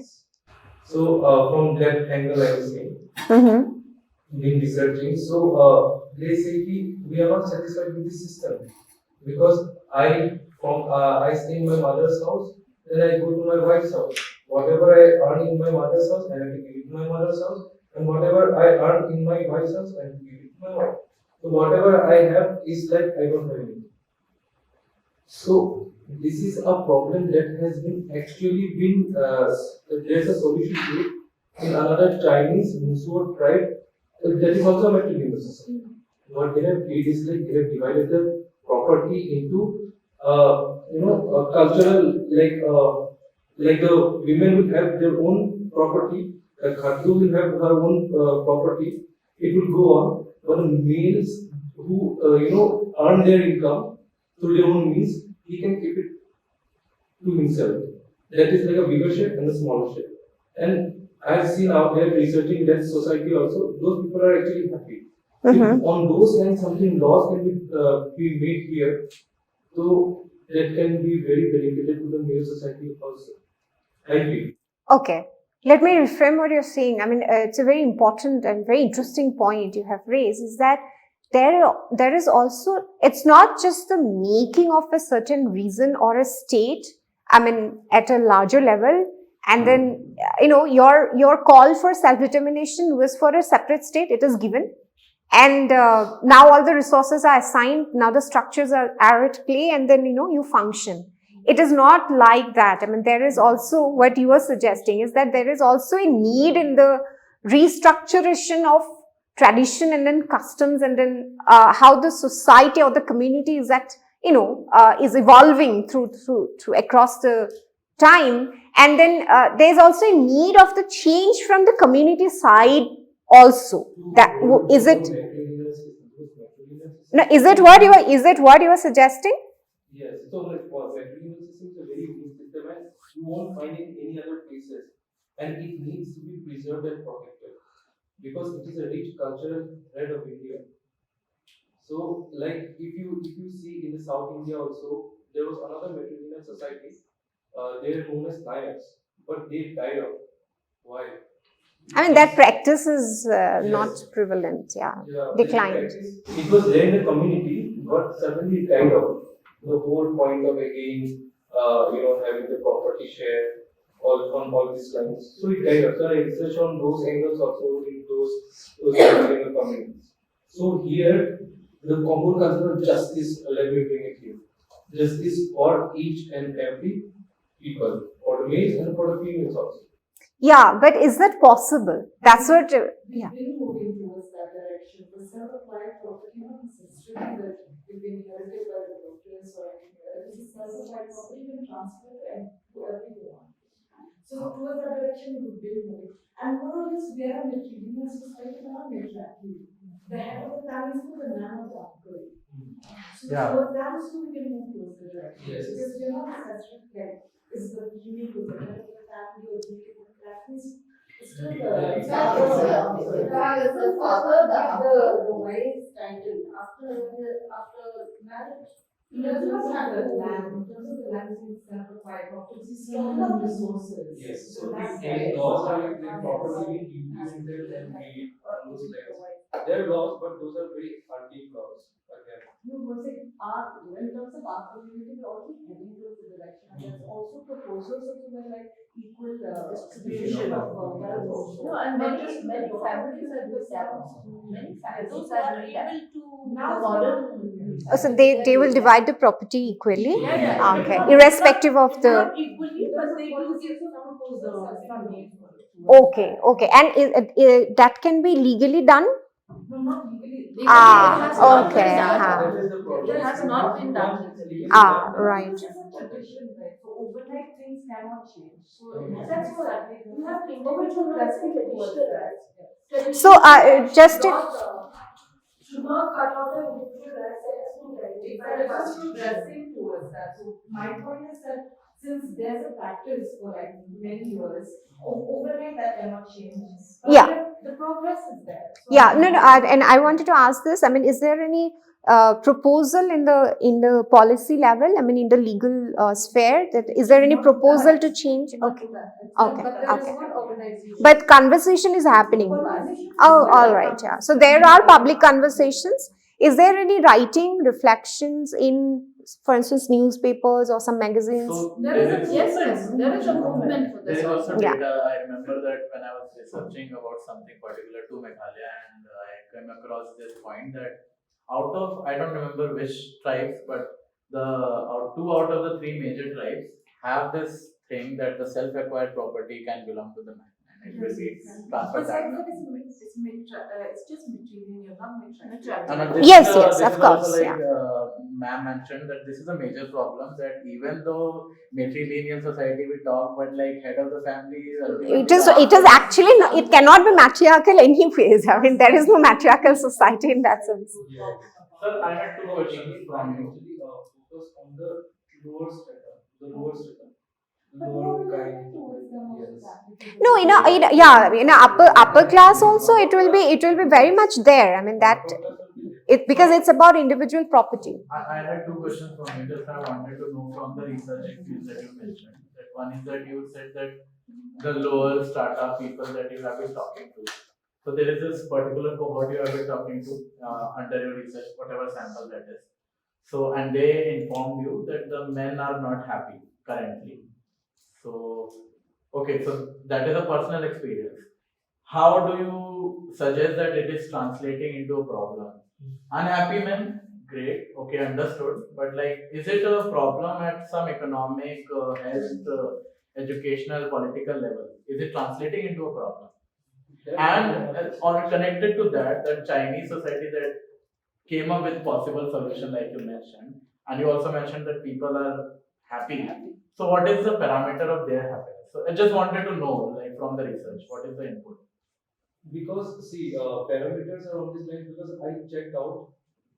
So from that angle I was saying, been researching. So they say we are not satisfied with the system. Because I stay in my mother's house, then I go to my wife's house. Whatever I earn in my mother's house, I have to give it to my mother's house, and whatever I earn in my wife's house, I have to give it to my wife. So whatever I have is like I don't have anything. So this is a problem that has been there's a solution to it in another Chinese Musuo tribe that is also a matrilineal system. What they have did is like they have divided the property into cultural, like the women will have their own property, the Khatu will have her own property. It will go on, but the males who earn their income through their own means, he can keep it to himself. That is like a bigger share and a smaller share. And I've seen out there researching that society also, those people are actually happy. If on those lines something laws can be made here, so that can be very beneficial to the male society also. I feel. Okay. Let me reframe what you're saying. It's a very important and very interesting point you have raised, is that there is also, it's not just the making of a certain reason or a state, at a larger level, and then, your call for self-determination was for a separate state, it is given. And now all the resources are assigned, now the structures are at play, and then, you function. It is not like that. There is also, what you are suggesting is that there is also a need in the restructuration of tradition and then customs, and then how the society or the community is is evolving through across the time. And then there's also a need of the change from the community side also. That is it. No, is it what you are suggesting? Yes. So like matrilineal system is a very unique system, and you won't find it in any other places, and it needs to be preserved and protected because it is a rich cultural thread of India. So like if you see in the South India also, there was another matrilineal society. They are known as Nayaks, but they died out. Why? That practice is not prevalent, declined. It was there in the community, but suddenly it died out. The whole point of again, having the property share on all these lines. So it died out. So I research on those angles also in those communities. So here, the whole concept of justice, let me bring it here. justice for each and every people, for the males and for the females also. Yeah, but is that possible? That's what. Yeah. Really moving towards that direction. The self-applied property, not necessarily that you've been inherited by the doctors or anything. It is self-applied property you can transfer to whoever you want. So towards that direction, we've been moving. And more or less, we are in a matrilineal society, not matriarchy. The head of the family is the man of the uncle. So towards that is we can move towards the direction. Yes. Because we are not necessarily like, is the unique with the head of the family or unique with the family. It's still the father, the wife's title after marriage. He does not have the land. In terms of the land, he's self-acquired property. He's talking about resources. Yes. So that's The laws are like properly implemented and made on those lines. There are laws, but those are very antique laws. Again. No, was it in terms of our community, we're already heading towards the direction. And there's also proposals of like equal distribution of wealth. No, and many families are doing that also. Many families are doing that. Now Modern. So they will divide the property equally. Yeah. Okay, irrespective of the. not equally, but they do give some proposals. Okay, and that can be legally done. No, not legally. Okay. That is the problem. It has not been done. Right. This is a tradition, right? So overnight things cannot change. So that's what you have to individual rights. So just Should not cut off the individual rights. It's progressing towards that. So my point is that since there's a practice for like many years, overnight that cannot change. Yeah. The progress is there. So Yeah, no, and I wanted to ask this. I mean, is there any proposal in the policy level? I mean, in the legal sphere, that is there any proposal to change? Okay, But there is okay. one organization. But conversation is happening. Oh, all right. Yeah. So there are public conversations. Is there any writing reflections in, for instance, newspapers or some magazines? So There is a movement for There this is also also. Yeah. data. I remember that when I was researching about something particular to Meghalaya, and I came across this point that out of, I don't remember which tribes, but two out of the three major tribes have this thing that the self-acquired property can belong to the man, and it will be transferred that way. It's just material, not matriarchal. And this Yes, is, yes, this of is course, also like yeah. ma'am mentioned that this is a major problem, that even though matrilineal society we talk, but like head of the family is ultimately It is actually it cannot be matriarchal anyways. I mean, there is no matriarchal society in that sense. Yes. Sir, I had two questions from you. Actually, focus on the lower strata, lower kind. Yes. No, in a upper class also it will be very much there. I mean that because it's about individual property. I had two questions from you. Just I wanted to know from the research experience that you mentioned. That one is that you said that the lower strata people that you have been talking to. So there is this particular cohort you have been talking to under your research, whatever sample that is. So and they informed you that the men are not happy currently. So okay, so that is a personal experience. How do you suggest that it is translating into a problem? Unhappy men, great, okay, understood. But like, is it a problem at some economic, health, educational, political level? Is it translating into a problem? And on connected to that, the Chinese society that came up with possible solution, like you mentioned, and you also mentioned that people are happy. So, what is the parameter of their happiness? So, I just wanted to know, like from the research, what is the input? Because see, parameters are on this line because I checked out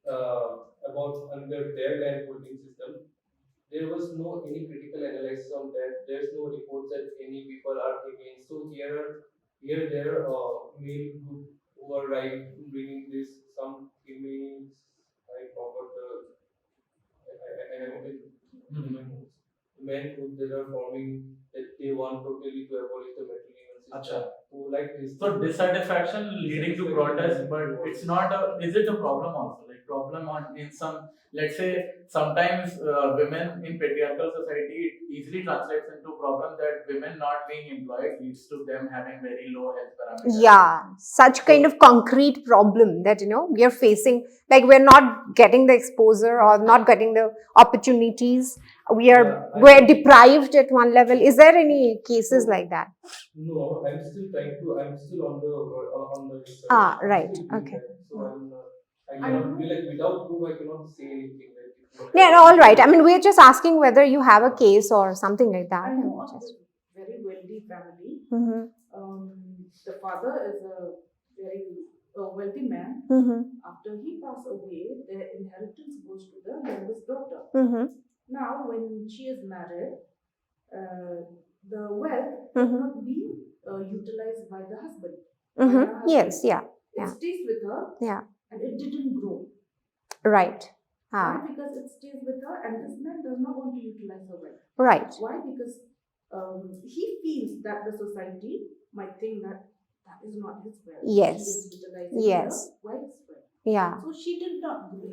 about under their land holding system. There was no any critical analysis on that. There's no reports that any people are against. So there male group who are right in bringing this. Some females, I forgot I have it. Men group that are forming that they want totally to abolish the matrilineal system. Acha. Who like this. So dissatisfaction leading to protest, but it's not a. Is it a problem also? Like problem on in some, let's say, sometimes women in patriarchal society, it easily translates into problem that women not being employed leads to them having very low health parameters. Yeah, such kind of concrete problem that we are facing, like we're not getting the exposure or not getting the opportunities. We're deprived at one level. Is there any cases like that? No, I'm still on the research. Ah, I'm right. still doing Okay. that. So I cannot be like, without proof, I cannot say anything. Yeah, no, all right. I mean, we're just asking whether you have a case or something like that. I know of a very wealthy family. The father is a very wealthy man. After he passed away, the inheritance goes to the youngest daughter. Now, when she is married, the wealth cannot be utilized by the husband. By her husband. Yes, yeah. It stays with her. Yeah. And it didn't grow. Right. Why? Because it stays with her, and this man does not want to utilize her wealth. Right. Why? Because he feels that the society might think that that is not his wealth. Yes. He is utilizing Yes. her wife's wealth. Yeah. So she did not grow.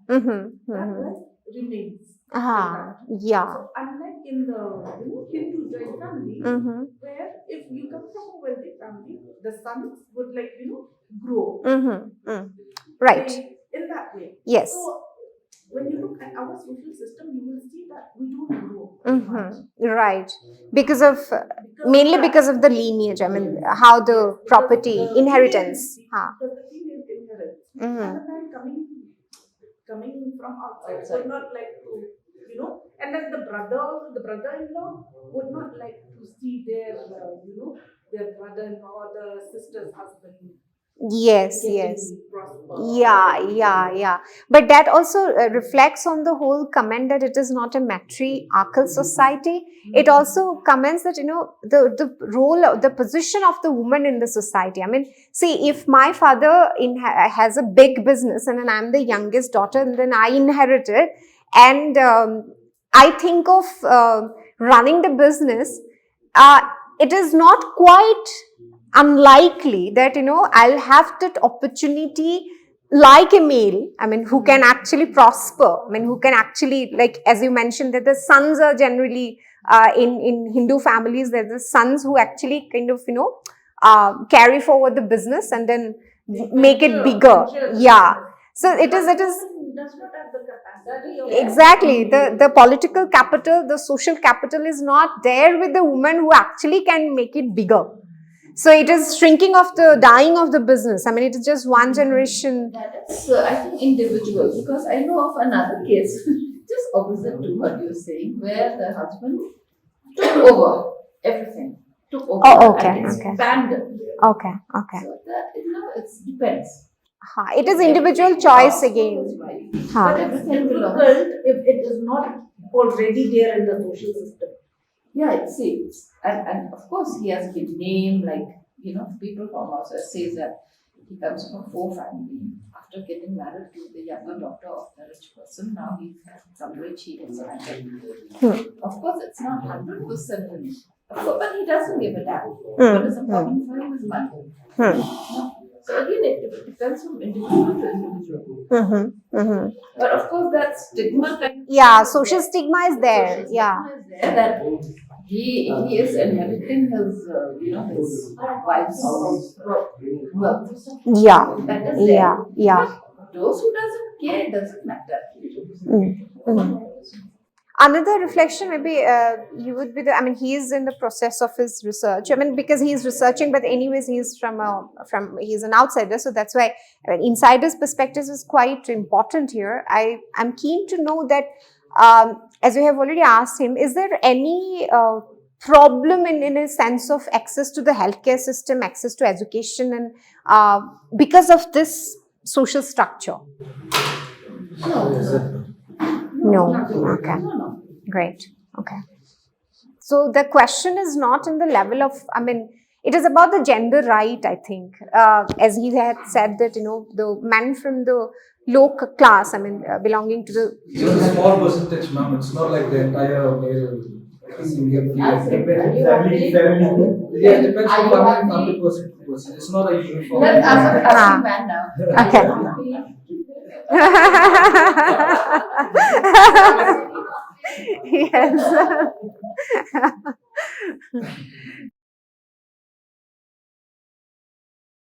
That wealth remains. Yeah. So unlike in the Hindu joint family, where if you come from a wealthy family, the sons would grow. Right. In that way. Yes. So when you look at our social system, you will see that we don't grow much. Right. Because of mainly because of the lineage. I mean, how the property inheritance. Because the female inherits, and the man coming from outside would not like to, and then the brother-in-law would not like to see their, their brother-in-law or the sister's husband. Yes. Yeah. But that also reflects on the whole comment that it is not a matriarchal society. It also comments that, the role, the position of the woman in the society. I mean, see, if my father has a big business and then I'm the youngest daughter and then I inherit it, and I think of running the business, it is not quite unlikely that I'll have that opportunity like a male, I mean, who can actually prosper, I mean, who can actually, like as you mentioned, that the sons are generally in Hindu families, there's the sons who actually kind of carry forward the business and then make it bigger. Yeah. So it is does not have the capacity of exactly the political capital, the social capital is not there with the woman who actually can make it bigger. So it is shrinking of the dying of the business. I mean, it is just one generation. That is, I think, individual, because I know of another case, just opposite to what you're saying, where the husband took over everything, and expanded. Okay. So that, it depends. It is individual choice again. But it's difficult if it is not already there in the social system. Yeah, it seems. And of course, he has been named, like, people from outside say that he comes from a poor family. After getting married to the younger daughter of the rich person, now he's become rich, he gets married. Of course, it's not 100% rich. But he doesn't give a damn. What is important for him is money. So again, it depends from individual to individual. But of course, that stigma Social stigma is there. Social stigma is there that he is inheriting his his wife's wealth. That is there. But those who doesn't care, it doesn't matter. Another reflection, maybe you would be he is in the process of his research. I mean, because he is researching, but anyways, he's he's an outsider, so that's why insider's perspective is quite important here. I'm keen to know that, as we have already asked him, is there any problem in a sense of access to the healthcare system, access to education, and because of this social structure? No. Okay. Great. Okay. So the question is not in the level of, it is about the gender right, I think. As he had said that, the men from the low class, belonging to the... It's a small percentage, ma'am. It's not like the entire male. Yeah, it depends on family person to person. It's not a uniform. Let's ask a man now. Okay. Yes.